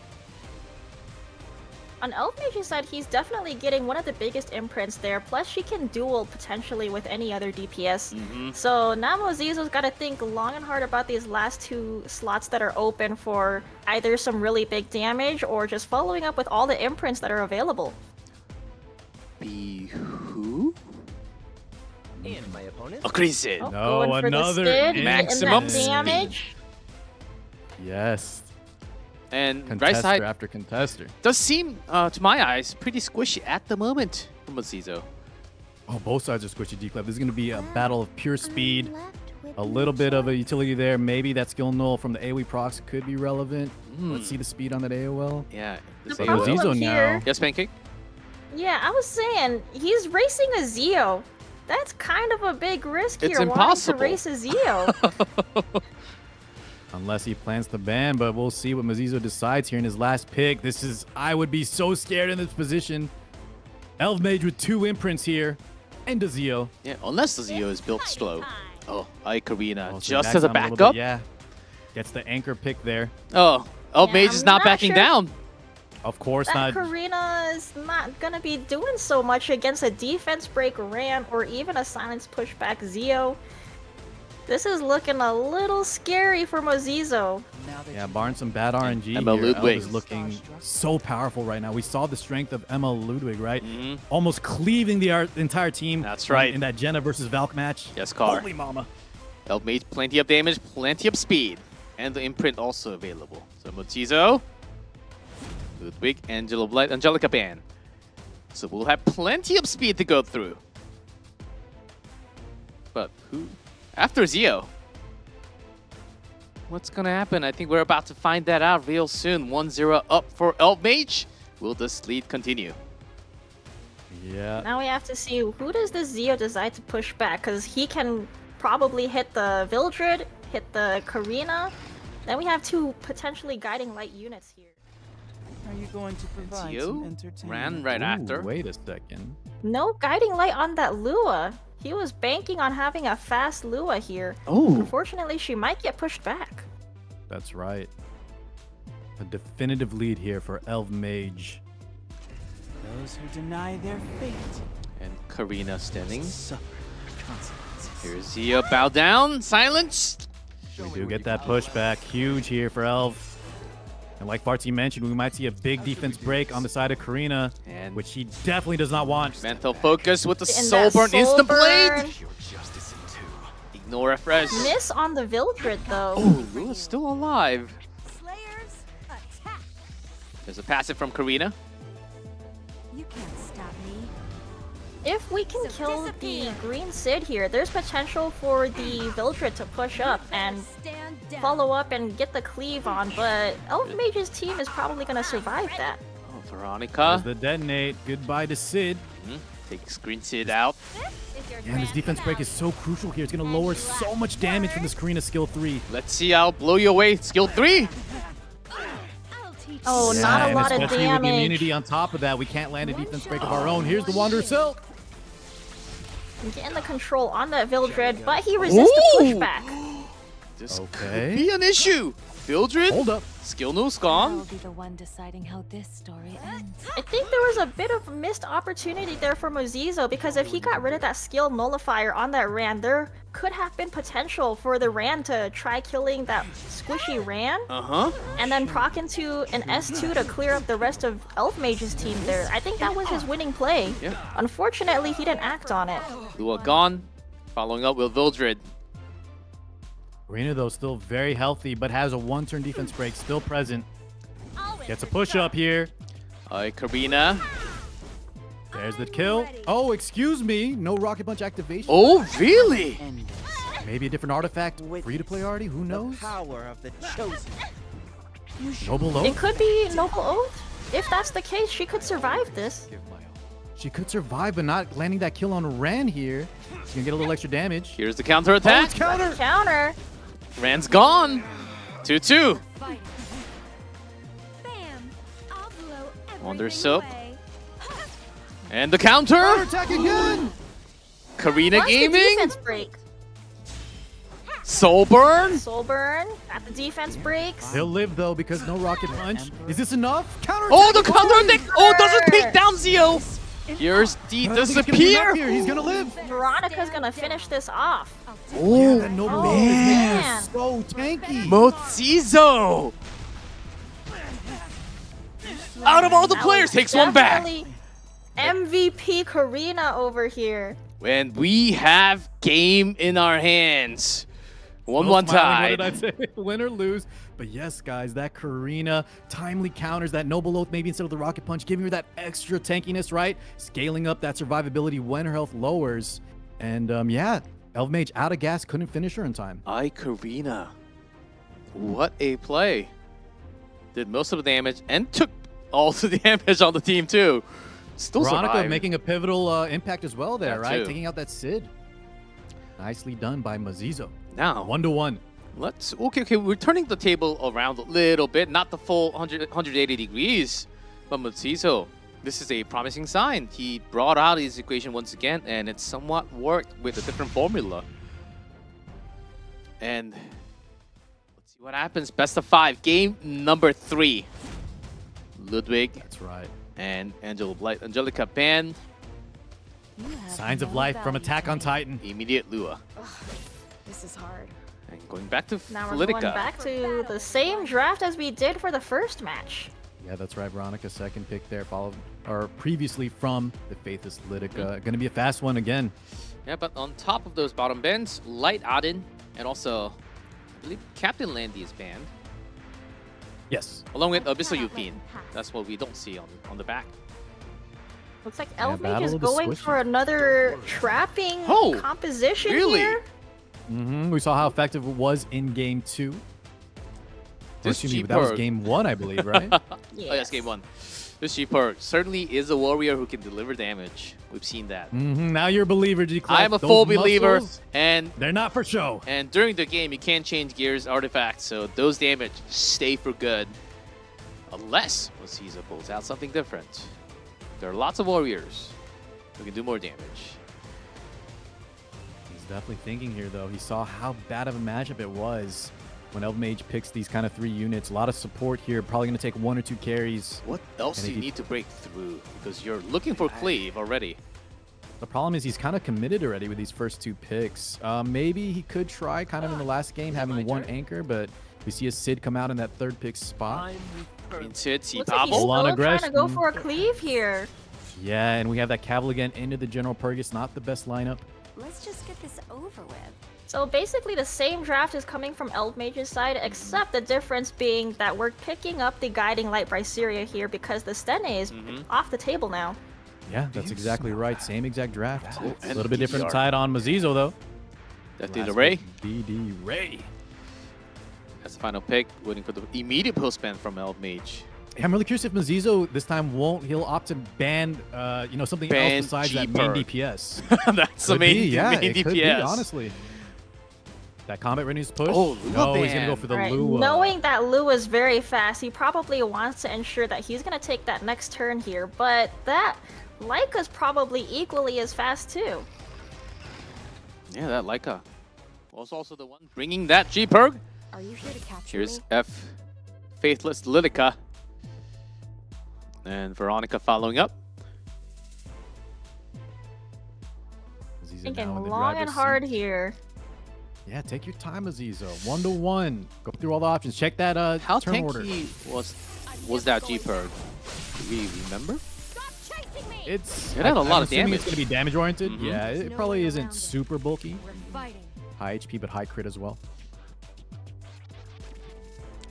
On Elf Mage's side, he's definitely getting one of the biggest imprints there. Plus, she can duel potentially with any other DPS. So now Mozizo's got to think long and hard about these last 2 slots that are open for either some really big damage or just following up with all the imprints that are available. Be who? And my opponent? Oh, Crimson. Oh, No, going for another the skid, maximum getting that damage. Yes. And right Contester side after contester. does seem, to my eyes, pretty squishy at the moment for Mozizo. Oh, both sides are squishy D-Club. This is going to be a battle of pure speed. A little bit of a utility there. Maybe that skill null from the AoE procs could be relevant. Let's see the speed on that AOL. Yeah. The So problem Mozizo here- now. Yes, Pancake? Yeah, I was saying, he's racing a Zio. That's kind of a big risk It's here, impossible. wanting to race a Zio. Unless he plans to ban, but we'll see what Mozizo decides here in his last pick. This is, I would be so scared in this position. Elf Mage with 2 imprints here, and a Zio. Yeah, unless the Zio is built slow. Oh, Icarina, Oh, so just backs as a down little backup. bit, yeah. Gets the anchor pick there. Oh, Mage I'm is not not backing sure. down. Of course That not. Karina is not gonna be doing so much against a defense break Ram or even a silence pushback Zio. This is looking a little scary for Mozizo. Yeah, barring some bad RNG Emma here, Ludwig. Elf is looking so powerful right now. We saw the strength of Emma Ludwig, right? Mhm. Almost cleaving the entire team. That's right. In that Jenna versus Valk match. Yes, Car. Holy mama. Elf made plenty of damage, plenty of speed, and the imprint also available. So Mochizo, Ludwig, Angelo Blight, Angelica Ban. So we'll have plenty of speed to go through. But who? After Zio. What's gonna happen? I think we're about to find that out real soon. 1-0 up for Elf Mage. Will this lead continue? Yeah. Now we have to see who does this Zio decide to push back, because he can probably hit the Vildred, hit the Karina. Then we have two potentially guiding light units here. Are you going to provide Zio some entertainment? ran right after. Wait a second. No guiding light on that Lua. He was banking on having a fast Lua here. Oh. Unfortunately, she might get pushed back. That's right. A definitive lead here for Elf Mage. Those who deny their fate And Karina standing. suffer consequences. Here's Zio bow down, silence. We do get that pushback. Huge here for Elf. And like Farty mentioned, we might see a big defense break on the side of Karina, And which he definitely does not want. mental focus with the And soul that burn soul instant burn. blade. Ignore refresh. Miss on the Vildred though. Oh, Lua's still alive. There's a passive from Karina. You can't stop me. If we can kill the green Sid here, there's potential for the Vildred to push up and Stand down. follow up and get the cleave on, but Elf Mage's team is probably going to survive that. Oh, Veronica. There's the detonate. Goodbye to Sid. Takes Green Sid out. Yeah, and this defense break is so crucial here. It's going to lower so much damage from this Karina skill 3. Let's see, I'll blow you away. Skill 3. Oh, Yeah, not a and lot of especially with the damage. immunity on top of that, we can't land a defense break of our own. Here's the Wanderer Silk. Getting the control on that Vildred, but he resists the pushback. This Okay. could be an issue. Vildred. Hold up. Skill news I'll gone. be the one deciding how this story ends. I think there was a bit of missed opportunity there for Mozizo, because if he got rid of that skill nullifier on that Ran, there could have been potential for the Ran to try killing that squishy Ran, and then proc into an S2 to clear up the rest of Elf Mage's team there. I think that was his winning play. Yeah. Unfortunately, he didn't act on it. Lua gone. Following up with Vildred. Karina, though, still very healthy, but has a one-turn defense break still present. Gets a push-up here. Karina. There's the kill. Oh, excuse me. No Rocket Punch activation. Oh, really? Maybe a different artifact. Free-to-play already? Who knows? Power of the chosen. Noble It Oath? could be Noble Oath. If that's the case, she could survive this. She could survive, but not landing that kill on Ran here. She's gonna get a little extra damage. Here's the counter attack. Counter! Counter. Ran's gone. 2-2. Bam! I'll blow Wander everything Soap. away. And the counter. Attack again! Karina Plus the Gaming. defense break. Soul burn. Soul burn at the defense breaks. He'll live, though, because no Rocket Punch. Is this enough? Counter Oh, the counter attack. Oh, doesn't take down Zio. Here's the disappear. Here. He's gonna live. Veronica's gonna finish this off. Oh, that Noble Oath is man. so tanky. Mozizo. Out of all the That players, was takes one back. definitely MVP Karina over here. And we have game in our hands. 1-1 Still smiling, tie. What did I say? Win or lose. But yes, guys, that Karina timely counters that Noble Oath maybe instead of the Rocket Punch, giving her that extra tankiness, right? Scaling up that survivability when her health lowers. And yeah, Elf Mage out of gas, couldn't finish her in time. Karina. What a play. Did most of the damage and took all the damage on the team too. Still Veronica survived. making a pivotal impact as well there, That right? too. Taking out that Sid. Nicely done by Mozizo. Now, 1-1. let's okay. We're turning the table around a little bit, not the full 180 degrees, but Mozizo, this is a promising sign. He brought out his equation once again, and it somewhat worked with a different formula. And let's see what happens. Best of 5, game number 3. Ludwig That's right. and Angelica Ban. You have Signs of no life from value Attack on to me. Titan. Immediate Lua. This is hard. And going back to Now we're going Politica. back to the same draft as we did for the first match. Yeah, that's right. Veronica, second pick there, followed or previously from the Faithless Litica. Going to be a fast one again. Yeah, but on top of those bottom bends, Light Aden and also, I believe Captain Landy is banned. Yes. Along with Abyssal Yufin. That's what we don't see on the back. Looks like Yeah, Elf Mage Battle is of the going Squishies. for another trapping Oh, composition really? here. We saw how effective it was in game 2. This Excuse me, that was G-Perk. game 1, I believe, right? Oh, yes, game 1. This G-Perk certainly is a warrior who can deliver damage. We've seen that. Now you're a believer, G-Clef. I'm a Those full believer, muscles, and they're not for show. And during the game, you can't change gears artifacts, so those damage stay for good. Unless Moso pulls out something different. There are lots of warriors who can do more damage. He's definitely thinking here, though. He saw how bad of a matchup it was when Elf Mage picks these kind of 3 units. A lot of support here. Probably going to take 1 or 2 carries. What else And do you need to break through? Because you're looking for Cleave already. The problem is he's kind of committed already with these first 2 picks. Maybe he could try kind of in the last game having 1 anchor, but we see a Sid come out in that 3rd pick spot. I mean, Sid, Looks like he's Full on still trying to go aggression. for a cleave here. Yeah, and we have that Caval again into the General Purgus. Not the best lineup. Let's just get this over with. So basically the same draft is coming from Elf Mage's side, except the difference being that we're picking up the Guiding Light Bryceria here because the Stene is off the table now. Yeah, that's exactly right. Same exact draft. Oh, A and little bit different DDR. side on Moso, though. That did Last Ray. pick, BD Ray. That's the final pick, waiting for the immediate post ban from Elf Mage. Yeah, I'm really curious if Moso this time won't. He'll opt to ban, something Ban else besides that main G-Perk. DPS. That's the Could main, be, yeah, main it DPS. could be, honestly. That combat readiness push. Oh, Lua no, he's gonna ban. go for the Right, Lua. knowing that Lua is very fast, he probably wants to ensure that he's going to take that next turn here, but that Leica's probably equally as fast too. Yeah, that Leica was also the one bringing that G-Perk. Are you here to capture Here's me? F, Faithless Litica. And Veronica following up. Moso now in Thinking the long and driver's hard seat. here. Yeah, take your time, Moso. 1-to-1. Go through all the options. Check that How turn order. tanky was that G-Perk? Do we remember? It's It had a I'm lot of assuming damage. It's gonna be damage oriented. Mhm. Yeah, it No probably way isn't around it. super bulky. We're fighting. High HP, but high crit as well.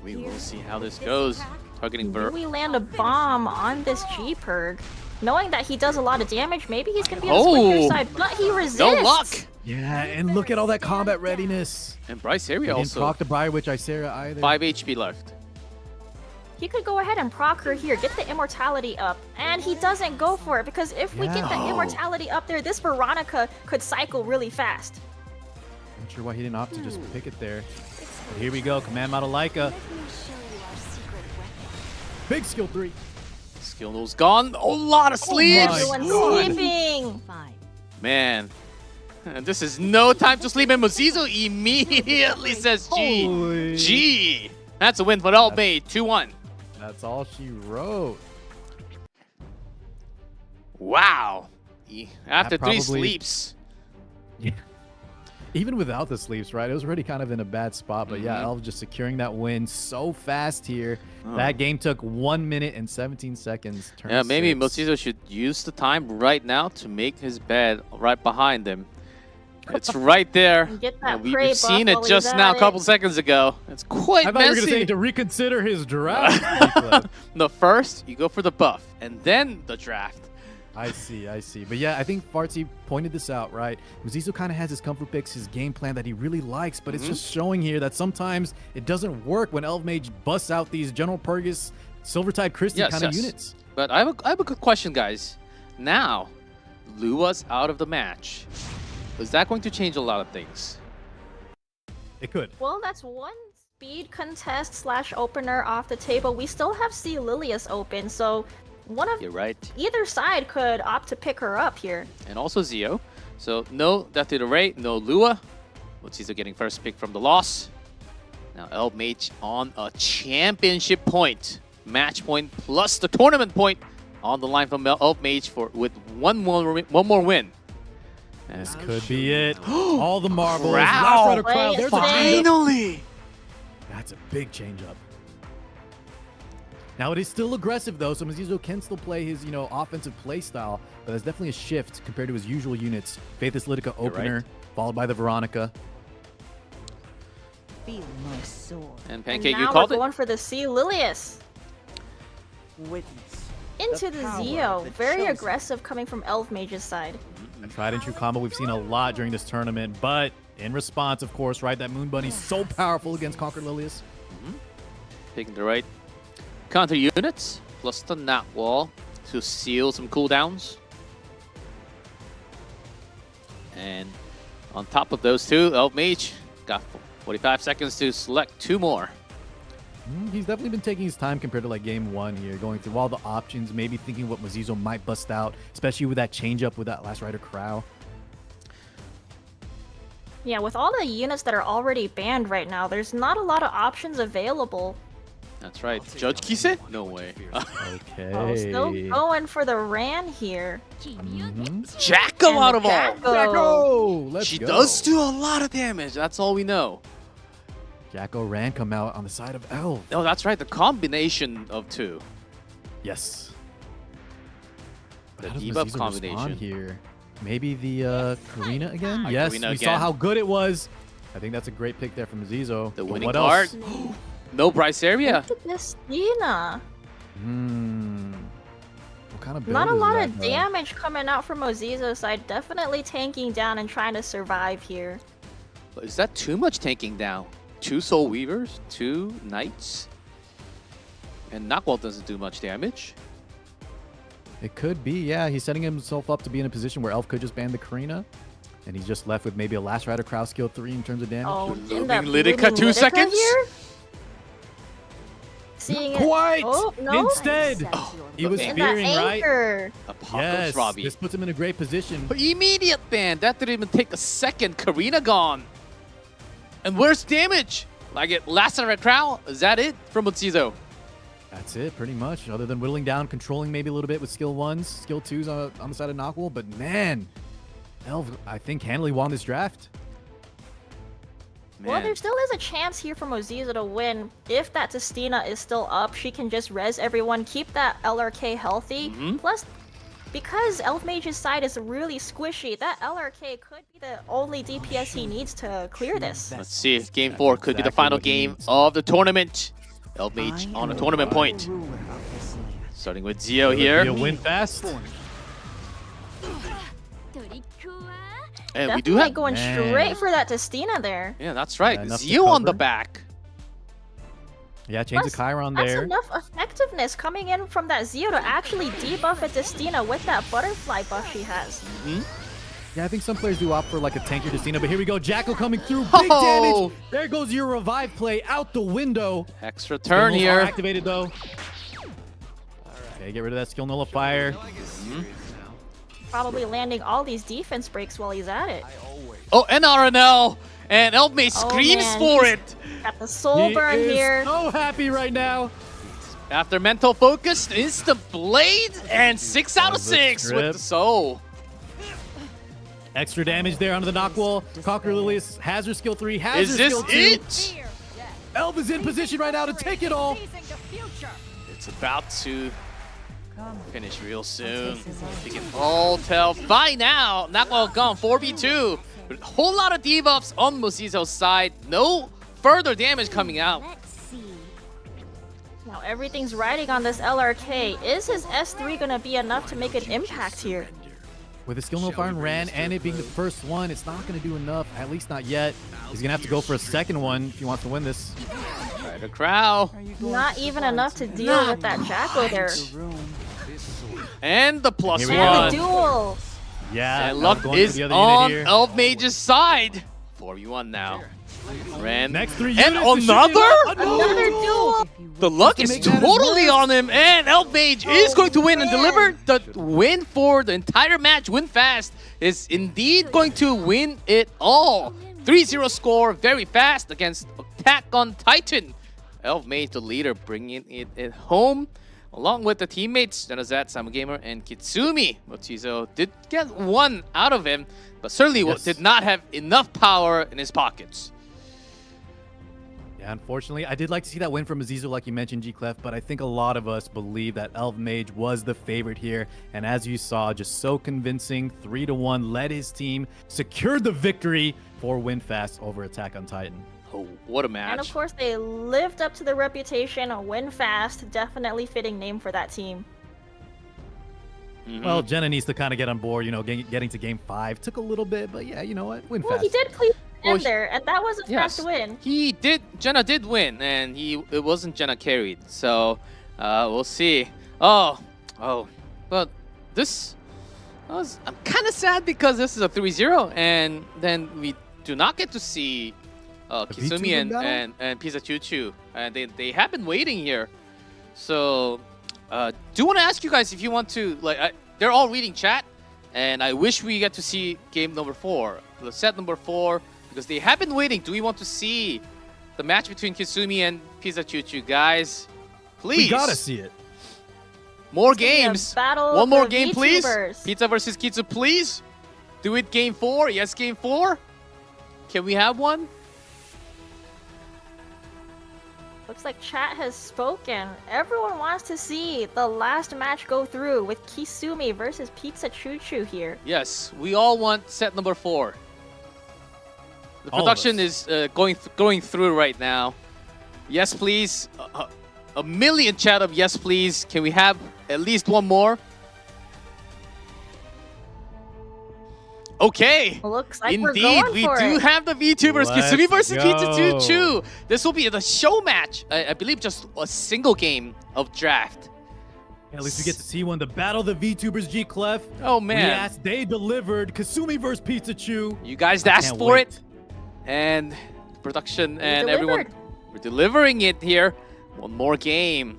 We will see how this goes. Targeting Do we land a bomb on this G-Perg? Knowing that he does a lot of damage, maybe he's going to be on the Oh! Squisher side, but he resists! No luck! Yeah, and look at all that combat readiness. And Bryce He Area didn't also proc the Briar Witch Isera either. 5 HP left. He could go ahead and proc her here, get the immortality up, and he doesn't go for it because if we get the Yeah. immortality up there, this Veronica could cycle really fast. Not sure why he didn't opt to just pick it there. But here we go, Command Model Leica. Let me show you our secret weapon. Big skill 3. Skill node's gone. A lot of sleeps. my Everyone's God. sleeping! Fine. Man. And this is no time to sleep, and Moso immediately says G. Holy. G. That's a win for Elf Mage. 2-1. That's all she wrote. Wow. After That 3 probably- sleeps. Yeah. Even without the sleeps, right? It was already kind of in a bad spot, but yeah, Elf just securing that win so fast here. Oh. That game took 1 minute and 17 seconds. Turn Yeah, maybe 6. Moso should use the time right now to make his bed right behind him. It's right there. And get that And prey we've seen buff it while just he's now at a couple it. seconds ago. It's quite I thought you were going to messy. say to reconsider his draft. No, first you go for the buff, and then the draft. I see. But yeah, I think Fartsy pointed this out, right? Moso kind of has his comfort picks, his game plan that he really likes, but it's just showing here that sometimes it doesn't work when Elf Mage busts out these General Purgus, Silvertide Christie Yes, kind of yes. units. But I have a good question, guys. Now, Lua's out of the match. Is that going to change a lot of things? It could. Well, that's one speed contest slash opener off the table. We still have C. Lilius open, so one of You're right. either side could opt to pick her up here. And also Zio. So no Death to the Ray, no Lua. Moso getting first pick from the loss. Now Elf Mage on a championship point. Match point plus the tournament point on the line from Elf Mage with one more win. This could be it. All the marbles. Crowd. Last Rider Wait crowd. a There's the second. change-up. Finally! That's a big change-up. Now it is still aggressive though, so Moso can still play his, offensive play style, but there's definitely a shift compared to his usual units. Faithless Litica opener, followed by the Veronica. Feel my sword. And Pancake, and you now called we're it? going for the C Lilius. Witness. Into the power Zio. of the Very chosen. aggressive coming from Elf Mage's side. A tried and true combo we've seen a lot during this tournament, but in response, of course, right, that Moon Bunny's so powerful against Conquered Lilius. Picking the right counter units, plus the Nat Wall to seal some cooldowns. And on top of those two, Elf Mage got 45 seconds to select 2 more. He's definitely been taking his time compared to like game 1 here, going through all the options, maybe thinking what Moso might bust out, especially with that change up with that Last Rider Crow. Yeah, with all the units that are already banned right now, there's not a lot of options available. That's right. Judge Kise? No way. Okay. Oh, still going for the Ran here. Jacko And out the of all! Jacko. Let's She go. does do a lot of damage, that's all we know. Jacko Ran come out on the side of Elf. Oh, that's right, the combination of 2. Yes. The How does debuff Moso respond combination. here. Maybe the Karina again? Yes, Karina we saw again. how good it was. I think that's a great pick there from Moso. The But winning what card. else? No price area. Look at this Dina. What kind of build Not a is lot that, of though? damage coming out from Mozizo's side. Definitely tanking down and trying to survive here. But is that too much tanking down? 2 Soul Weavers, 2 Knights, and Knockwall doesn't do much damage. It could be, yeah. He's setting himself up to be in a position where Elf could just ban the Karina. And he's just left with maybe a Last Rider Crow skill 3 in terms of damage. Oh, Looming in that Litica, blooming 2 Litica seconds? Here? Seeing it. Quite! Oh, no. Instead, he was In that fearing, right? anchor. Apocalypse Yes, Robbie. this puts him in a great position. But immediate ban. That didn't even take a second. Karina gone. And where's damage? Like it last on a crown? Is that it from Moso? That's it, pretty much. Other than whittling down, controlling maybe a little bit with skill 1s, skill 2s on the side of Knockwall. But man, Elf, I think, handily won this draft. Well, there still is a chance here for Mozizo to win. If that Testina is still up, she can just res everyone, keep that LRK healthy. Plus, because Elf Mage's side is really squishy, that LRK could be the only DPS he needs to clear this. Let's see if Game 4 could be the exactly final what he game needs. of the tournament. Elf Mage on a tournament point. Starting with Zio here. He'll win fast. And we do Definitely have... going Man. straight for that Testina there. Yeah, that's right. Yeah, enough to Zio on the cover. back. Yeah, change the Plus, Chiron That's there. enough effectiveness coming in from that Zio to actually debuff a Testina with that butterfly buff she has. Yeah, I think some players do opt for like a tankier Destina, but here we go. Jacko coming through. Big damage. There goes your revive play out the window. Extra turn Skill here. nullifier activated though. Okay, get rid of that skill nullifier. Probably landing all these defense breaks while he's at it. Oh, and RNL. And Elf Mage Oh, screams man, for he's- it. Got the soul He burn is here. so happy right now. After mental focus, instant blade, and 6 out of That was a 6 with trip. the soul. Extra damage there onto the Knockwall. Conquer Lilius has her skill 3, has Is her this skill 2. it? Elf is in position right now to take it all. It's about to finish real soon. We can all tell by now. Knockwall gone 4v2. But a whole lot of debuffs on Mozizo's side. No further damage coming out. Now everything's riding on this LRK. Is his S3 gonna be enough to make an impact here? With a skill nullifier and ran, and it being the first one, it's not going to do enough. At least not yet. He's going to have to go for a second one if he wants to win this. Right, the crow. Not even enough to deal with that Jacko there. And the plus Here we And one. the duel. Yeah, And Elf luck going for is the other on unit here. Elf Mage's side. 4v1 now. Ran. Next 3 And units. Another duel. The luck to is make that totally worse. on him, and Elf Mage is going to win and deliver the win for the entire match. Win fast is indeed going to win it all. 3-0 score, very fast against Attack on Titan. Elf Mage, the leader, bringing it home. along with the teammates, Genozat, Samugamer, and Kitsumi. Mochizo did get one out of him, but certainly did not have enough power in his pockets. Yeah, unfortunately, I did like to see that win from Azizu, like you mentioned, G-Clef, but I think a lot of us believe that Elf Mage was the favorite here. And as you saw, just so convincing, 3-1, led his team, secured the victory for WinFast over Attack on Titan. Oh, what a match. And of course, they lived up to the reputation of Win Fast. Definitely fitting name for that team. Well, Jenna needs to kind of get on board, you know, getting to game 5. Took a little bit, but yeah, you know what? WinFast. Well, he did please there, and that was a fast win. He did. Jenna did win, and it wasn't Jenna carried. So we'll see. But this I'm kind of sad because this is a 3-0, and then we do not get to see Kitsumi and Pizza Choo Choo, and they have been waiting here. So do want to ask you guys if you want to they're all reading chat, and I wish we get to see game number 4, the set number 4. Because they have been waiting. Do we want to see the match between Kitsumi and Pizza Choo Choo, guys? Please. We gotta see it. More games. One more game, please. VTubers. Pizza versus Kitsu, please. Do it game 4. Yes, game 4. Can we have one? Looks like chat has spoken. Everyone wants to see the last match go through with Kitsumi versus Pizza Choo Choo here. Yes, we all want set number 4. The production is going through right now. Yes, please. A million chat of yes, please. Can we have at least one more? Okay. Looks like indeed, we do have the VTubers. Kitsumi versus Pizza Choo Choo. This will be the show match. I believe just a single game of draft. Yeah, at least we get to see one. The battle of the VTubers, G-Clef. Oh, man. They delivered. Kitsumi versus Pizza Choo. You guys asked for it. And production and everyone, we're delivering it here. One more game.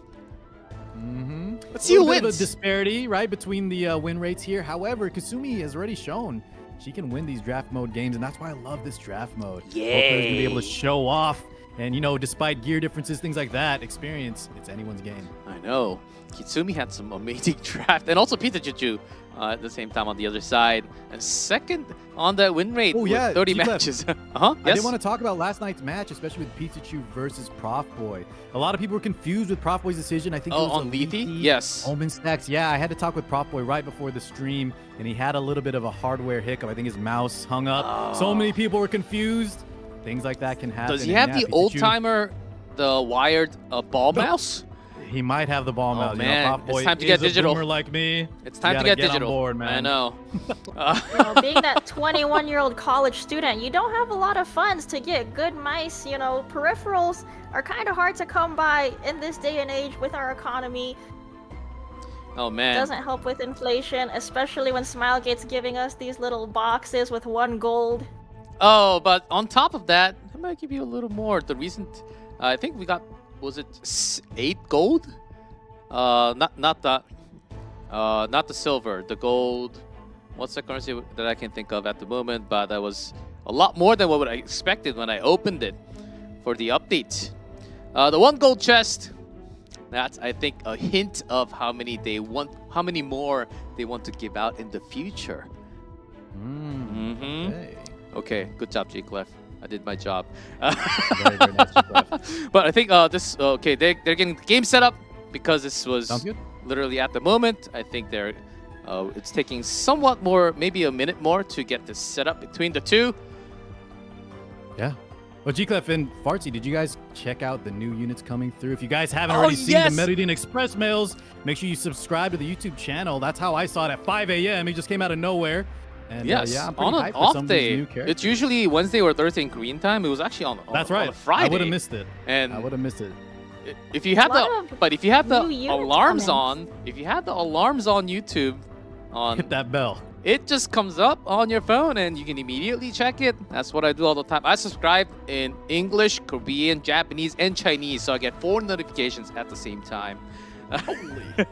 Let's see who wins. A bit of a disparity, right, between the win rates here. However, Kitsumi has already shown she can win these draft mode games, and that's why I love this draft mode. Yay. Both players can be able to show off, and you know, despite gear differences, things like that, experience, it's anyone's game. I know. Kitsumi had some amazing draft, and also Pizza Choo Choo at the same time on the other side. And second on that win rate with 30 matches. Yes? I did want to talk about last night's match, especially with Pizza Choo versus Prof Boy. A lot of people were confused with Prof Boy's decision. I think it was on VT? Yes. Omen stacks. Yeah, I had to talk with Prof Boy right before the stream, and he had a little bit of a hardware hiccup. I think his mouse hung up. So many people were confused. Things like that can happen. Does he have the old-timer, the wired ball mouse? He might have the ball mouse. Man, you know, Prof Boy it's time to get digital. Like me. It's time to get digital. On board, man. I know. Being that 21-year-old college student, you don't have a lot of funds to get good mice. You know, peripherals are kind of hard to come by in this day and age with our economy. Oh man. Doesn't help with inflation, especially when Smilegate's giving us these little boxes with 1 gold. Oh, but on top of that, I might give you a little more. The recent, I think we got, was it 8 gold? Not the silver, the gold. What's the currency that I can think of at the moment? But that was a lot more than what I expected when I opened it for the update. The 1 gold chest. That's, I think, a hint of how many more they want to give out in the future. Okay, good job, G-Clef. I did my job. Very, very nice, G-Clef. But I think this, okay, they're getting the game set up because this was literally at the moment. I think they're, it's taking somewhat more, maybe a minute more to get this set up between the two. Yeah. Well, G-Clef and Fartsy, did you guys check out the new units coming through? If you guys haven't already seen the Meridian Express mails, make sure you subscribe to the YouTube channel. That's how I saw it at 5 a.m. It just came out of nowhere. And, yes, yeah, I'm on an off day. It's usually Wednesday or Thursday in Korean time. It was actually on a Friday. I would have missed it. And I would have missed it. If you had the alarms on, YouTube, hit that bell. It just comes up on your phone and you can immediately check it. That's what I do all the time. I subscribe in English, Korean, Japanese, and Chinese, so I get 4 notifications at the same time. Holy,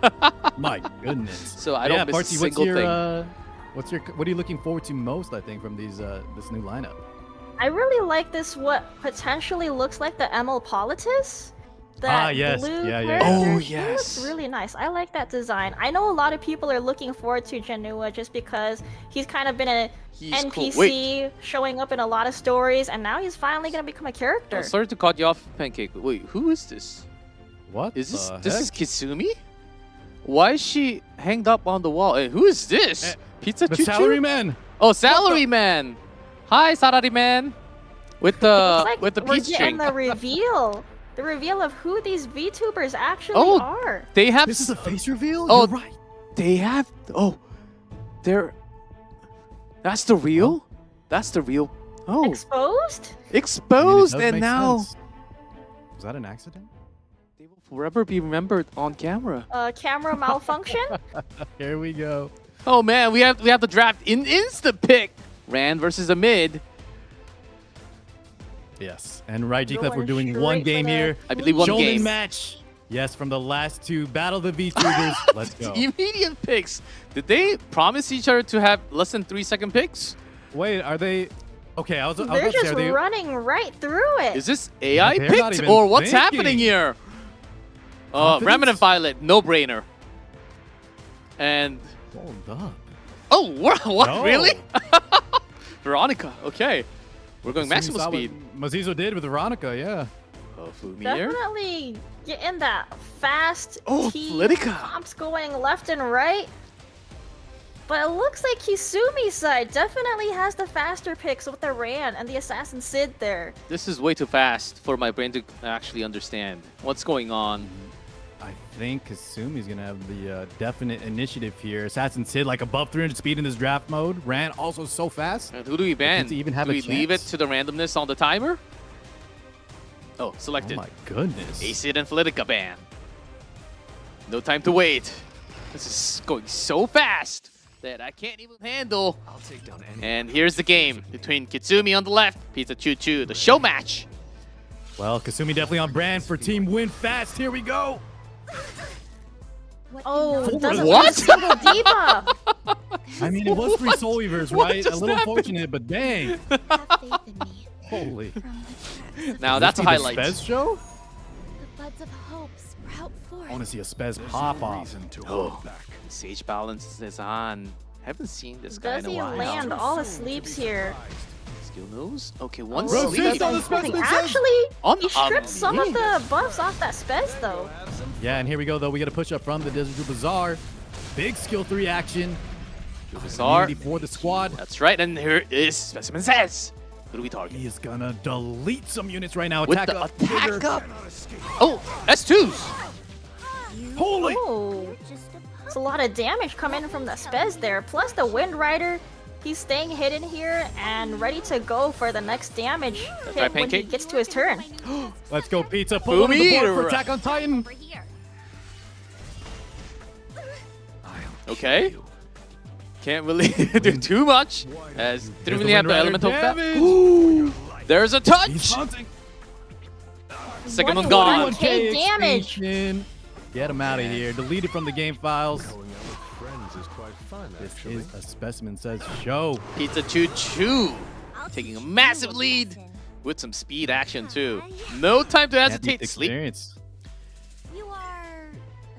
my goodness! So I don't miss a single thing. What are you looking forward to most? I think from these this new lineup. I really like this. What potentially looks like the ML Politis. That yes. blue Yeah, yeah, yeah. character, Oh, he yes. looks really nice. I like that design. I know a lot of people are looking forward to Genua just because he's kind of been a He's cool. NPC Wait. showing up in a lot of stories, and now he's finally gonna become a character. Oh, sorry to cut you off, Pancake. Wait, who is this? What? Is this the this heck? is Kitsumi? Why is she hanged up on the wall? Hey, who is this? Pizza the Choo salaryman. Oh, Salaryman. Hi, Salaryman. With the It's like the we're peach getting string. the reveal. The reveal of who these VTubers actually Oh, are. They have. This is a face reveal. Oh, You're right. They have. Oh, they're. That's the real. That's the real. Oh, Exposed? I mean, it exposed, does and make now sense. Was that an accident? they will forever be remembered on camera. Camera malfunction? Here we go. Oh man, we have the draft in insta pick. Rand versus a mid. Yes, and right, G-Cliff, we're Going doing straight one for game the here. I believe one Shonen game. match. Yes, from the last two Battle of the VTubers. Let's go. Immediate picks. Did they promise each other to have less than 3-second picks? Wait, are they? Okay, I was They're about to say, just are they? running right through it. Is this AI They're not picked even or what's thinking. happening here? Confidence? Remnant Violet, no brainer. And Hold up. oh, what? No. Really? Veronica. Okay, we're going maximum Saw what speed. Mazizo did with Veronica, yeah. Oh, Fumier. Definitely getting that fast Oh, T Politica. comps going left and right. But it looks like Kisumi's side definitely has the faster picks with the Rand and the Assassin Sid there. This is way too fast for my brain to actually understand what's going on. I think Kasumi's gonna have the definite initiative here. Assassin Sid like above 300 speed in this draft mode. Ran also so fast. And who do we ban? to even have do a we leave it chance. to the randomness on the timer? Oh, selected. Oh my goodness. Acid and Politica ban. No time to wait. This is going so fast that I can't even handle. I'll take down any. And here's the game between Kitsumi on the left, Pizza Choo Choo, the show match. Well, Kasumi definitely on brand for Team Win Fast. Here we go. Oh, doesn't What? use a single debuff. I mean, it was 3 Soul Weavers, What right? A just little happened? fortunate, but dang. Have faith in me. Holy. Now that's a This be highlight. the Spez show? The buds of hope sprout forth. I want to see a Spez pop off. Oh, Sage Balance is on. Haven't seen this guy Does in a he while. land all his sleeps here? Skill knows? Okay, one Bro, sleep. Sid's on the specimen says- Actually, On he stripped some of mid. the buffs off that Spez though. Yeah, and here we go, though. We got a push up from the Digital Bazaar. Big skill 3 action. Bizarre. Immunity for the squad. That's right, and here is Specimen Says. Who do we target? He is gonna delete some units right now. With Attack the up. attack Trigger. up. Oh, S2s. Holy! Oh, it's a lot of damage coming from the Spez there. Plus the Wind Rider, he's staying hidden here and ready to go for the next damage hit right, when he Pancake? gets to his turn. Let's go, Pizza. Pull one on the board for Boomer. Attack on Titan. Okay. Can't really do too much, as didn't There's really the have the Wind elemental Rider effect. damage. Ooh, there's a He's touch. hunting. Second one 21K gone. 1K damage. extinction. Get him out of here. Deleted from the game files. This is a Specimen Says show. Pizza Choo Choo taking a massive lead with some speed action too. No time to Can't beat hesitate. the Sleep. experience. You are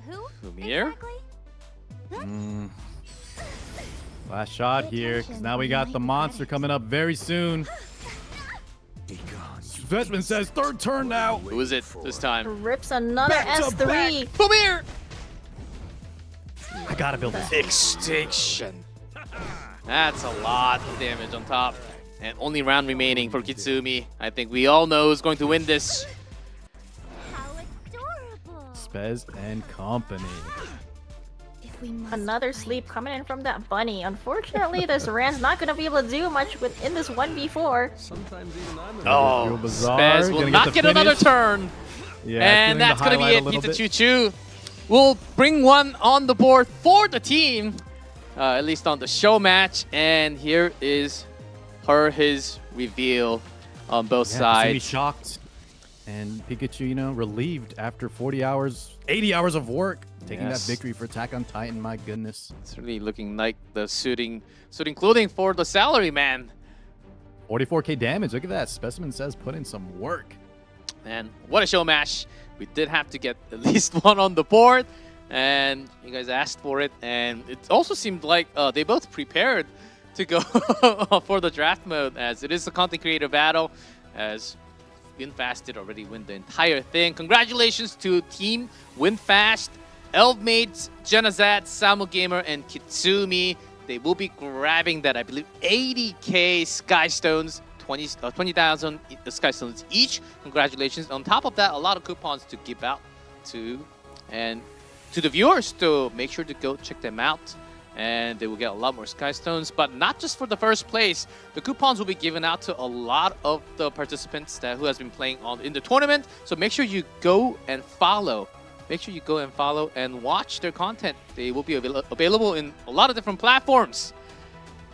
who? Lumiere. Exactly? Mm. Last shot here, because now we got the monster coming up very soon. Specimen Says third turn now. Who is it this time? Rips another Back to S3. Come here. I gotta build this. Extinction. That's a lot of damage on top. And only round remaining for Kitsumi. I think we all know who's going to win this. How adorable. Spez and company. If we must Another fight, sleep coming in from that bunny. Unfortunately, this Rand's not going to be able to do much in this 1v4. Oh, Real bizarre. Spez will Gonna not the get another finish. turn. Yeah, And it's that's going to be highlight it. a little Pizza bit. Choo Choo will bring one on the board for the team. At least on the show match. And here is his reveal on both Yeah, Kasumi sides. shocked. And Pikachu, you know, relieved after 40 hours, 80 hours of work. Taking Yes. that victory for Attack on Titan, my goodness. Certainly looking like the suiting clothing for the salary man. 44k damage, look at that. Specimen Says put in some work. Man, what a show match. We did have to get at least one on the board, and you guys asked for it, and it also seemed like they both prepared to go for the draft mode, as it is a content creator battle, as WinFast did already win the entire thing. Congratulations to Team WinFast, Elfmates, Genazad, Samu Gamer, and Kitsumi. They will be grabbing that, I believe, 80k Sky Stones, 20,000 Sky Stones each. Congratulations. On top of that, a lot of coupons to give out to the viewers to make sure to go check them out. And they will get a lot more Sky Stones, but not just for the first place. The coupons will be given out to a lot of the participants who has been playing in the tournament. So make sure you go and follow. Make sure you go and follow and watch their content. They will be available in a lot of different platforms.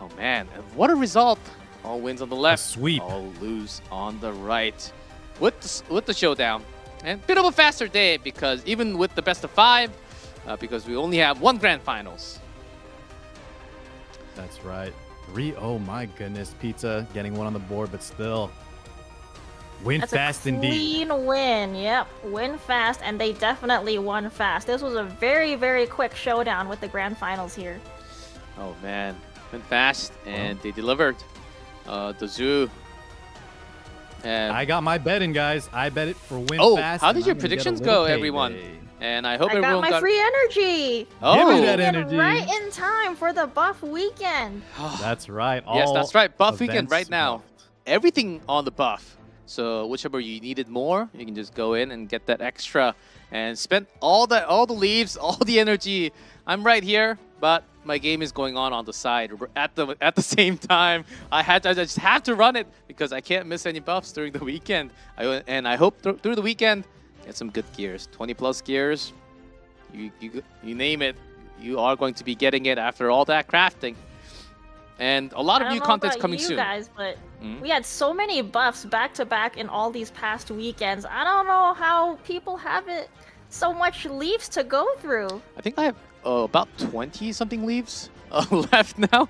Oh man, and what a result. All wins on the left, sweep. All lose on the right. With the showdown. And a bit of a faster day, because even with the best of 5, because we only have 1 grand finals. That's right. Oh my goodness, Pizza getting one on the board, but still. Win That's fast a indeed. clean win. Yep, win fast, and they definitely won fast. This was a very, very quick showdown with the grand finals here. Oh man, went fast, and they delivered. The zoo. And I got my bet in, guys. I bet it for win fast. How did your I'm gonna get a predictions little go, payday. everyone? And I hope I got everyone my free energy. Oh, Give me that Get energy. right in time for the buff weekend. That's right. Yes, all that's right. Buff weekend events right now. buffed. Everything on the buff. So whichever you needed more, you can just go in and get that extra and spend all the leaves, all the energy. I'm right here, but my game is going on the side at the same time. I just have to run it because I can't miss any buffs during the weekend. I hope through the weekend get some good gears, 20+ gears. You name it, you are going to be getting it after all that crafting. And a lot of new content's coming soon. Guys, but we had so many buffs back to back in all these past weekends. I don't know how people have it so much leaves to go through. I think I have about 20 something leaves left now.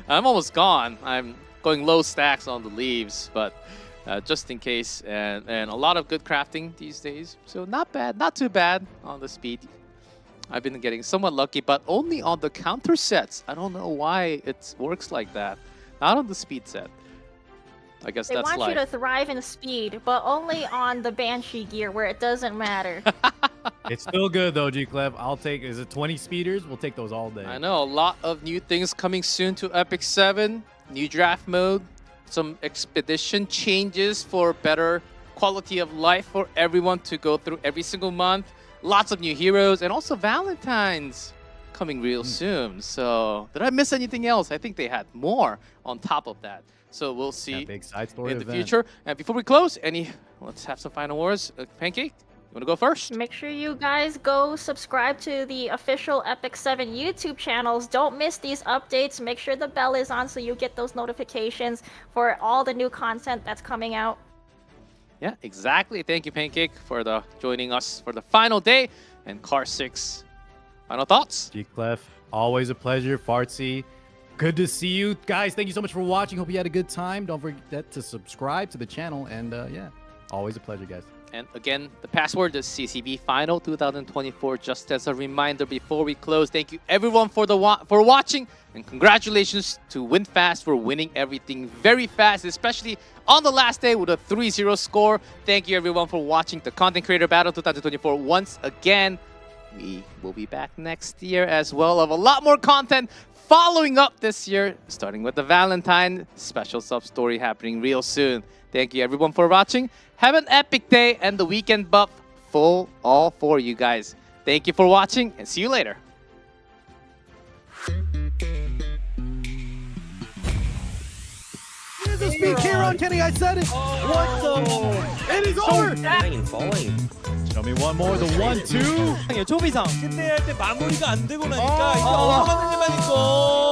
I'm almost gone. I'm going low stacks on the leaves, but just in case. And a lot of good crafting these days. So not bad, not too bad on the speed. I've been getting somewhat lucky, but only on the counter sets. I don't know why it works like that. Not on the speed set. I guess They that's want life. you to thrive in speed, but only on the Banshee gear where it doesn't matter. It's still good though, G-Clev. I'll take, is it 20 speeders? We'll take those all day. I know, a lot of new things coming soon to EpicSeven. New draft mode, some expedition changes for better quality of life for everyone to go through every single month. Lots of new heroes, and also Valentine's coming real soon. So, did I miss anything else? I think they had more on top of that. So we'll see big side story in the event. future. And before we close, let's have some final words. Pancake, you want to go first? Make sure you guys go subscribe to the official EpicSeven YouTube channels. Don't miss these updates. Make sure the bell is on so you get those notifications for all the new content that's coming out. Yeah, exactly. Thank you, Pancake, for joining us for the final day. And Car 6, final thoughts? G-Clef, always a pleasure. Fartsy, good to see you. Guys, thank you so much for watching. Hope you had a good time. Don't forget to subscribe to the channel. And yeah, always a pleasure, guys. And again, the password is CCB Final 2024. Just as a reminder before we close, thank you everyone for watching, and congratulations to WinFast for winning everything very fast, especially on the last day with a 3-0 score. Thank you everyone for watching the Content Creator Battle 2024 once again. We will be back next year as well of a lot more content following up this year, starting with the Valentine special sub-story happening real soon. Thank you everyone for watching. Have an epic day and the weekend buff all for you guys. Thank you for watching and see you later. Here's a speed here on Kenny. I said it. What the? It is over. falling. Show me one more. The 1-2. 초비상 끝내야 할 때 마무리가 안 되고 나니까 이거 넘어가는 일만 있고